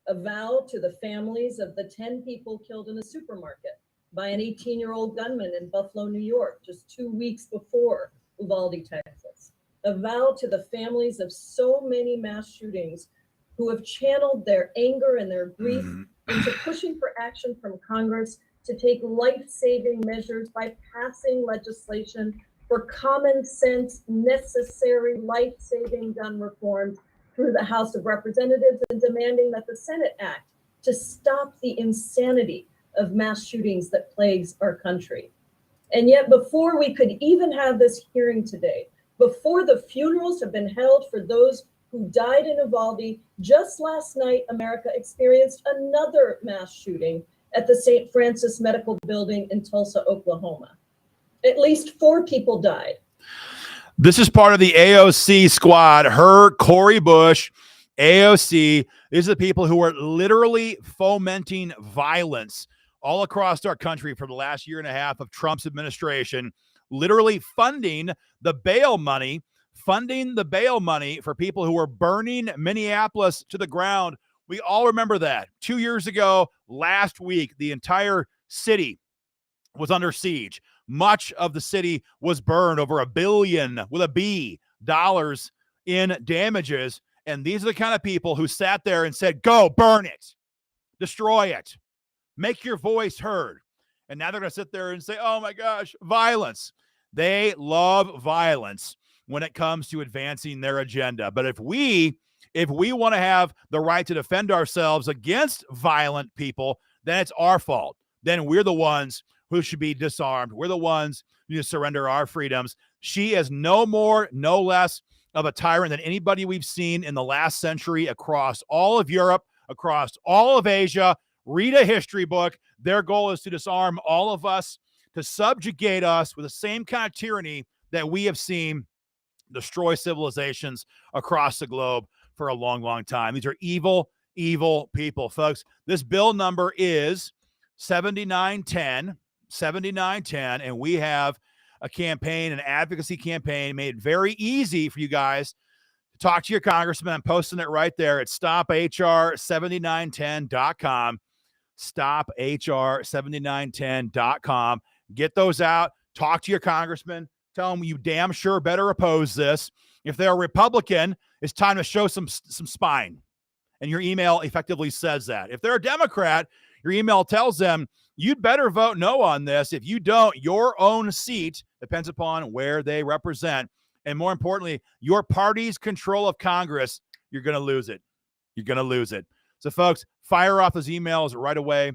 A vow to the families of the 10 people killed in a supermarket by an 18-year-old gunman in Buffalo, New York, just 2 weeks before Uvalde, Texas. A vow to the families of so many mass shootings who have channeled their anger and their grief into pushing for action from Congress to take life-saving measures by passing legislation for common sense, necessary life-saving gun reform through the House of Representatives, and demanding that the Senate act to stop the insanity of mass shootings that plagues our country. And yet, before we could even have this hearing today, before the funerals have been held for those who died in Uvalde, just last night, America experienced another mass shooting at the St. Francis Medical Building in Tulsa, Oklahoma. At least 4 people died. This is part of the AOC squad. Her, Cori Bush, AOC. These are the people who are literally fomenting violence all across our country for the last year and a half of Trump's administration, literally funding the bail money for people who are burning Minneapolis to the ground. We all remember that. 2 years ago, last week, the entire city was under siege. Much of the city was burned, over $1 billion with a B dollars in damages. And these are the kind of people who sat there and said, go burn it, destroy it, make your voice heard. And now they're going to sit there and say, oh my gosh, violence. They love violence when it comes to advancing their agenda. But if we want to have the right to defend ourselves against violent people, then it's our fault. Then we're the ones who should be disarmed. We're the ones who surrender our freedoms. She is no more, no less of a tyrant than anybody we've seen in the last century across all of Europe, across all of Asia. Read a history book. Their goal is to disarm all of us, to subjugate us with the same kind of tyranny that we have seen destroy civilizations across the globe for a long, long time. These are evil, evil people, folks. This bill number is 7910, and we have a campaign, an advocacy campaign, made it very easy for you guys to talk to your congressman. I'm posting it right there at stophr7910.com, stophr7910.com. Get those out. Talk to your congressman. Tell them you damn sure better oppose this. If they're a Republican, it's time to show some spine. And your email effectively says that. If they're a Democrat, your email tells them you'd better vote no on this. If you don't, your own seat depends upon where they represent. And more importantly, your party's control of Congress, you're going to lose it. You're going to lose it. So, folks, fire off those emails right away.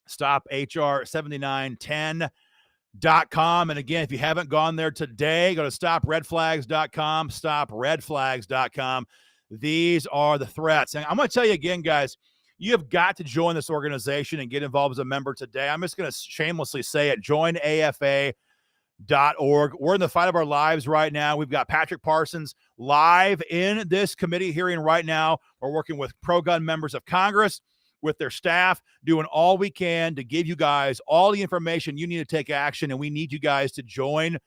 StopHR7910.com. And again, if you haven't gone there today, go to StopRedFlags.com, StopRedFlags.com. These are the threats. And I'm going to tell you again, guys, You have got to join this organization and get involved as a member today. I'm just going to shamelessly say it. Join AFA.org. We're in the fight of our lives right now. We've got Patrick Parsons live in this committee hearing right now. We're working with pro-gun members of Congress, with their staff, doing all we can to give you guys all the information you need to take action. And we need you guys to join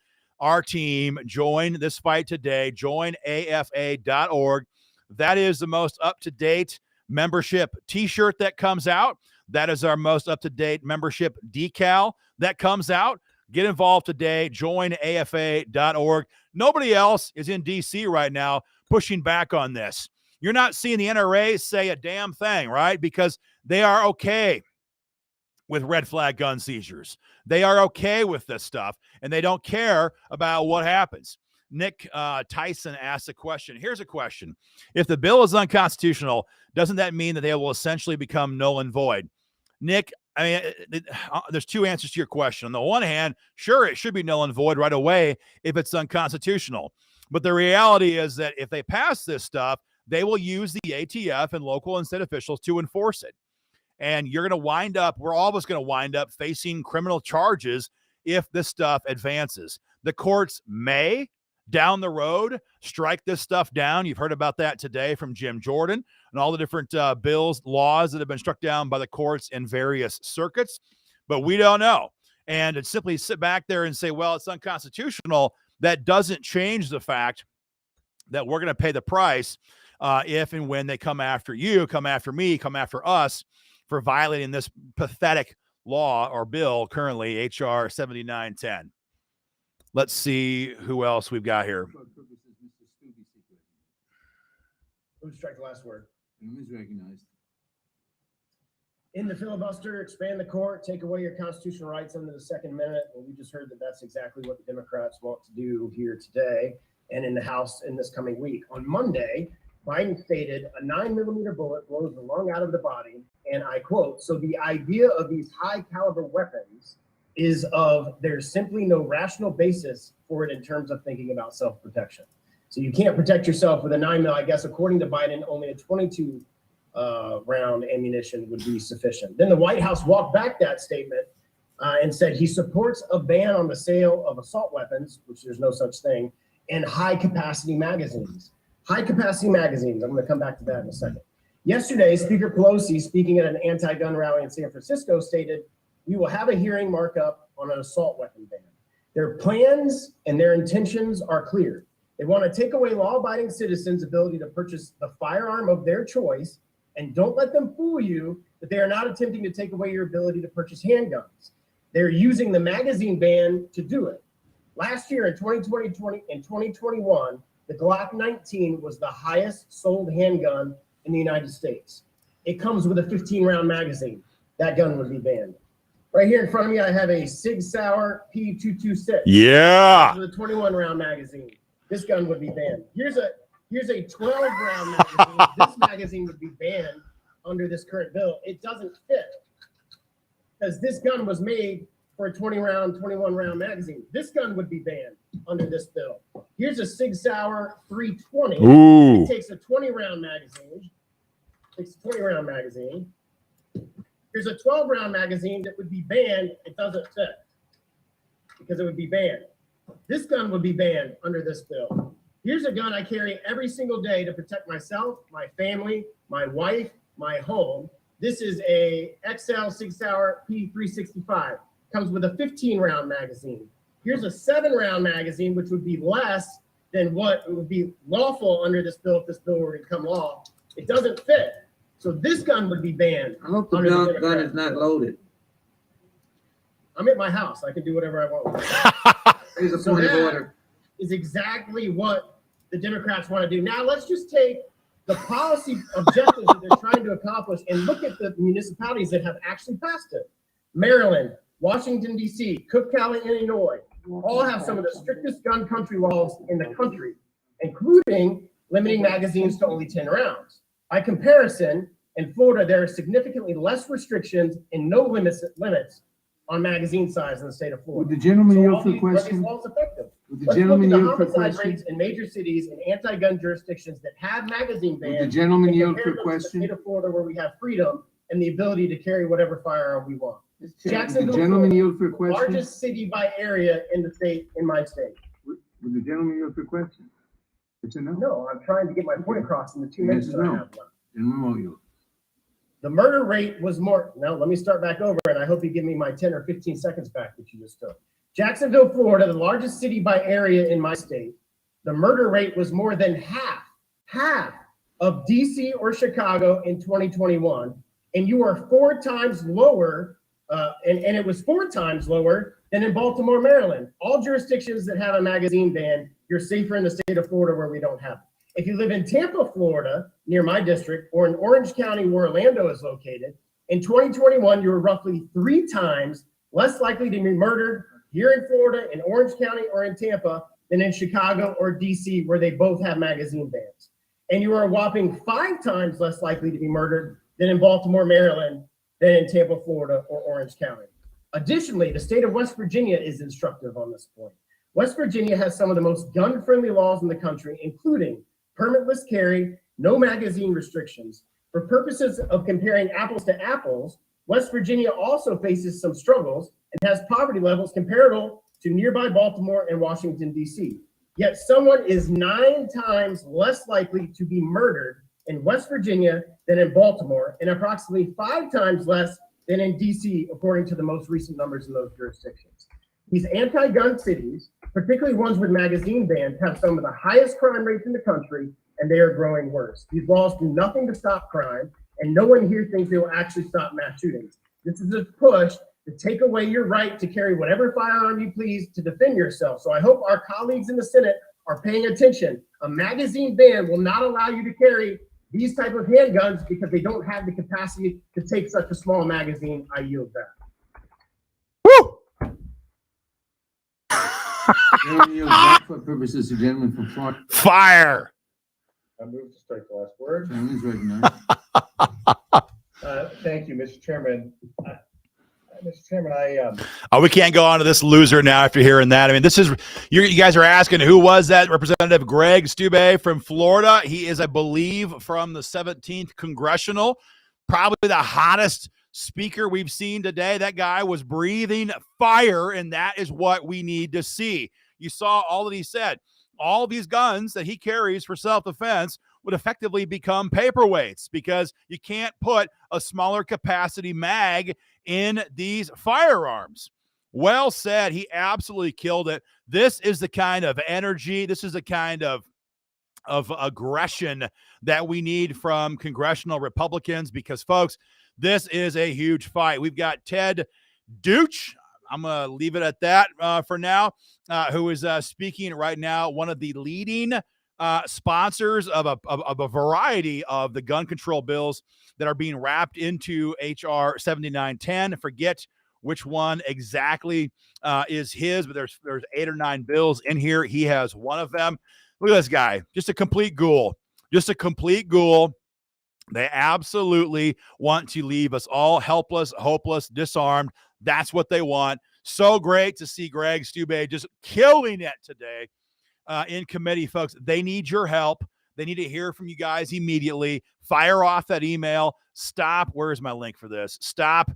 our team, join this fight today, join AFA.org. That is the most up-to-date membership t-shirt that comes out. That is our most up-to-date membership decal that comes out. Get involved today. Join AFA.org. Nobody else is in D.C. right now pushing back on this. You're not seeing the NRA say a damn thing, right? Because they are okay with red flag gun seizures. They are okay with this stuff, and they don't care about what happens. Nick Tyson asked a question. Here's a question. If the bill is unconstitutional, doesn't that mean that they will essentially become null and void? Nick, I mean, there's two answers to your question. On the one hand, sure, it should be null and void right away if it's unconstitutional. But the reality is that if they pass this stuff, they will use the ATF and local and state officials to enforce it. And you're going to wind up, we're all of us going to wind up facing criminal charges if this stuff advances. The courts may, down the road, strike this stuff down. You've heard about that today from Jim Jordan and all the different bills, laws that have been struck down by the courts in various circuits. But we don't know. And to simply sit back there and say, well, it's unconstitutional, that doesn't change the fact that we're going to pay the price if and when they come after you, come after me, come after us for violating this pathetic law or bill, currently H.R. 7910. Let's see who else we've got here. Who strike the last word? Who is recognized? In the filibuster, expand the court, take away your constitutional rights under the Second Amendment. And we just heard that that's exactly what the Democrats want to do here today and in the House in this coming week. On Monday, Biden stated a 9mm bullet blows the lung out of the body, and I quote, "So the idea of these high caliber weapons is of there's simply no rational basis for it in terms of thinking about self-protection." So you can't protect yourself with a 9mm. I guess according to Biden, only a 22 round ammunition would be sufficient. Then the White House walked back that statement and said he supports a ban on the sale of assault weapons, which there's no such thing, and high capacity magazines. High capacity magazines. I'm going to come back to that in a second. Yesterday, Speaker Pelosi, speaking at an anti-gun rally in San Francisco, stated, "We will have a hearing markup on an assault weapon ban." Their plans and their intentions are clear. They want to take away law-abiding citizens' ability to purchase the firearm of their choice, and don't let them fool you that they are not attempting to take away your ability to purchase handguns. They're using the magazine ban to do it. Last year in 2021, the Glock 19 was the highest sold handgun in the United States. It comes with a 15-round magazine. That gun would be banned. Right here in front of me, I have a Sig Sauer P226. Yeah. With a 21-round magazine. This gun would be banned. Here's a 12-round magazine. This magazine would be banned under this current bill. It doesn't fit because this gun was made for a 21-round magazine. This gun would be banned under this bill. Here's a Sig Sauer 320. Ooh. It takes a 20-round magazine. Here's a 12-round magazine that would be banned. It doesn't fit because it would be banned. This gun would be banned under this bill. Here's a gun I carry every single day to protect myself, my family, my wife, my home. This is a XL Sig Sauer P365. Comes with a 15-round magazine. Here's a 7-round magazine, which would be less than what it would be lawful under this bill if this bill were to become law. It doesn't fit. So this gun would be banned. I hope the gun is not loaded. I'm at my house. I can do whatever I want with it. Here's a point of order. Is exactly what the Democrats want to do. Now let's just take the policy objectives that they're trying to accomplish and look at the municipalities that have actually passed it. Maryland, Washington, D.C., Cook County, Illinois, all have some of the strictest gun country laws in the country, including limiting magazines to only 10 rounds. By comparison, in Florida, there are significantly less restrictions and no limits on magazine size in the state of Florida. Would the gentleman So yield are for these question? laws effective? Would Would the Let's look at gentleman the yield for homicide question? rates in major cities and anti-gun jurisdictions that have magazine bans. Would the gentleman and yield compare for them to the question? State of Florida, where we have freedom and the ability to carry whatever firearm we want. The Jacksonville, gentleman Florida, yield for the question? largest city by area in the state, in my state. Would the gentleman yield for question? It's a no. No, I'm trying to get my point across in the 2 The minutes answer that is I no. have left. Gentleman won't yield. The murder rate was more, now let me start back over, and I hope you give me my 10 or 15 seconds back that you just took. Jacksonville, Florida, the largest city by area in my state, the murder rate was more than half of DC or Chicago in 2021, and you are 4 times lower, and it was 4 times lower than in Baltimore, Maryland. All jurisdictions that have a magazine ban, you're safer in the state of Florida where we don't have it. If you live in Tampa, Florida, near my district, or in Orange County where Orlando is located, in 2021, you were roughly 3 times less likely to be murdered here in Florida, in Orange County, or in Tampa than in Chicago or DC, where they both have magazine bans. And you are a whopping 5 times less likely to be murdered than in Baltimore, Maryland, than in Tampa, Florida, or Orange County. Additionally, the state of West Virginia is instructive on this point. West Virginia has some of the most gun-friendly laws in the country, including permitless carry, no magazine restrictions. For purposes of comparing apples to apples, West Virginia also faces some struggles and has poverty levels comparable to nearby Baltimore and Washington, D.C. Yet someone is 9 times less likely to be murdered in West Virginia than in Baltimore, and approximately 5 times less than in D.C., according to the most recent numbers in those jurisdictions. These anti-gun cities, particularly ones with magazine bans, have some of the highest crime rates in the country, and they are growing worse. These laws do nothing to stop crime, and no one here thinks they will actually stop mass shootings. This is a push to take away your right to carry whatever firearm you please to defend yourself. So I hope our colleagues in the Senate are paying attention. A magazine ban will not allow you to carry these type of handguns because they don't have the capacity to take such a small magazine. I yield back. Gentleman yield back for purposes, the gentleman from Florida. Fire. I move to strike the last word. Gentleman's recognized. Thank you, Mr. Chairman. Mr. Chairman, We can't go on to this loser now after hearing that. I mean, this is, you guys are asking, who was that Representative Greg Stube from Florida? He is, I believe, from the 17th Congressional, probably the hottest speaker we've seen today. That guy was breathing fire, and that is what we need to see. You saw all that he said. All these guns that he carries for self-defense would effectively become paperweights because you can't put a smaller capacity mag in these firearms. Well said. He absolutely killed it. This is the kind of energy, this is the kind of aggression that we need from congressional Republicans because, folks, this is a huge fight. We've got Ted Deutsch. I'm going to leave it at that for now, who is speaking right now, one of the leading sponsors of a variety of the gun control bills that are being wrapped into H.R. 7910. Forget which one exactly is his, but there's 8 or 9 bills in here. He has one of them. Look at this guy, just a complete ghoul. Just a complete ghoul. They absolutely want to leave us all helpless, hopeless, disarmed. That's what they want. So great to see Greg Stube just killing it today in committee, folks. They need your help. They need to hear from you guys immediately. Fire off that email. Stop. Where's my link for this? Stop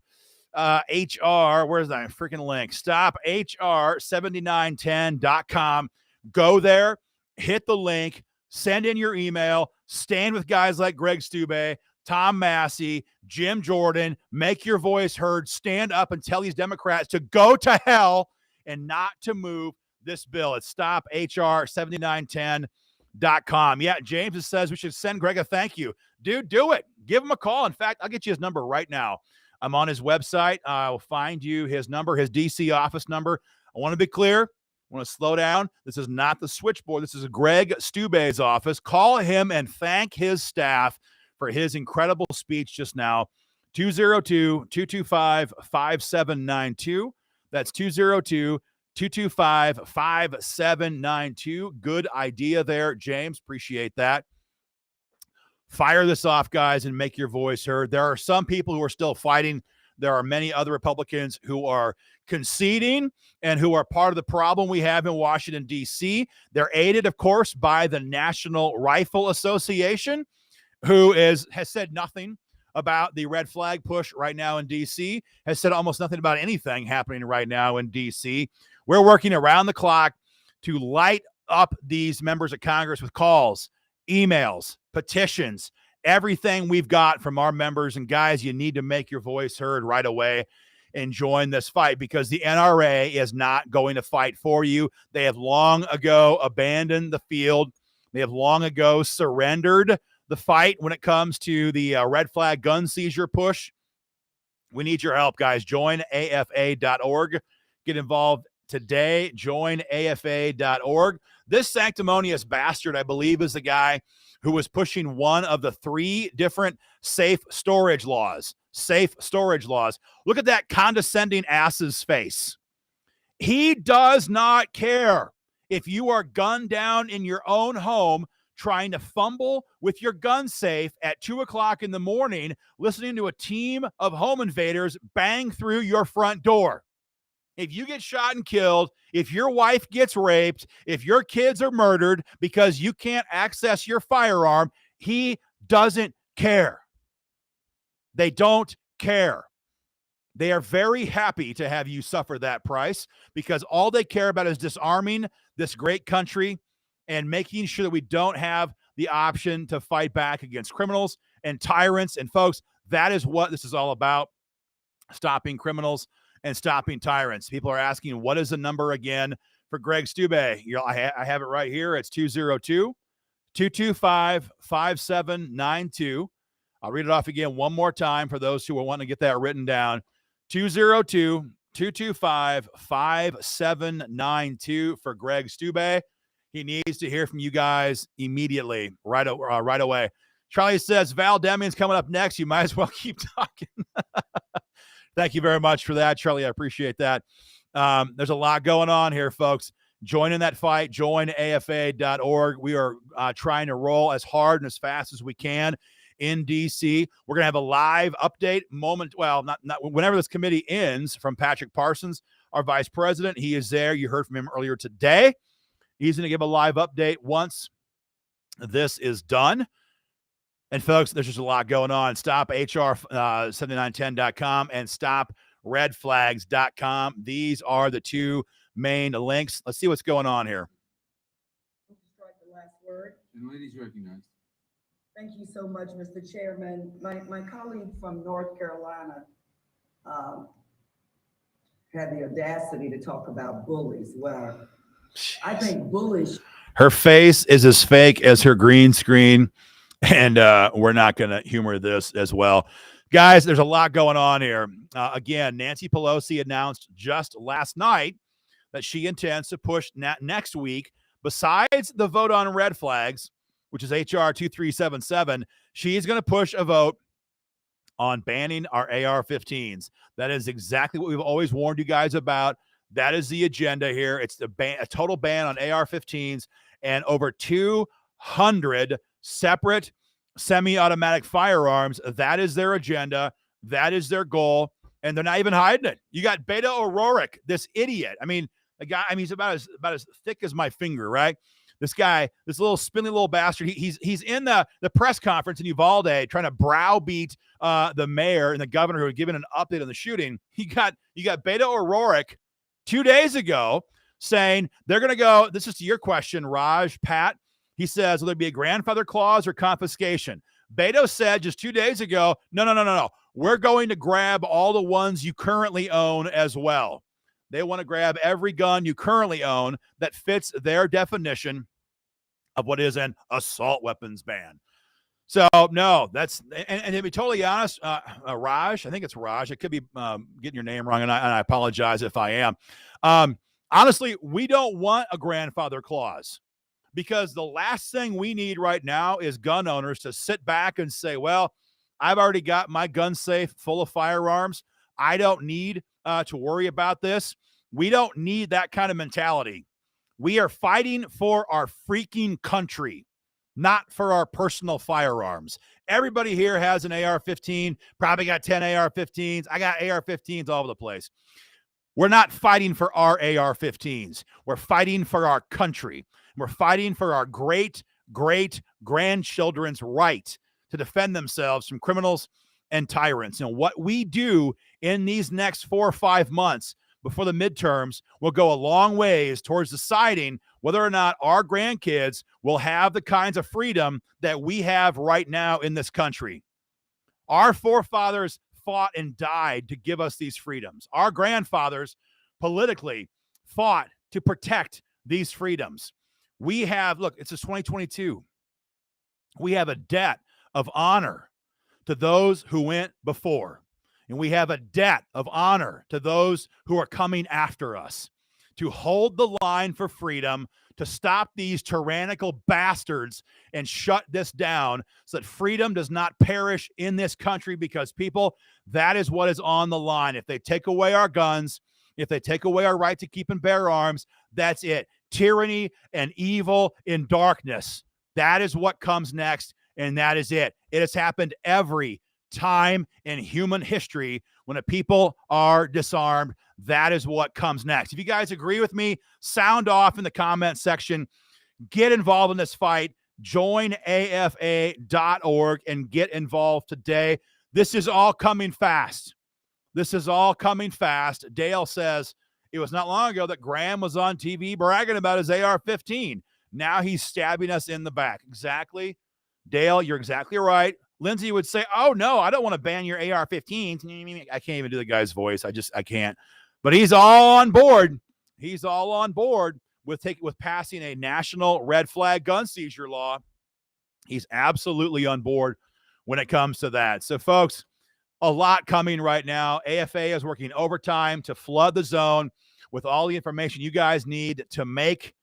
HR. Where's that freaking link? Stop HR7910.com. Go there. Hit the link. Send in your email. Stand with guys like Greg Stube, Tom Massey, Jim Jordan. Make your voice heard. Stand up and tell these Democrats to go to hell and not to move this bill. It's stophr7910.com. Yeah, James says we should send Greg a thank you. Dude, do it. Give him a call. In fact, I'll get you his number right now. I'm on his website. I'll find you his number, his DC office number. I want to be clear. I want to slow down. This is not the switchboard. This is Greg Stube's office. Call him and thank his staff for his incredible speech just now. 202-225-5792. That's 202-225-5792. Good idea there, James. Appreciate that. Fire this off, guys, and make your voice heard. There are some people who are still fighting. There are many other Republicans who are conceding and who are part of the problem we have in Washington, D.C. They're aided, of course, by the National Rifle Association, who has said nothing about the red flag push right now in D.C., has said almost nothing about anything happening right now in D.C. We're working around the clock to light up these members of Congress with calls, emails, petitions, everything we've got from our members. And guys, you need to make your voice heard right away and join this fight, because the NRA is not going to fight for you. They have long ago abandoned the field. They have long ago surrendered the fight when it comes to the red flag gun seizure push. We need your help, guys. Join AFA.org. Get involved today. Join AFA.org. This sanctimonious bastard, I believe, is the guy who was pushing one of the 3 different safe storage laws. Safe storage laws. Look at that condescending ass's face. He does not care if you are gunned down in your own home trying to fumble with your gun safe at 2 o'clock in the morning, listening to a team of home invaders bang through your front door. If you get shot and killed, if your wife gets raped, if your kids are murdered because you can't access your firearm, he doesn't care. They don't care. They are very happy to have you suffer that price, because all they care about is disarming this great country and making sure that we don't have the option to fight back against criminals and tyrants. And folks, that is what this is all about: stopping criminals and stopping tyrants. People are asking, what is the number again for Greg Stube? I have it right here. It's 202-225-5792. I'll read it off again one more time for those who are wanting to get that written down. 202-225-5792 for Greg Stube. He needs to hear from you guys immediately, right away. Charlie says, Val Deming's coming up next. You might as well keep talking. Thank you very much for that, Charlie. I appreciate that. There's a lot going on here, folks. Join in that fight. Join AFA.org. We are trying to roll as hard and as fast as we can in D.C. We're going to have a live update moment. Well, not whenever this committee ends, from Patrick Parsons, our vice president. He is there. You heard from him earlier today. He's going to give a live update once this is done. And folks, there's just a lot going on. Stop HR7910.com and stopredflags.com. These are the 2 main links. Let's see what's going on here. Strike the last word. And ladies recognized. Thank you so much, Mr. Chairman. My colleague from North Carolina had the audacity to talk about bullies. Well, I think bullies. Her face is as fake as her green screen, and we're not going to humor this as well. Guys, there's a lot going on here. Again, Nancy Pelosi announced just last night that she intends to push next week, besides the vote on red flags, which is HR 2377, she's going to push a vote on banning our AR-15s. That is exactly what we've always warned you guys about. That is the agenda here. It's a total ban on AR-15s and over 200 separate semi-automatic firearms. That is their agenda. That is their goal. And they're not even hiding it. You got Beto O'Rourke, this idiot. I mean, the guy, he's about as thick as my finger, right? This guy, this little spindly little bastard, he's in the press conference in Uvalde trying to browbeat the mayor and the governor who had given an update on the shooting. You got Beto O'Rourke 2 days ago saying they're going to go, this is to your question, Raj, Pat. He says, will there be a grandfather clause or confiscation? Beto said just 2 days ago, no. We're going to grab all the ones you currently own as well. They want to grab every gun you currently own that fits their definition of what is an assault weapons ban. So, no, that's, and to be totally honest, Raj, I think it's Raj. I could be getting your name wrong, and I apologize if I am. Honestly, we don't want a grandfather clause, because the last thing we need right now is gun owners to sit back and say, well, I've already got my gun safe full of firearms. I don't need to worry about this. We don't need that kind of mentality. We are fighting for our freaking country, not for our personal firearms. Everybody here has an AR-15, probably got 10 AR-15s. I got AR-15s all over the place. We're not fighting for our AR-15s. We're fighting for our country. We're fighting for our great-great-grandchildren's right to defend themselves from criminals and tyrants. And what we do in these next 4 or 5 months before the midterms will go a long ways towards deciding whether or not our grandkids will have the kinds of freedom that we have right now in this country. Our forefathers fought and died to give us these freedoms. Our grandfathers politically fought to protect these freedoms. We have, look, it's just 2022. We have a debt of honor to those who went before. And we have a debt of honor to those who are coming after us, to hold the line for freedom, to stop these tyrannical bastards and shut this down so that freedom does not perish in this country, because, people, that is what is on the line. If they take away our guns, if they take away our right to keep and bear arms, that's it. Tyranny and evil in darkness. That is what comes next, and that is it. It has happened every time in human history. When a people are disarmed, that is what comes next. If you guys agree with me, sound off in the comment section. Get involved in this fight. Join AFA.org and get involved today. This is all coming fast. This is all coming fast. Dale says it was not long ago that Graham was on TV bragging about his AR-15. Now he's stabbing us in the back. Exactly. Dale, you're exactly right. Lindsay would say, oh, no, I don't want to ban your AR-15. I can't even do the guy's voice. I can't. But he's all on board. He's all on board with passing a national red flag gun seizure law. He's absolutely on board when it comes to that. So, folks, a lot coming right now. AFA is working overtime to flood the zone with all the information you guys need to make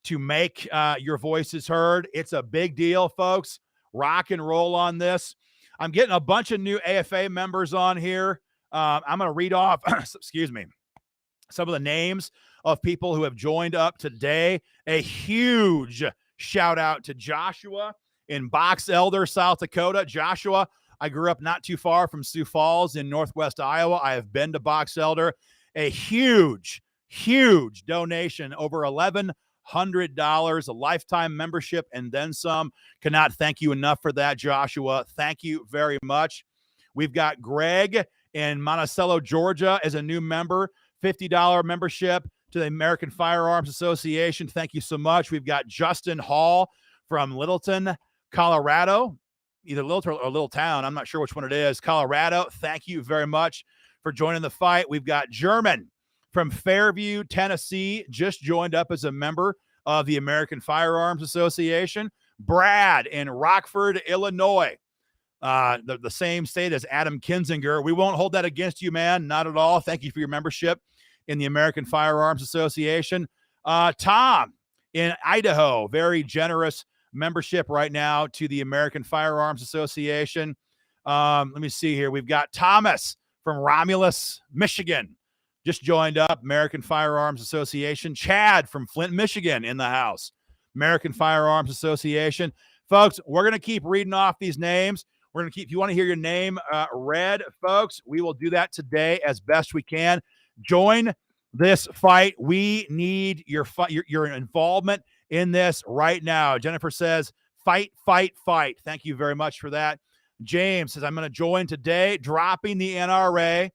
your voices heard. It's a big deal, folks. Rock and roll on this. I'm getting a bunch of new AFA members on here. I'm going to read off, excuse me, some of the names of people who have joined up today. A huge shout out to Joshua in Box Elder, South Dakota. Joshua, I grew up not too far from Sioux Falls in Northwest Iowa. I have been to Box Elder. A huge donation, over $1,100, a lifetime membership, and then some. Cannot thank you enough for that, Joshua. Thank you very much. We've got Greg in Monticello, Georgia, as a new member, $50 membership to the American Firearms Association. Thank you so much. We've got Justin Hall from Littleton, Colorado, either Littleton or Little Town. I'm not sure which one it is. Colorado, thank you very much for joining the fight. We've got German from Fairview, Tennessee, just joined up as a member of the American Firearms Association. Brad in Rockford, Illinois, the same state as Adam Kinzinger. We won't hold that against you, man. Not at all. Thank you for your membership in the American Firearms Association. Tom in Idaho, very generous membership right now to the American Firearms Association. Let me see here. We've got Thomas from Romulus, Michigan, just joined up, American Firearms Association. Chad from Flint, Michigan in the house, American Firearms Association. Folks, we're going to keep reading off these names. We're going to keep, if you want to hear your name read, folks, we will do that today as best we can. Join this fight. We need your involvement in this right now. Jennifer says, fight, fight, fight. Thank you very much for that. James says, I'm going to join today, dropping the NRA,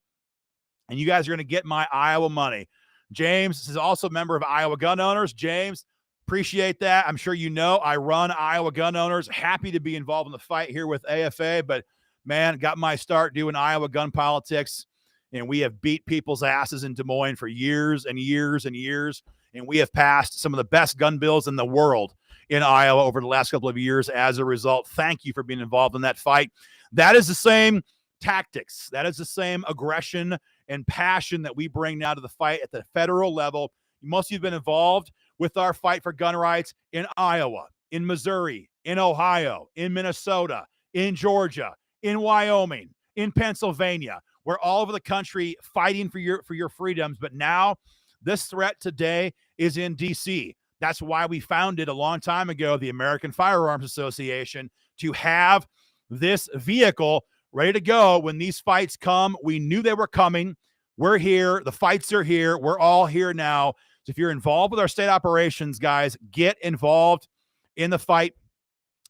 and you guys are going to get my Iowa money. James is also a member of Iowa Gun Owners. James, appreciate that. I'm sure you know I run Iowa Gun Owners. Happy to be involved in the fight here with AFA, but man, got my start doing Iowa gun politics, and we have beat people's asses in Des Moines for years and years and years, and we have passed some of the best gun bills in the world in Iowa over the last couple of years as a result. Thank you for being involved in that fight. That is the same tactics. That is the same aggression and passion that we bring now to the fight at the federal level. Most of you have been involved with our fight for gun rights in Iowa, in Missouri, in Ohio, in Minnesota, in Georgia, in Wyoming, in Pennsylvania. We're all over the country fighting for your freedoms. But now this threat today is in D.C. That's why we founded a long time ago the American Firearms Association, to have this vehicle ready to go when these fights come. We knew they were coming. We're here. The fights are here. We're all here now. So if you're involved with our state operations, guys, get involved in the fight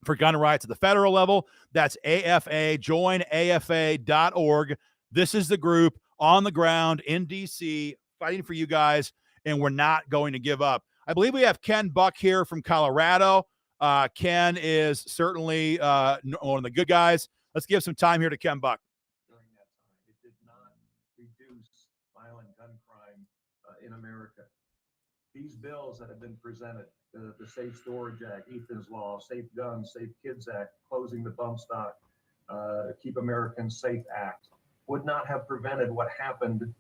for gun rights at the federal level. That's AFA, joinafa.org. This is the group on the ground in D.C. fighting for you guys, and we're not going to give up. I believe we have Ken Buck here from Colorado. Ken is certainly one of the good guys. Let's give some time here to Ken Buck. During that time, it did not reduce violent gun crime in America. These bills that have been presented, the Safe Storage Act, Ethan's Law, Safe Guns, Safe Kids Act, closing the bump stock, Keep Americans Safe Act, would not have prevented what happened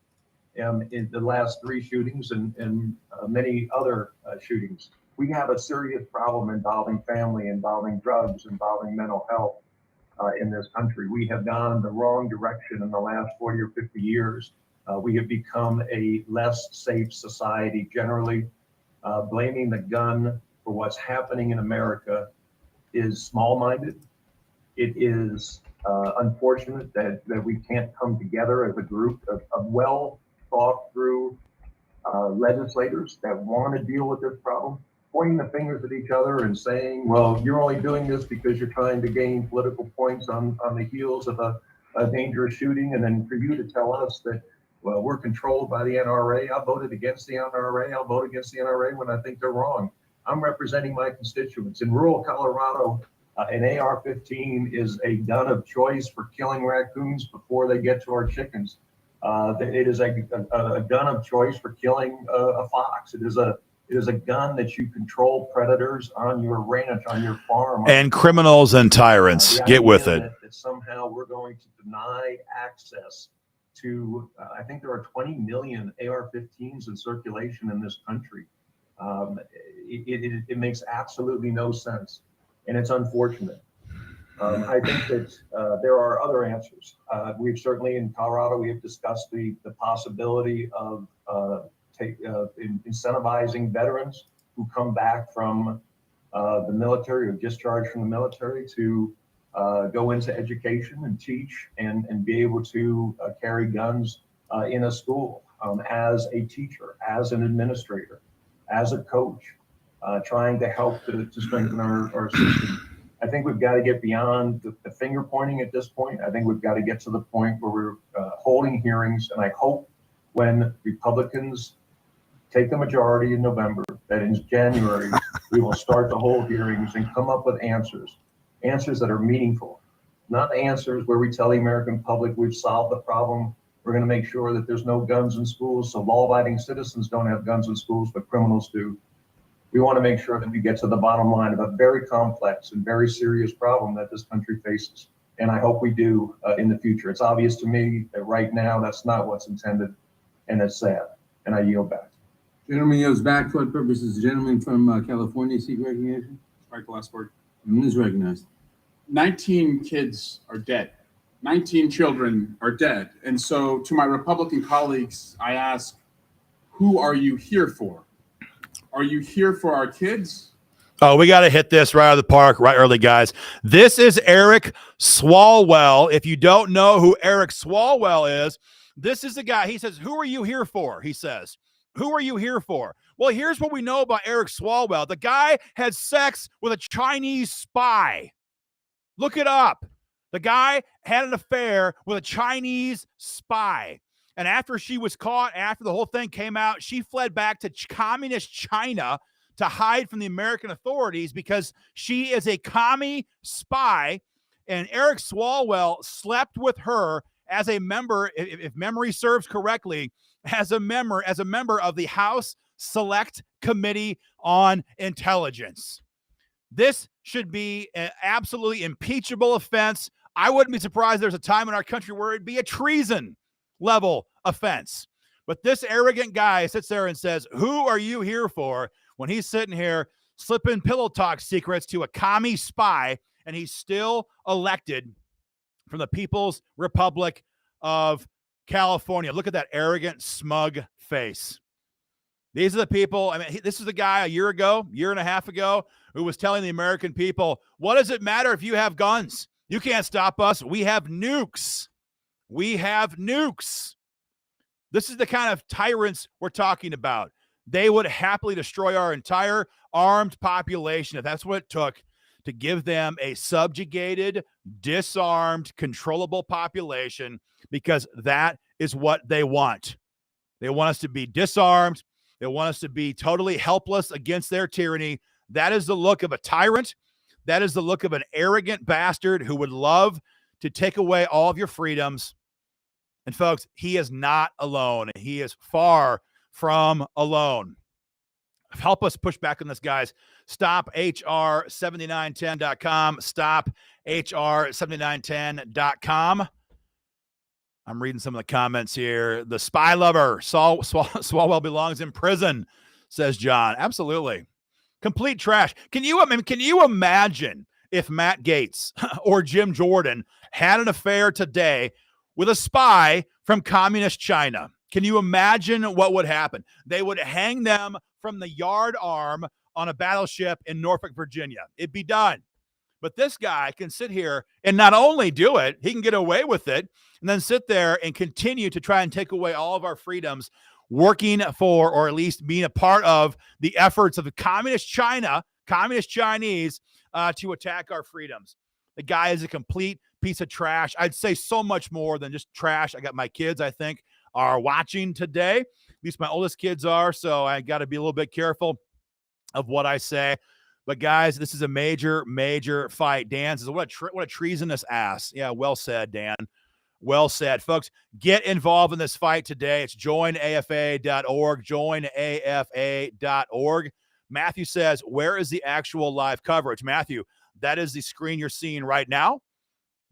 in the last 3 shootings and many other shootings. We have a serious problem involving family, involving drugs, involving mental health in this country. We have gone in the wrong direction in the last 40 or 50 years. We have become a less safe society generally. Blaming the gun for what's happening in America is small-minded. It is unfortunate that we can't come together as a group of well thought through legislators that want to deal with this problem, pointing the fingers at each other and saying, well, you're only doing this because you're trying to gain political points on the heels of a dangerous shooting. And then for you to tell us that, well, we're controlled by the NRA. I voted against the NRA. I'll vote against the NRA when I think they're wrong. I'm representing my constituents. In rural Colorado, an AR-15 is a gun of choice for killing raccoons before they get to our chickens. It is a gun of choice for killing a fox. It is a gun that you control predators on your ranch, on your farm. And criminals and tyrants. Get with it. That somehow we're going to deny access to, I think there are 20 million AR-15s in circulation in this country. It makes absolutely no sense, and it's unfortunate. I think that there are other answers. We've certainly in Colorado, we have discussed the possibility of incentivizing veterans who come back from the military or discharged from the military to go into education and teach and be able to carry guns in a school as a teacher, as an administrator, as a coach, trying to help to strengthen our system. I think we've got to get beyond the finger pointing at this point. I think we've got to get to the point where we're holding hearings. And I hope when Republicans take the majority in November, that in January, we will start to hold hearings and come up with answers that are meaningful, not answers where we tell the American public we've solved the problem. We're going to make sure that there's no guns in schools, so law-abiding citizens don't have guns in schools, but criminals do. We want to make sure that we get to the bottom line of a very complex and very serious problem that this country faces. And I hope we do in the future. It's obvious to me that right now that's not what's intended, and it's sad. And I yield back. Gentleman yields back. For what purposes? The gentleman from California seek recognition. Michael Westward. Is recognized. 19 kids are dead. 19 children are dead. And so to my Republican colleagues, I ask, who are you here for? Are you here for our kids? Oh, we got to hit this right out of the park right early, guys. This is Eric Swalwell. If you don't know who Eric Swalwell is, this is the guy. He says, who are you here for? He says, who are you here for? Well, here's what we know about Eric Swalwell. The guy had sex with a Chinese spy. Look it up. The guy had an affair with a Chinese spy. And after she was caught, after the whole thing came out, she fled back to communist China to hide from the American authorities because she is a commie spy. And Eric Swalwell slept with her as a member, if memory serves correctly, as a member of the House Select Committee on Intelligence. This should be an absolutely impeachable offense. I wouldn't be surprised there's a time in our country where it'd be a treason level offense. But this arrogant guy sits there and says, who are you here for, when he's sitting here slipping pillow talk secrets to a commie spy, and he's still elected from the People's Republic of California. Look at that arrogant, smug face. These are the people. I mean, this is the guy a year and a half ago, who was telling the American people, what does it matter if you have guns? You can't stop us. We have nukes. We have nukes. This is the kind of tyrants we're talking about. They would happily destroy our entire armed population if that's what it took to give them a subjugated, disarmed, controllable population, because that is what they want. They want us to be disarmed. They want us to be totally helpless against their tyranny. That is the look of a tyrant. That is the look of an arrogant bastard who would love to take away all of your freedoms. And folks, he is not alone. He is far from alone. Help us push back on this, guys. StopHR7910.com. StopHR7910.com. I'm reading some of the comments here. The spy lover, Swalwell belongs in prison, says John. Absolutely. Complete trash. Can you imagine if Matt Gaetz or Jim Jordan had an affair today with a spy from communist China? Can you imagine what would happen? They would hang them from the yard arm on a battleship in Norfolk, Virginia. It'd be done. But this guy can sit here and not only do it, he can get away with it and then sit there and continue to try and take away all of our freedoms, working for, or at least being a part of, the efforts of the communist China, communist Chinese, to attack our freedoms. The guy is a complete piece of trash. I'd say so much more than just trash. I got my kids, I think, are watching today. At least my oldest kids are, so I got to be a little bit careful of what I say. But guys, this is a major, major fight. Dan says, what a treasonous ass. Yeah, well said, Dan. Well said. Folks, get involved in this fight today. It's joinafa.org, joinafa.org. Matthew says, where is the actual live coverage? Matthew, that is the screen you're seeing right now.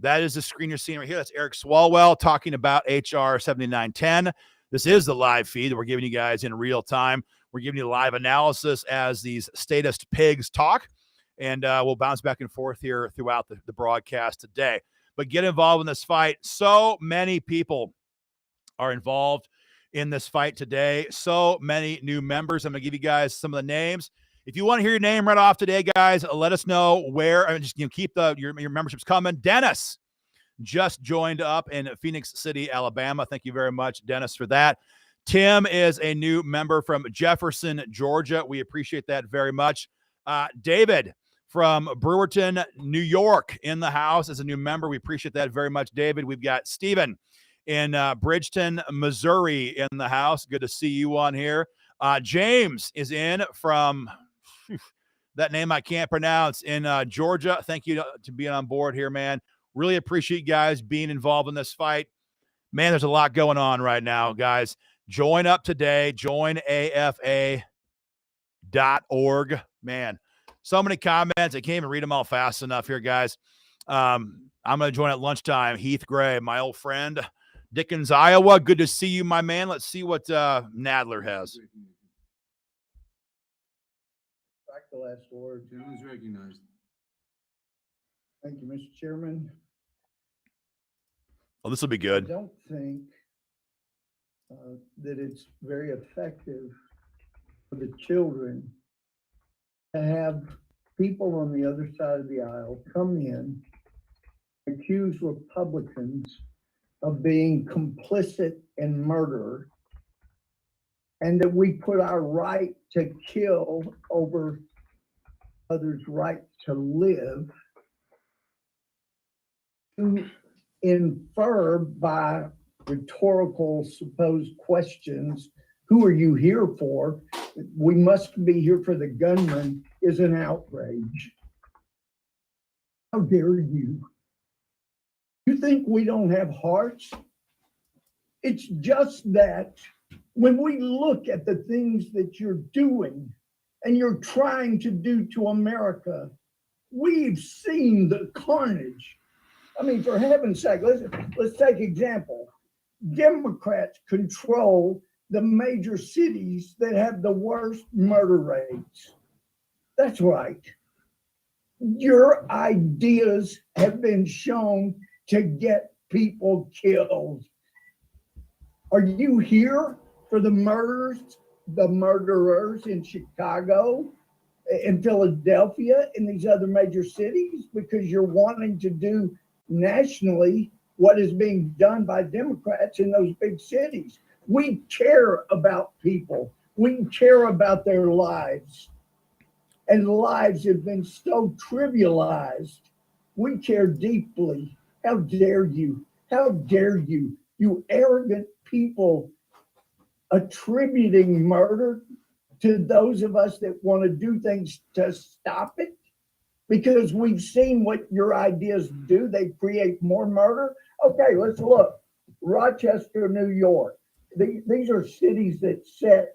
That is the screen you're seeing right here. That's Eric Swalwell talking about HR 7910. This is the live feed that we're giving you guys in real time. We're giving you live analysis as these statist pigs talk, and we'll bounce back and forth here throughout the broadcast today. But get involved in this fight. So many people are involved in this fight today. So many new members. I'm going to give you guys some of the names. If you want to hear your name right off today, guys, let us know where. I mean, just keep your memberships coming. Dennis just joined up in Phoenix City, Alabama. Thank you very much, Dennis, for that. Tim is a new member from Jefferson, Georgia. We appreciate that very much. David from Brewerton, New York, in the house as a new member. We appreciate that very much, David. We've got Stephen in Bridgeton, Missouri, in the house. Good to see you on here. James is in from that name I can't pronounce, in Georgia. Thank you to being on board here, man. Really appreciate you guys being involved in this fight. Man, there's a lot going on right now, guys. Join up today. Joinafa.org. Man, so many comments. I can't even read them all fast enough here, guys. I'm going to join at lunchtime. Heath Gray, my old friend. Dickens, Iowa. Good to see you, my man. Let's see what Nadler has. Back the last word. Gentleman is recognized. Thank you, Mr. Chairman. Oh, this will be good. I don't think that it's very effective for the children to have people on the other side of the aisle come in, accuse Republicans of being complicit in murder, and that we put our right to kill over others' right to live, to infer by rhetorical supposed questions, who are you here for? We must be here for the gunman, is an outrage. How dare you? You think we don't have hearts? It's just that when we look at the things that you're doing and you're trying to do to America, we've seen the carnage. I mean, for heaven's sake, let's take example. Democrats control the major cities that have the worst murder rates. That's right. Your ideas have been shown to get people killed. Are you here for the murderers in Chicago, in Philadelphia, in these other major cities, because you're wanting to do nationally what is being done by Democrats in those big cities? We care about people. We care about their lives. And lives have been so trivialized. We care deeply. How dare you? How dare you? You arrogant people attributing murder to those of us that want to do things to stop it. Because we've seen what your ideas do. They create more murder. Okay, let's look. Rochester, New York. These are cities that set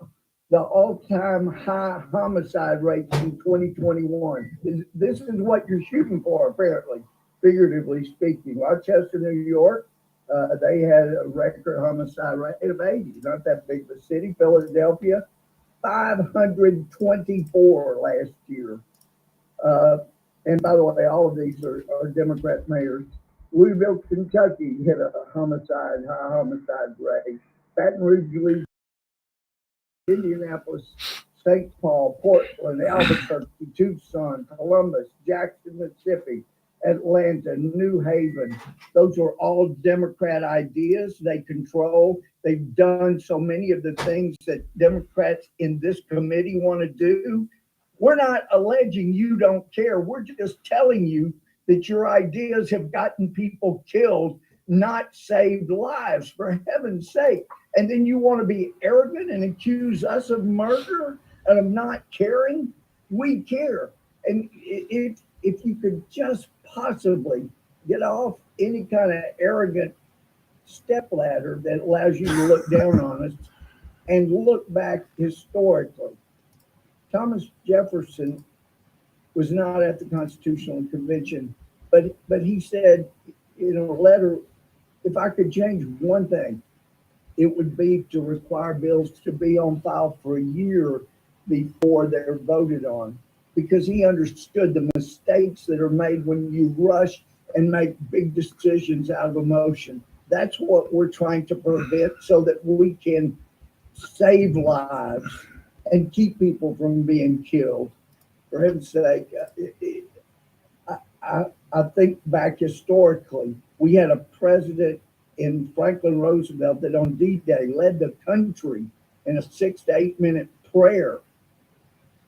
the all-time high homicide rates in 2021. This is what you're shooting for, apparently, figuratively speaking. Rochester, New York, they had a record homicide rate of 80. Not that big of a city. Philadelphia, 524 last year. And by the way, all of these are Democrat mayors. Louisville, Kentucky hit a high homicide rate. Baton Rouge, Louisiana, Indianapolis, St. Paul, Portland, Albuquerque, Tucson, Columbus, Jackson, Mississippi, Atlanta, New Haven. Those are all Democrat ideas. They control. They've done so many of the things that Democrats in this committee want to do. We're not alleging you don't care. We're just telling you that your ideas have gotten people killed, not saved lives, for heaven's sake. And then you want to be arrogant and accuse us of murder and of not caring? We care. And if you could just possibly get off any kind of arrogant stepladder that allows you to look down on us and look back historically. Thomas Jefferson was not at the Constitutional Convention, but he said in a letter, if I could change one thing, it would be to require bills to be on file for a year before they're voted on, because he understood the mistakes that are made when you rush and make big decisions out of emotion. That's what we're trying to prevent so that we can save lives and keep people from being killed. For heaven's sake, I think back historically, we had a president in Franklin Roosevelt that on D-Day led the country in a 6 to 8 minute prayer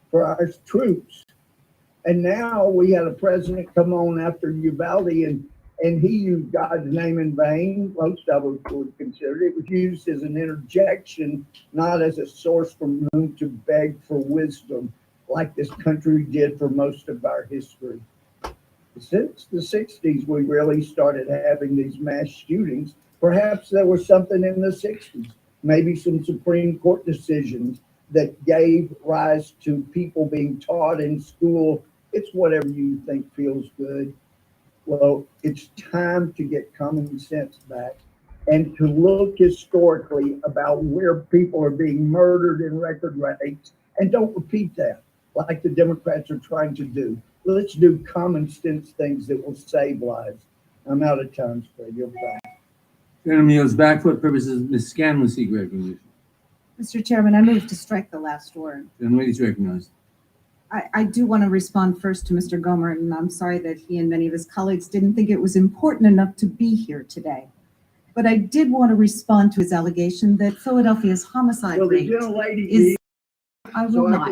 for our troops. And now we had a president come on after Uvalde and he used God's name in vain. Most of us would consider it was used as an interjection, not as a source from whom to beg for wisdom, like this country did for most of our history. Since the 60s, we really started having these mass shootings. Perhaps there was something in the 60s, maybe some Supreme Court decisions that gave rise to people being taught in school, it's whatever you think feels good. Well, it's time to get common sense back and to look historically about where people are being murdered in record rates, and don't repeat that like the Democrats are trying to do. Let's do common sense things that will save lives. I'm out of time, so you're back. Gentleman yields back for purposes of Ms. Scanlon seek recognition. Mr. Chairman, I move to strike the last word. Gentleman is recognized. I do want to respond first to Mr. Gomer, and I'm sorry that he and many of his colleagues didn't think it was important enough to be here today. But I did want to respond to his allegation that Philadelphia's homicide rate is. I will not.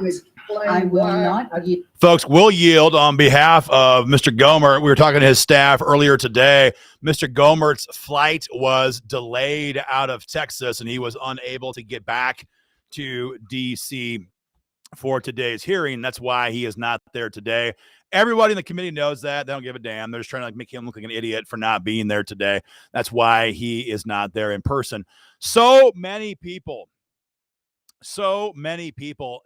I will not. Folks, we'll yield on behalf of Mr. Gomer. We were talking to his staff earlier today. Mr. Gomer's flight was delayed out of Texas, and he was unable to get back to D.C. for today's hearing. That's why he is not there today. Everybody in the committee knows that. They don't give a damn. They're just trying to make him look like an idiot for not being there today. That's why he is not there in person. So many people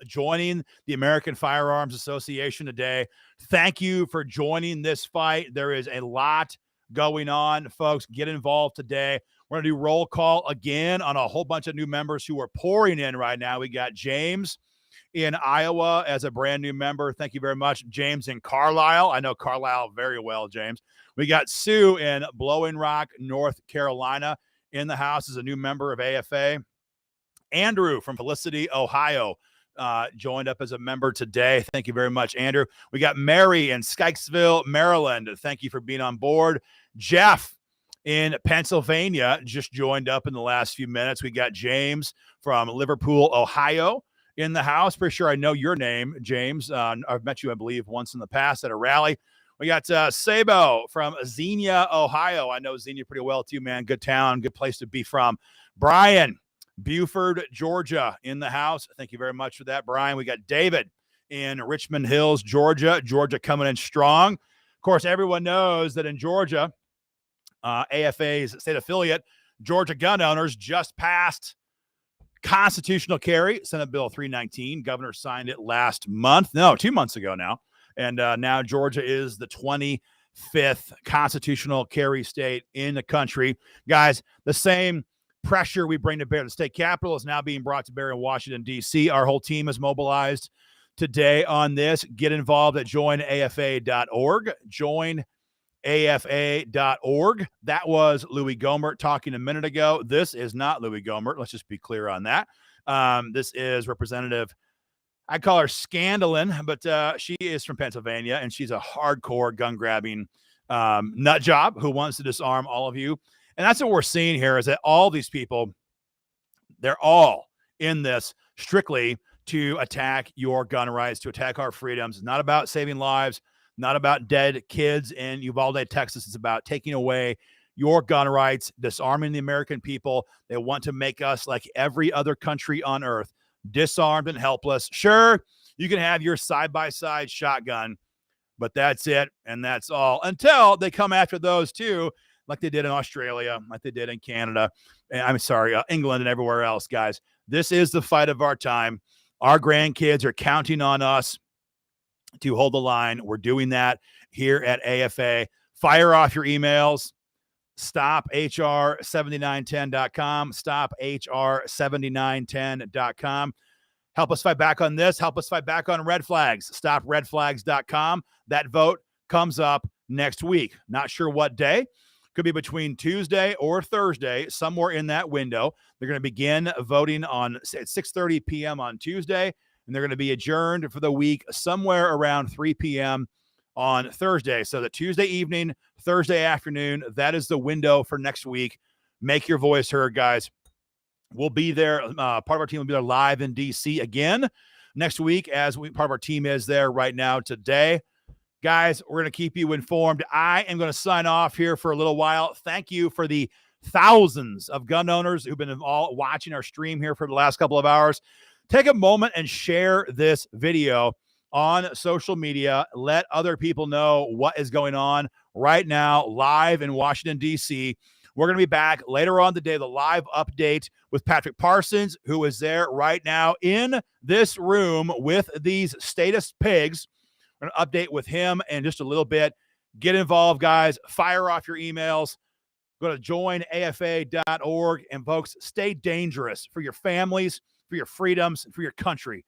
joining the American Firearms Association today. Thank you for joining this fight. There is a lot going on, folks. Get involved today. We're going to do roll call again on a whole bunch of new members who are pouring in right now. We got James in Iowa as a brand new member. Thank you very much. James in Carlisle. I know Carlisle very well, James. We got Sue in Blowing Rock, North Carolina in the house as a new member of AFA. Andrew from Felicity, Ohio, joined up as a member today. Thank you very much, Andrew. We got Mary in Skykesville, Maryland. Thank you for being on board. Jeff in Pennsylvania just joined up in the last few minutes. We got James from Liverpool, Ohio in the house. Pretty sure I know your name, James. I've met you, I believe, once in the past at a rally. We got Sabo from Xenia, Ohio. I know Xenia pretty well too, man. Good town, good place to be from. Brian, Buford, Georgia in the house. Thank you very much for that, Brian. We got David in Richmond Hills, Georgia. Georgia coming in strong. Of course, everyone knows that in Georgia, AFA's state affiliate, Georgia gun owners just passed constitutional carry, Senate Bill 319. Governor signed it last month. No, 2 months ago now. And now Georgia is the 25th constitutional carry state in the country. Guys, the same pressure we bring to bear at the state capitol is now being brought to bear in Washington, D.C. Our whole team is mobilized today on this. Get involved at joinafa.org. Joinafa.org. That was Louis Gohmert talking a minute ago. This is not Louis Gohmert. Let's just be clear on that. This is Representative, I call her Scandalin, but she is from Pennsylvania, and she's a hardcore gun-grabbing nut job who wants to disarm all of you. And that's what we're seeing here is that all these people, they're all in this strictly to attack your gun rights, to attack our freedoms. It's not about saving lives, not about dead kids in Uvalde, Texas. It's about taking away your gun rights, disarming the American people. They want to make us like every other country on earth, disarmed and helpless. Sure, you can have your side-by-side shotgun, but that's it, and that's all, until they come after those too, like they did in Australia, like they did in Canada, England and everywhere else, guys. This is the fight of our time. Our grandkids are counting on us to hold the line. We're doing that here at AFA. Fire off your emails. StopHR7910.com. StopHR7910.com. Help us fight back on this. Help us fight back on red flags. StopRedFlags.com. That vote comes up next week. Not sure what day. Could be between Tuesday or Thursday, somewhere in that window. They're going to begin voting at 6:30 p.m. on Tuesday, and they're going to be adjourned for the week somewhere around 3 p.m. on Thursday. So the Tuesday evening, Thursday afternoon, that is the window for next week. Make your voice heard, guys. We'll be there. Part of our team will be there live in D.C. again next week, as part of our team is there right now today. Guys, we're going to keep you informed. I am going to sign off here for a little while. Thank you for the thousands of gun owners who've been all watching our stream here for the last couple of hours. Take a moment and share this video on social media. Let other people know what is going on right now live in Washington, D.C. We're going to be back later on today, the live update with Patrick Parsons, who is there right now in this room with these statist pigs. We're going to update with him in just a little bit. Get involved, guys. Fire off your emails. Go to joinafa.org. And folks, stay dangerous for your families, for your freedoms, and for your country.